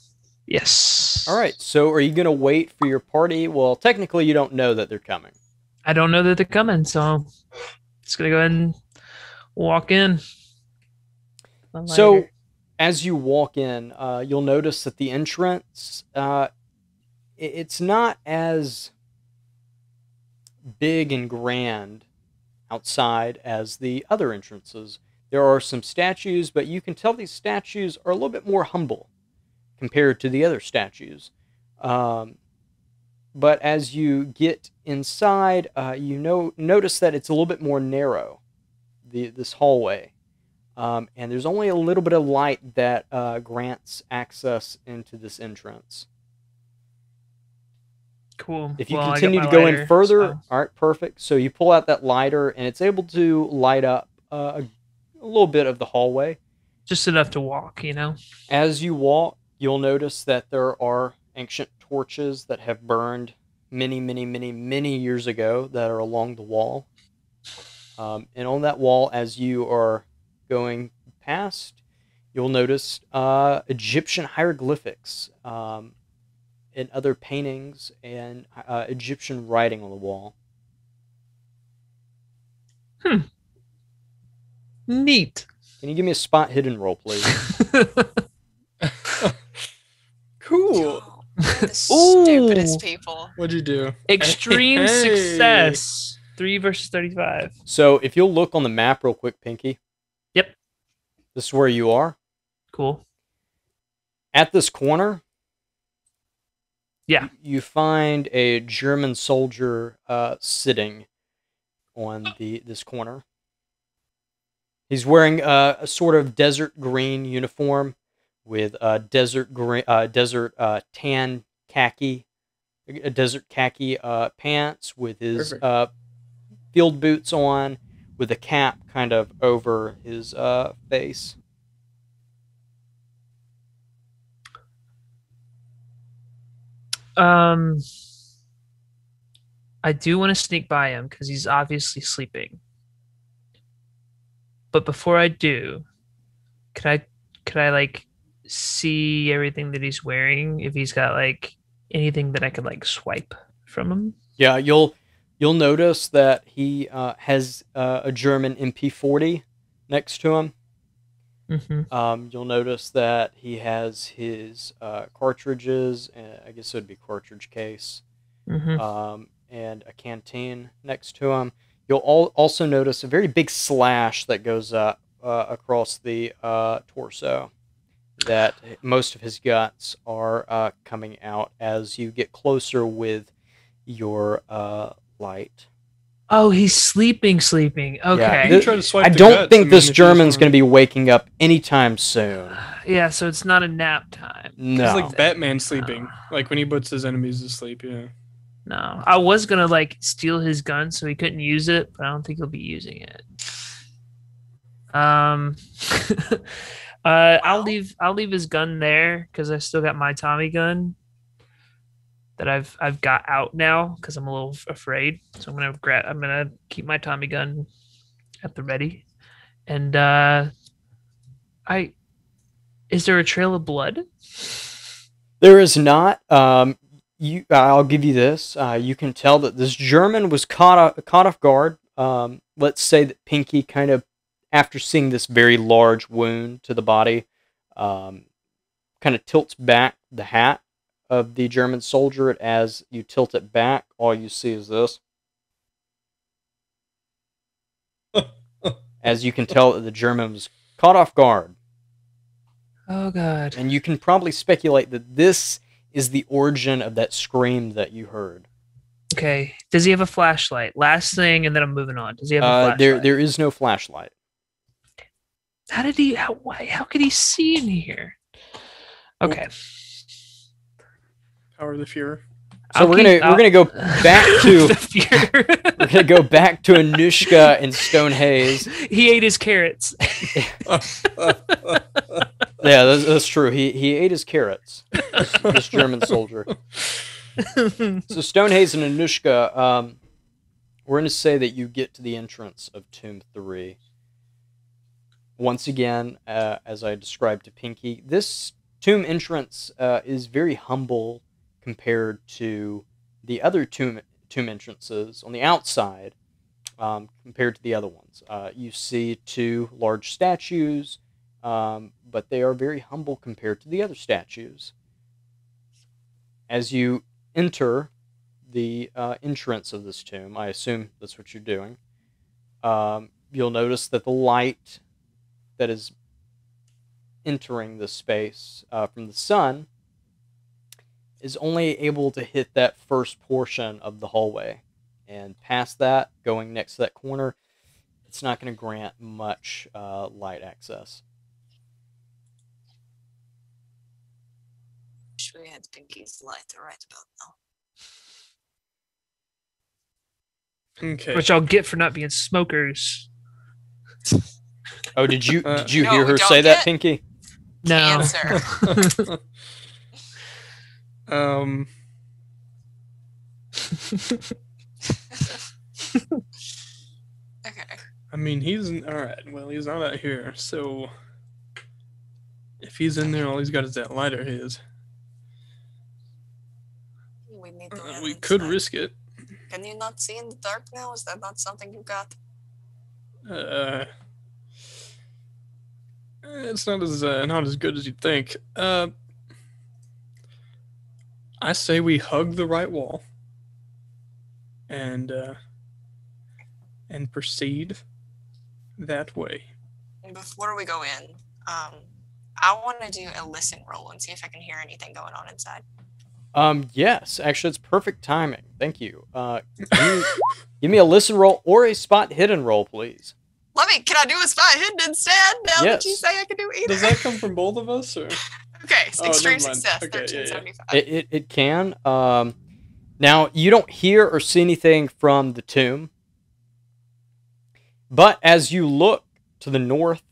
yes. All right, so are you gonna wait for your party? Well, technically, you don't know that they're coming. I don't know that they're coming, so just gonna go ahead and walk in. So, as you walk in, you'll notice that the entrance, it's not as big and grand outside as the other entrances. There are some statues, but you can tell these statues are a little bit more humble compared to the other statues. But as you get inside, you notice that it's a little bit more narrow, this hallway. And there's only a little bit of light that grants access into this entrance. Cool. If you Well, I got continue my to go in lighter, further, so- all right, perfect. So you pull out that lighter, and it's able to light up a little bit of the hallway. Just enough to walk, you know? As you walk, you'll notice that there are ancient torches that have burned many, many, many, many years ago that are along the wall. And on that wall, as you are going past, you'll notice Egyptian hieroglyphics and other paintings and Egyptian writing on the wall. Neat. Can you give me a spot hidden roll, please? Cool. We're the stupidest people. What'd you do? Extreme Hey. success. 3 versus 35. So if you'll look on the map real quick, Pinky. Yep. This is where you are. Cool. At this corner, Yeah. you find a German soldier sitting on this corner. He's wearing a sort of desert green uniform with desert tan khaki, desert khaki pants with his field boots on, with a cap kind of over his face. I do want to sneak by him because he's obviously sleeping. But before I do, could I like see everything that he's wearing? If he's got like anything that I could like swipe from him? Yeah, you'll notice that he has a German MP40 next to him. Mm-hmm. You'll notice that he has his cartridges, I guess it would be cartridge case, Mm-hmm. and a canteen next to him. You'll also notice a very big slash that goes up across the torso, that most of his guts are coming out as you get closer with your light. Oh, he's sleeping. Okay. Yeah, You can try to swipe I the don't guts, think I mean, this if you just German's wanna- going to be waking up anytime soon. Yeah, so it's not a nap time. No. It's like Batman sleeping. Like when he puts his enemies to sleep, yeah. No. I was gonna like steal his gun so he couldn't use it, but I don't think he'll be using it. I'll leave his gun there because I still got my Tommy gun that I've got out now because I'm a little afraid. So I'm gonna keep my Tommy gun at the ready. And is there a trail of blood? There is not. I'll give you this. You can tell that this German was caught off guard. Let's say that Pinky kind of, after seeing this very large wound to the body, kind of tilts back the hat of the German soldier. As you tilt it back, all you see is this. As you can tell that the German was caught off guard. Oh God. And you can probably speculate that this is the origin of that scream that you heard. Okay. Does he have a flashlight? Last thing, and then I'm moving on. Does he have a flashlight? There is no flashlight. How did he? How could he see in here? Okay. Power of the Fuhrer. So we're gonna go back to we're gonna go back to Anushka and Stone Hayes. He ate his carrots. Yeah, that's true. He ate his carrots. This German soldier. So Stone Hayes and Anushka, we're gonna say that you get to the entrance of Tomb 3. Once again, as I described to Pinky, this tomb entrance is very humble compared to the other tomb entrances on the outside, compared to the other ones. You see two large statues, but they are very humble compared to the other statues. As you enter the entrance of this tomb, I assume that's what you're doing, you'll notice that the light that is entering the space from the sun is only able to hit that first portion of the hallway. And past that, going next to that corner, it's not going to grant much light access. Wish we had Pinky's light right about now. Okay. Which I'll get for not being smokers. Oh, did you No, hear we her don't say that, get- Pinky? No. Cancer. Okay. I mean, all right. Well, he's not out here, so if he's in there, all he's got is that lighter of his. We need to We get could inside. risk it. Can you not see in the dark now? Is that not something you got? It's not as good as you'd think. I say we hug the right wall and proceed that way. And before we go in, I want to do a listen roll and see if I can hear anything going on inside. Yes, actually, it's perfect timing. Thank you. Give me a listen roll or a spot hidden roll, please. Can I do a spot hidden instead now that you Yes. say I can do either? Does that come from both of us, or? Okay, Oh, extreme never mind. success, Okay, yeah, yeah. 1375. It can. Now, you don't hear or see anything from the tomb. But as you look to the north,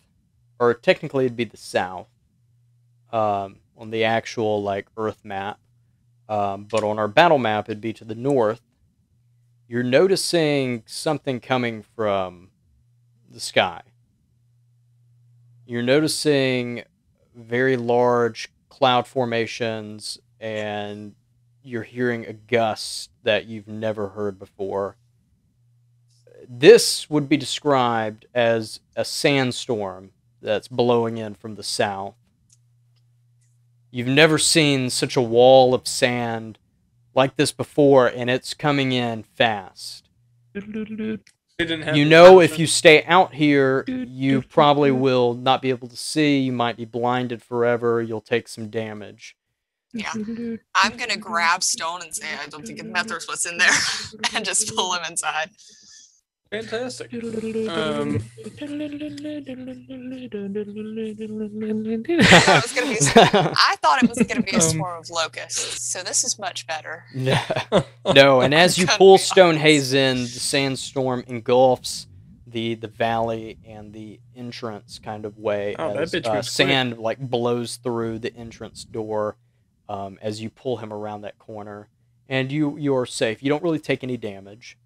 or technically it'd be the south, on the actual like Earth map, but on our battle map it'd be to the north, you're noticing something coming from the sky. You're noticing very large cloud formations, and you're hearing a gust that you've never heard before. This would be described as a sandstorm that's blowing in from the south. You've never seen such a wall of sand like this before, and it's coming in fast. You know, if you stay out here, you probably will not be able to see. You might be blinded forever. You'll take some damage. Yeah. I'm going to grab Stone and say, I don't think it matters what's in there, and just pull him inside. Fantastic. I thought it was going to be a swarm of locusts, so this is much better. No, and as you pull Stonehaze in, the sandstorm engulfs the valley and the entrance kind of way. As sand like blows through the entrance door as you pull him around that corner, and you're safe. You don't really take any damage.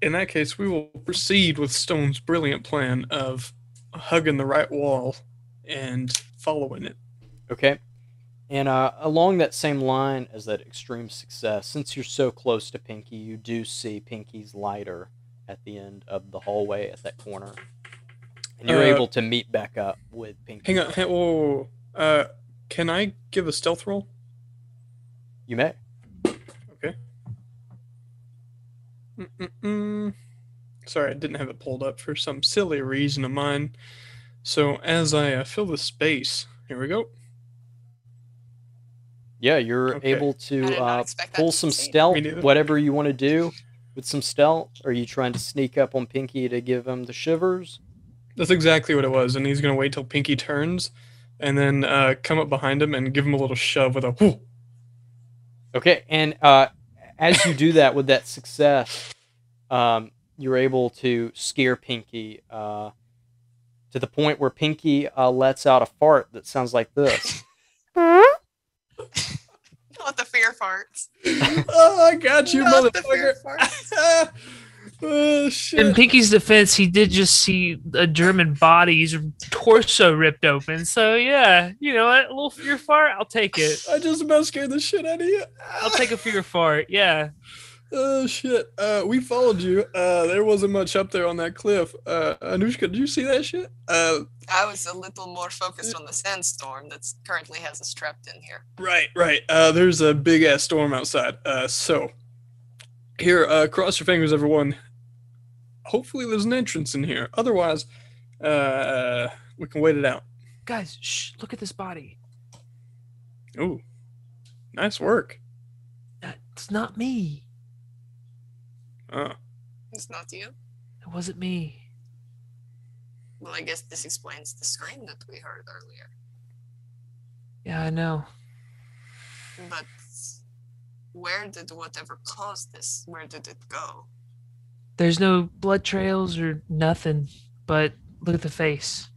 In that case, we will proceed with Stone's brilliant plan of hugging the right wall and following it. Okay. And along that same line as that extreme success, since you're so close to Pinky, you do see Pinky's lighter at the end of the hallway at that corner. And you're able to meet back up with Pinky. Hang on. Whoa. Can I give a stealth roll? You may. Okay. Sorry, I didn't have it pulled up for some silly reason of mine. So as I fill the space, here we go. Yeah, you're able to pull some Me stealth, neither. whatever you want to do with some stealth. Are you trying to sneak up on Pinky to give him the shivers? That's exactly what it was, and he's going to wait till Pinky turns, and then come up behind him and give him a little shove with a whoo. Okay, and as you do that with that success, you're able to scare Pinky to the point where Pinky lets out a fart that sounds like this. Not the fear farts. Oh, I got you, Not the fear motherfucker. farts. Oh, shit. In Pinky's defense, he did just see a German body's torso ripped open. So yeah, you know what? A little fear fart, I'll take it. I just about scared the shit out of you. I'll take a fear fart. Yeah. Oh, shit. We followed you. There wasn't much up there on that cliff. Anushka, did you see that shit? I was a little more focused on the sandstorm that currently has us trapped in here. Right. There's a big-ass storm outside. So, here, cross your fingers, everyone. Hopefully there's an entrance in here. Otherwise, we can wait it out. Guys, shh, look at this body. Ooh, nice work. It's not me. Oh. It's not you? It wasn't me. Well, I guess this explains the scream that we heard earlier. Yeah, I know. But where did whatever caused this? Where did it go? There's no blood trails or nothing, but look at the face.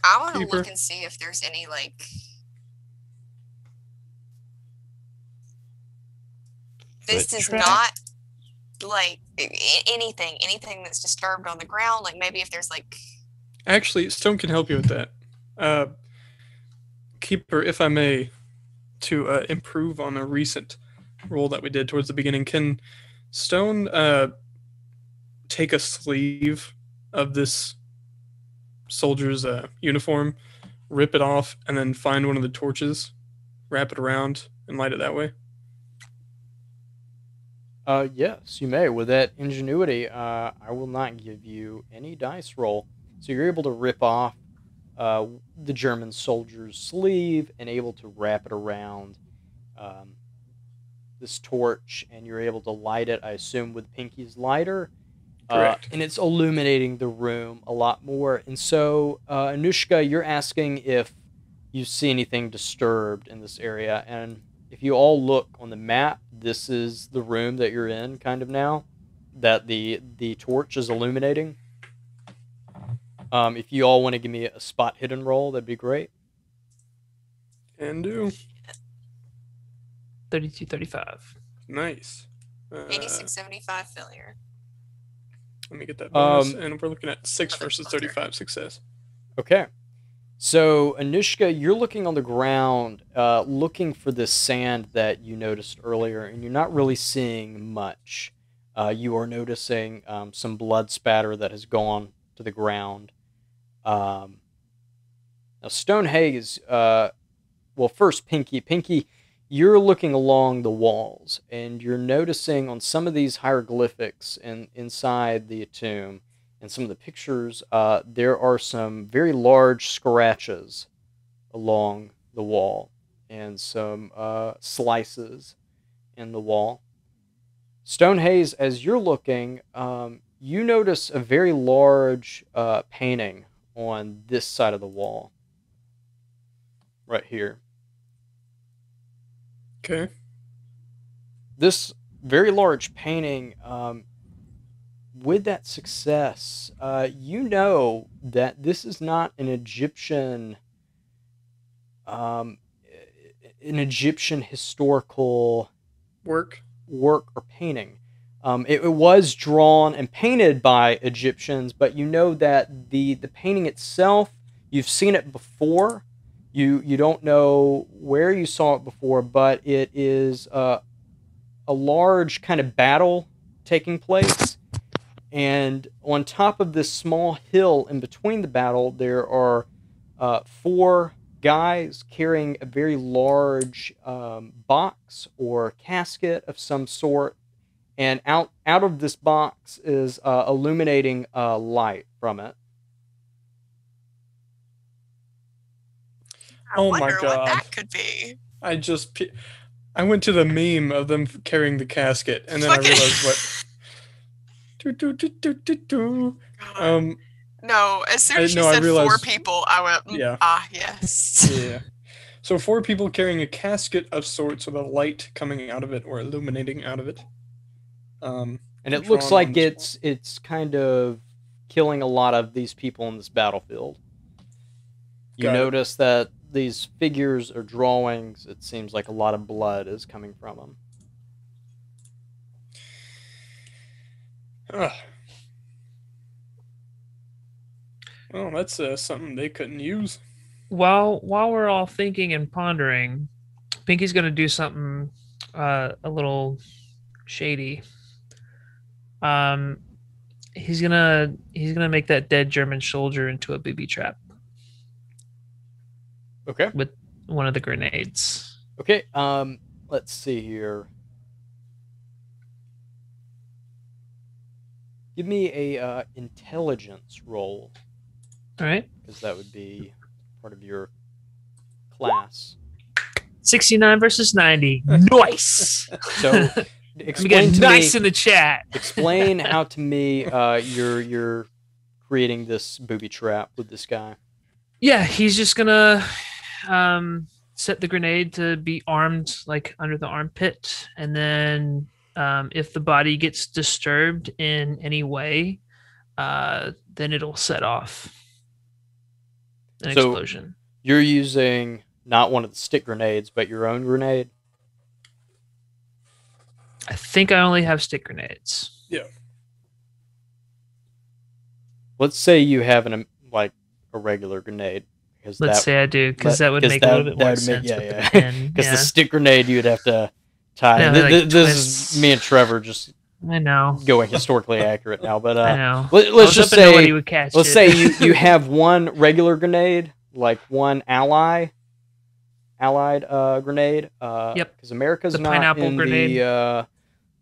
I want to Keeper. look and see if there's any like. This is Foot not like anything that's disturbed on the ground. Like maybe if there's like. Actually, Stone can help you with that. Keeper, if I may, to improve on a recent roll that we did towards the beginning, can Stone take a sleeve of this soldier's uniform, rip it off, and then find one of the torches, wrap it around, and light it that way? Yes, you may. With that ingenuity, I will not give you any dice roll. So you're able to rip off the German soldier's sleeve and able to wrap it around this torch, and you're able to light it, I assume, with Pinky's lighter. Correct. And it's illuminating the room a lot more. And so, Anushka, you're asking if you see anything disturbed in this area. And if you all look on the map, this is the room that you're in kind of now, that the torch is illuminating. If you all want to give me a spot hidden roll, that'd be great. Can do. 32-35. Nice. 86-75 failure. Let me get that bonus, and we're looking at 6 versus 35 success. Okay. So, Anushka, you're looking on the ground, looking for this sand that you noticed earlier, and you're not really seeing much. You are noticing some blood spatter that has gone to the ground. Now, Stonehaze, well, first, Pinky. Pinky, you're looking along the walls, and you're noticing on some of these hieroglyphics inside the tomb, and some of the pictures, there are some very large scratches along the wall, and some slices in the wall. Stonehaze, as you're looking, you notice a very large painting on this side of the wall. Right here. Okay. This very large painting, with that success, you know that this is not an Egyptian historical Work or painting. It was drawn and painted by Egyptians, but you know that the painting itself, you've seen it before. You don't know where you saw it before, but it is a large kind of battle taking place. And on top of this small hill in between the battle, there are 4 guys carrying a very large box or casket of some sort. And out of this box is illuminating light from it. I Oh my wonder God. what that could be. I went to the meme of them carrying the casket, and then I realized what. God. No, as soon as she I said 4 realized- people, I went, Yeah. yes. Yeah. So 4 people carrying a casket of sorts with a light coming out of it or illuminating out of it. And it looks drawn on like this it's kind of killing a lot of these people in this battlefield. You Got it. notice that these figures or drawings, it seems like a lot of blood is coming from them. Ugh. Well, that's something they couldn't use. While we're all thinking and pondering, Pinky's gonna do something a little shady. He's gonna make that dead German soldier into a booby trap Okay. with one of the grenades. Okay. Let's see here. Give me a intelligence roll, All right, because that would be part of your class. 69 versus 90. Nice. So We explain get to nice me. in the chat. Explain how to me you're creating this booby trap with this guy. Yeah, he's just gonna set the grenade to be armed, like under the armpit, and then if the body gets disturbed in any way, then it'll set off an explosion. You're using not one of the stick grenades, but your own grenade? I think I only have stick grenades. Yeah. Let's say you have a regular grenade. Let's say I do, because that would make a little bit more sense. Yeah. Because the stick grenade, you'd have to tie. Yeah, This is me and Trevor just I know going historically accurate now. But I know. Let's just say nobody would catch let's it. say you have one regular grenade, like one allied grenade. Yep. Because America's The not pineapple in grenade. the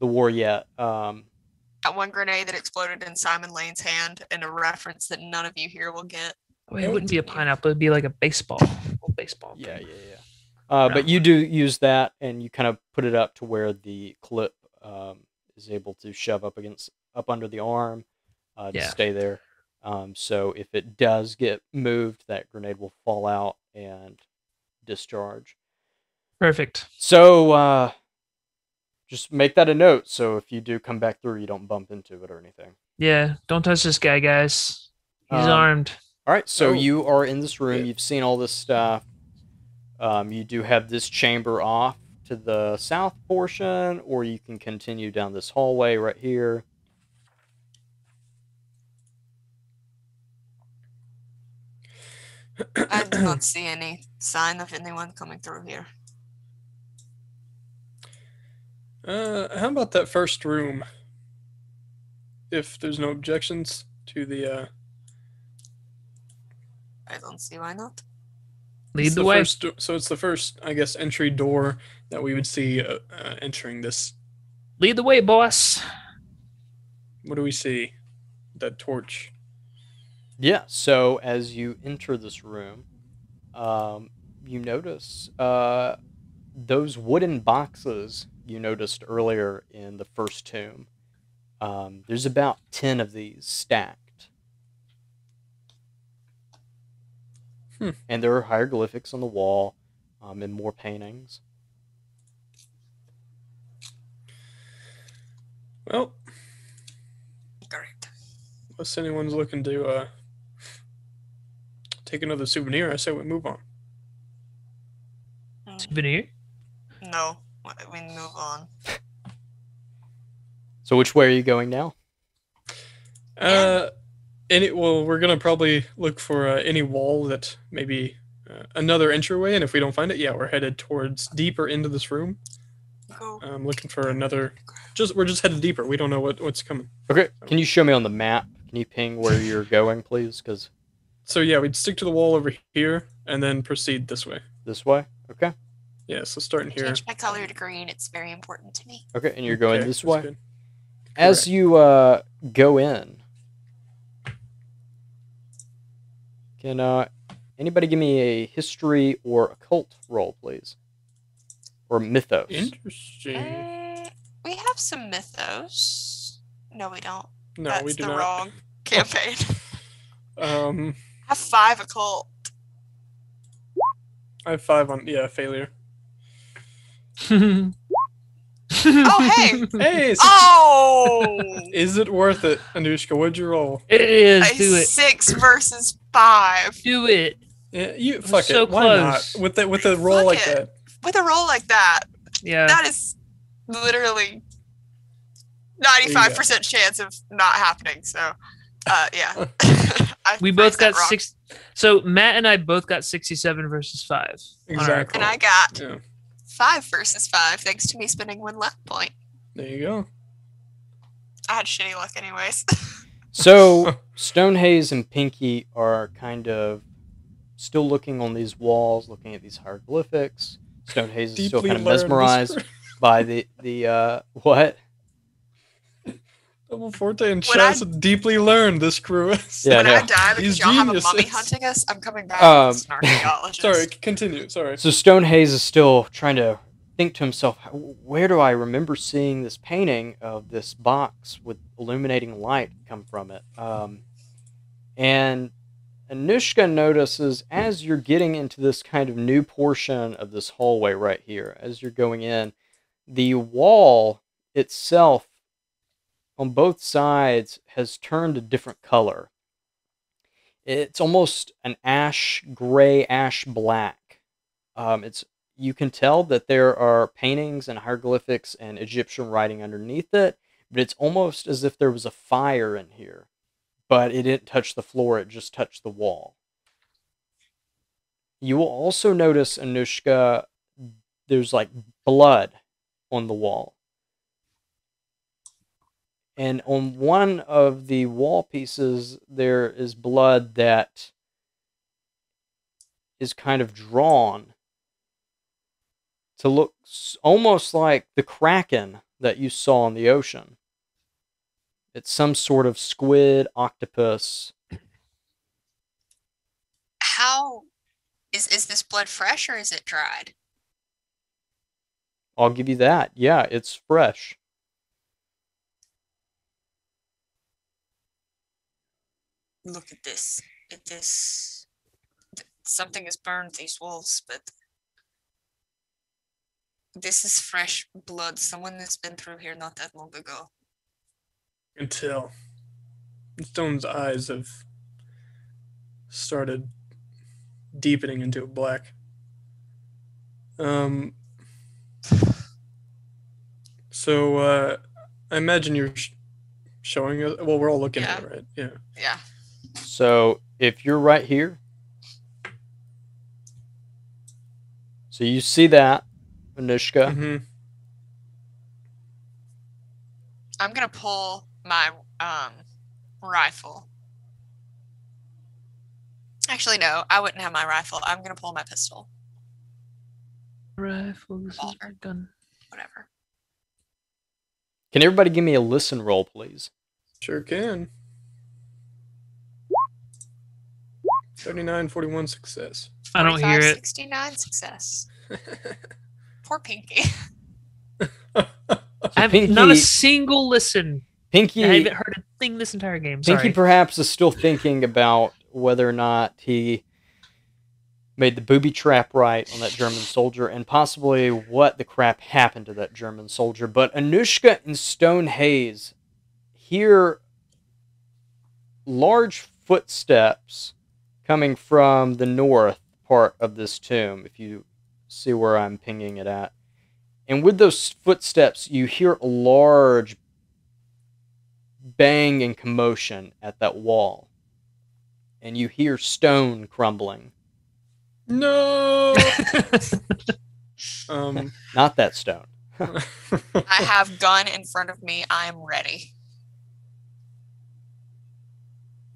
war yet. That one grenade that exploded in Simon Lane's hand, and a reference that none of you here will get. Wait, it wouldn't be a pineapple. It'd be like a baseball. Baseball. Yeah. But you do use that, and you kind of put it up to where the clip is able to shove up under the arm to stay there. So if it does get moved, that grenade will fall out and discharge. Perfect. So just make that a note. So if you do come back through, you don't bump into it or anything. Yeah, don't touch this guy, guys. He's armed. All right, so you are in this room. You've seen all this stuff. You do have this chamber off to the south portion, or you can continue down this hallway right here. I do not see any sign of anyone coming through here. How about that first room? If there's no objections to the I don't see why not. Lead the way. So it's the first, I guess, entry door that we would see entering this. Lead the way, boss. What do we see? That torch. Yeah, so as you enter this room, you notice those wooden boxes you noticed earlier in the first tomb. There's about 10 of these stacked. And there are hieroglyphics on the wall and more paintings. Well, Correct. unless anyone's looking to take another souvenir, I say we move on. Souvenir? No, we move on. So which way are you going now? We're gonna probably look for any wall that maybe another entryway, and if we don't find it, we're headed towards deeper into this room. Go. I'm looking for another. We're just headed deeper. We don't know what's coming. Okay, can you show me on the map? Can you ping where you're going, please? So we'd stick to the wall over here and then proceed this way. This way? Okay. Yeah, so starting here. Change my color to green. It's very important to me. Okay, and you're going this way? Good. As you go in, can anybody give me a history or occult roll, please? Or mythos? Interesting. We have some mythos. No, we don't. No, That's we do the not. wrong campaign. I have 5 occult. have 5 on failure. Oh, hey! Hey! Oh! Is it worth it, Anushka? What'd you roll? It is. A Do it. 6 versus 5. Do it. Yeah, you fuck so it. Why close. not? With a roll Fuck like it. that. With a roll like that, Yeah. that is literally 95% chance of not happening. So, yeah. We both got 6. So Matt and I both got 67 versus 5. Exactly. And I got 5 versus 5 thanks to me spending 1 luck point. There you go. I had shitty luck anyways. So, Stonehaze and Pinky are kind of still looking on these walls, looking at these hieroglyphics. Stonehaze is still kind of mesmerized by the what? Double Forte and Chess deeply learned this crew. Yeah, when no. I die because These y'all have a mummy geniuses. hunting us, I'm coming back as an archaeologist. Sorry, continue. Sorry. So Stonehaze is still trying to think to himself, where do I remember seeing this painting of this box with illuminating light come from it? And Anushka notices as you're getting into this kind of new portion of this hallway right here, as you're going in, the wall itself on both sides has turned a different color. It's almost an ash gray, ash black. You can tell that there are paintings and hieroglyphics and Egyptian writing underneath it, but it's almost as if there was a fire in here. But it didn't touch the floor, it just touched the wall. You will also notice, Anushka, there's like blood on the wall. And on one of the wall pieces, there is blood that is kind of drawn to look almost like the kraken that you saw in the ocean. It's some sort of squid, octopus. How is this blood fresh or is it dried? I'll give you that. Yeah, it's fresh. Look at this. Something has burned these walls, but this is fresh blood. Someone has been through here not that long ago. Until Stone's eyes have started deepening into a black. So I imagine you're showing us. Well, we're all looking at it, right? Yeah. Yeah. So if you're right here, so you see that, Anushka. Mm-hmm. I'm gonna pull my rifle. Actually, no, I wouldn't have my rifle. I'm gonna pull my pistol. Rifle, this is my gun. Whatever. Can everybody give me a listen roll, please? Sure can. 39-41 success. I don't hear it. 69 success. Poor Pinky. I have Pinky, not a single listen. Pinky, I haven't heard a thing this entire game. Sorry. Pinky perhaps is still thinking about whether or not he made the booby trap right on that German soldier, and possibly what the crap happened to that German soldier. But Anushka and Stone Haze hear large footsteps coming from the north part of this tomb, if you see where I'm pinging it at. And with those footsteps, you hear a large bang and commotion at that wall. And you hear stone crumbling. No! Not that stone. I have gun in front of me. I am ready.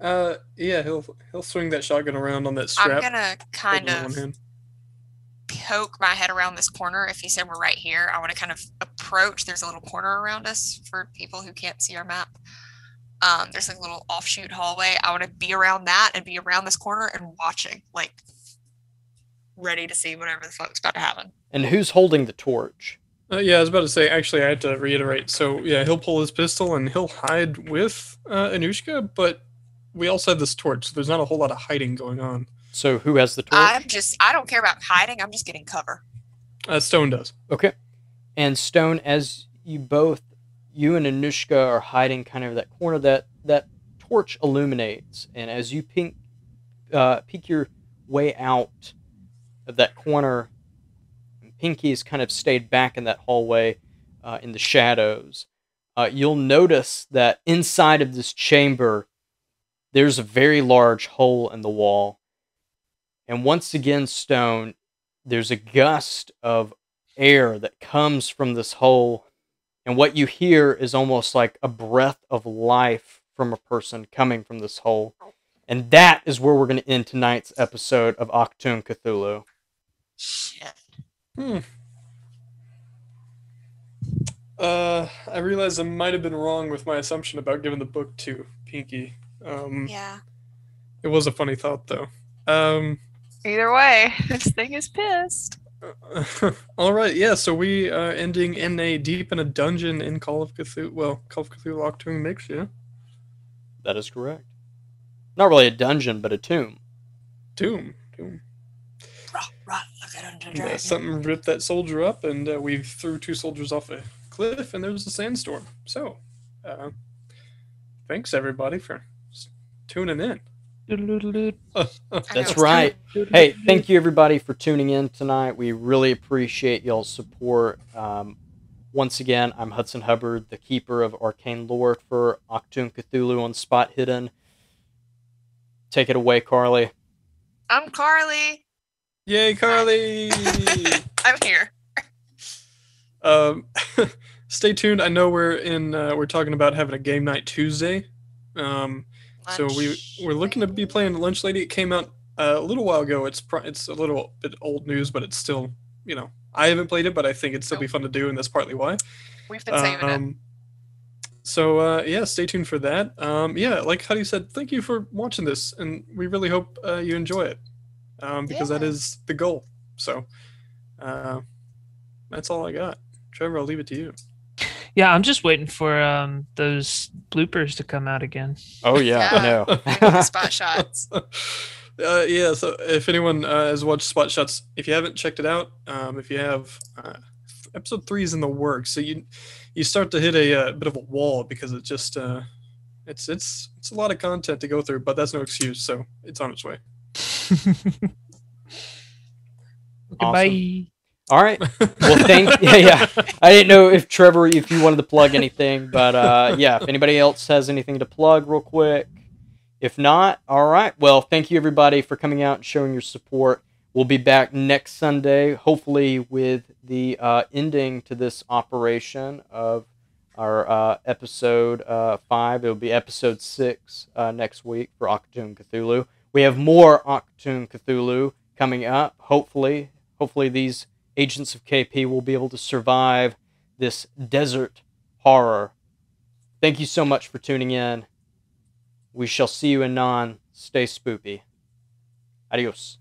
Yeah, he'll swing that shotgun around on that strap. I'm gonna kind holding it in of one hand. poke my head around this corner. If he said we're right here, I want to kind of approach. There's a little corner around us for people who can't see our map. There's like a little offshoot hallway. I want to be around that and be around this corner and watching, like, ready to see whatever the fuck's about to happen. And who's holding the torch? Yeah, I was about to say, actually, I had to reiterate. So, yeah, he'll pull his pistol and he'll hide with Anushka, but we also have this torch, so there's not a whole lot of hiding going on. So who has the torch? I don't care about hiding. I'm just getting cover. Stone does. Okay. And Stone, as you and Anushka are hiding kind of that corner, that torch illuminates. And as you peek your way out of that corner, Pinky's kind of stayed back in that hallway in the shadows. You'll notice that inside of this chamber, there's a very large hole in the wall. And once again, Stone, there's a gust of air that comes from this hole. And what you hear is almost like a breath of life from a person coming from this hole. And that is where we're going to end tonight's episode of Achtung, Cthulhu. Shit. I realized I might have been wrong with my assumption about giving the book to Pinky. Yeah. It was a funny thought, though. Either way, this thing is pissed. All right, yeah. So we are ending deep in a dungeon in Call of Cthulhu. Well, Call of Cthulhu Achtung mix, yeah. That is correct. Not really a dungeon, but a tomb. Doom. And, something ripped that soldier up, and we threw 2 soldiers off a cliff, and there was a sandstorm. So, thanks everybody for tuning in. That's right. Hey, thank you everybody for tuning in tonight. We really appreciate y'all's support. Once again, I'm Hudson Hubbard, the keeper of Arcane lore for Achtung, Cthulhu on Spot Hidden. Take it away, Carly. I'm Carly. Yay, Carly! I'm here. Stay tuned. I know we're talking about having a game night Tuesday. So we're looking to be playing Lunch Lady. It came out a little while ago. It's a little bit old news, but it's still, I haven't played it, but I think it'd still be fun to do, and that's partly why. We've been saving it. So stay tuned for that. Like Huddy said, thank you for watching this, and we really hope you enjoy it, because that is the goal. So that's all I got. Trevor, I'll leave it to you. Yeah, I'm just waiting for those bloopers to come out again. Oh yeah, I know. Spot shots. So if anyone has watched Spot Shots, if you haven't checked it out, if you have, episode 3 is in the works. So you start to hit a bit of a wall, because it just it's a lot of content to go through, but that's no excuse. So it's on its way. Goodbye. All right. Well, yeah. I didn't know if Trevor, if you wanted to plug anything, but if anybody else has anything to plug real quick. If not, all right. Well, thank you everybody for coming out and showing your support. We'll be back next Sunday, hopefully with the ending to this operation of our episode 5. It'll be episode 6 next week for Achtung Cthulhu. We have more Achtung Cthulhu coming up. Hopefully these agents of KP will be able to survive this desert horror. Thank you so much for tuning in. We shall see you anon. Stay spoopy. Adios.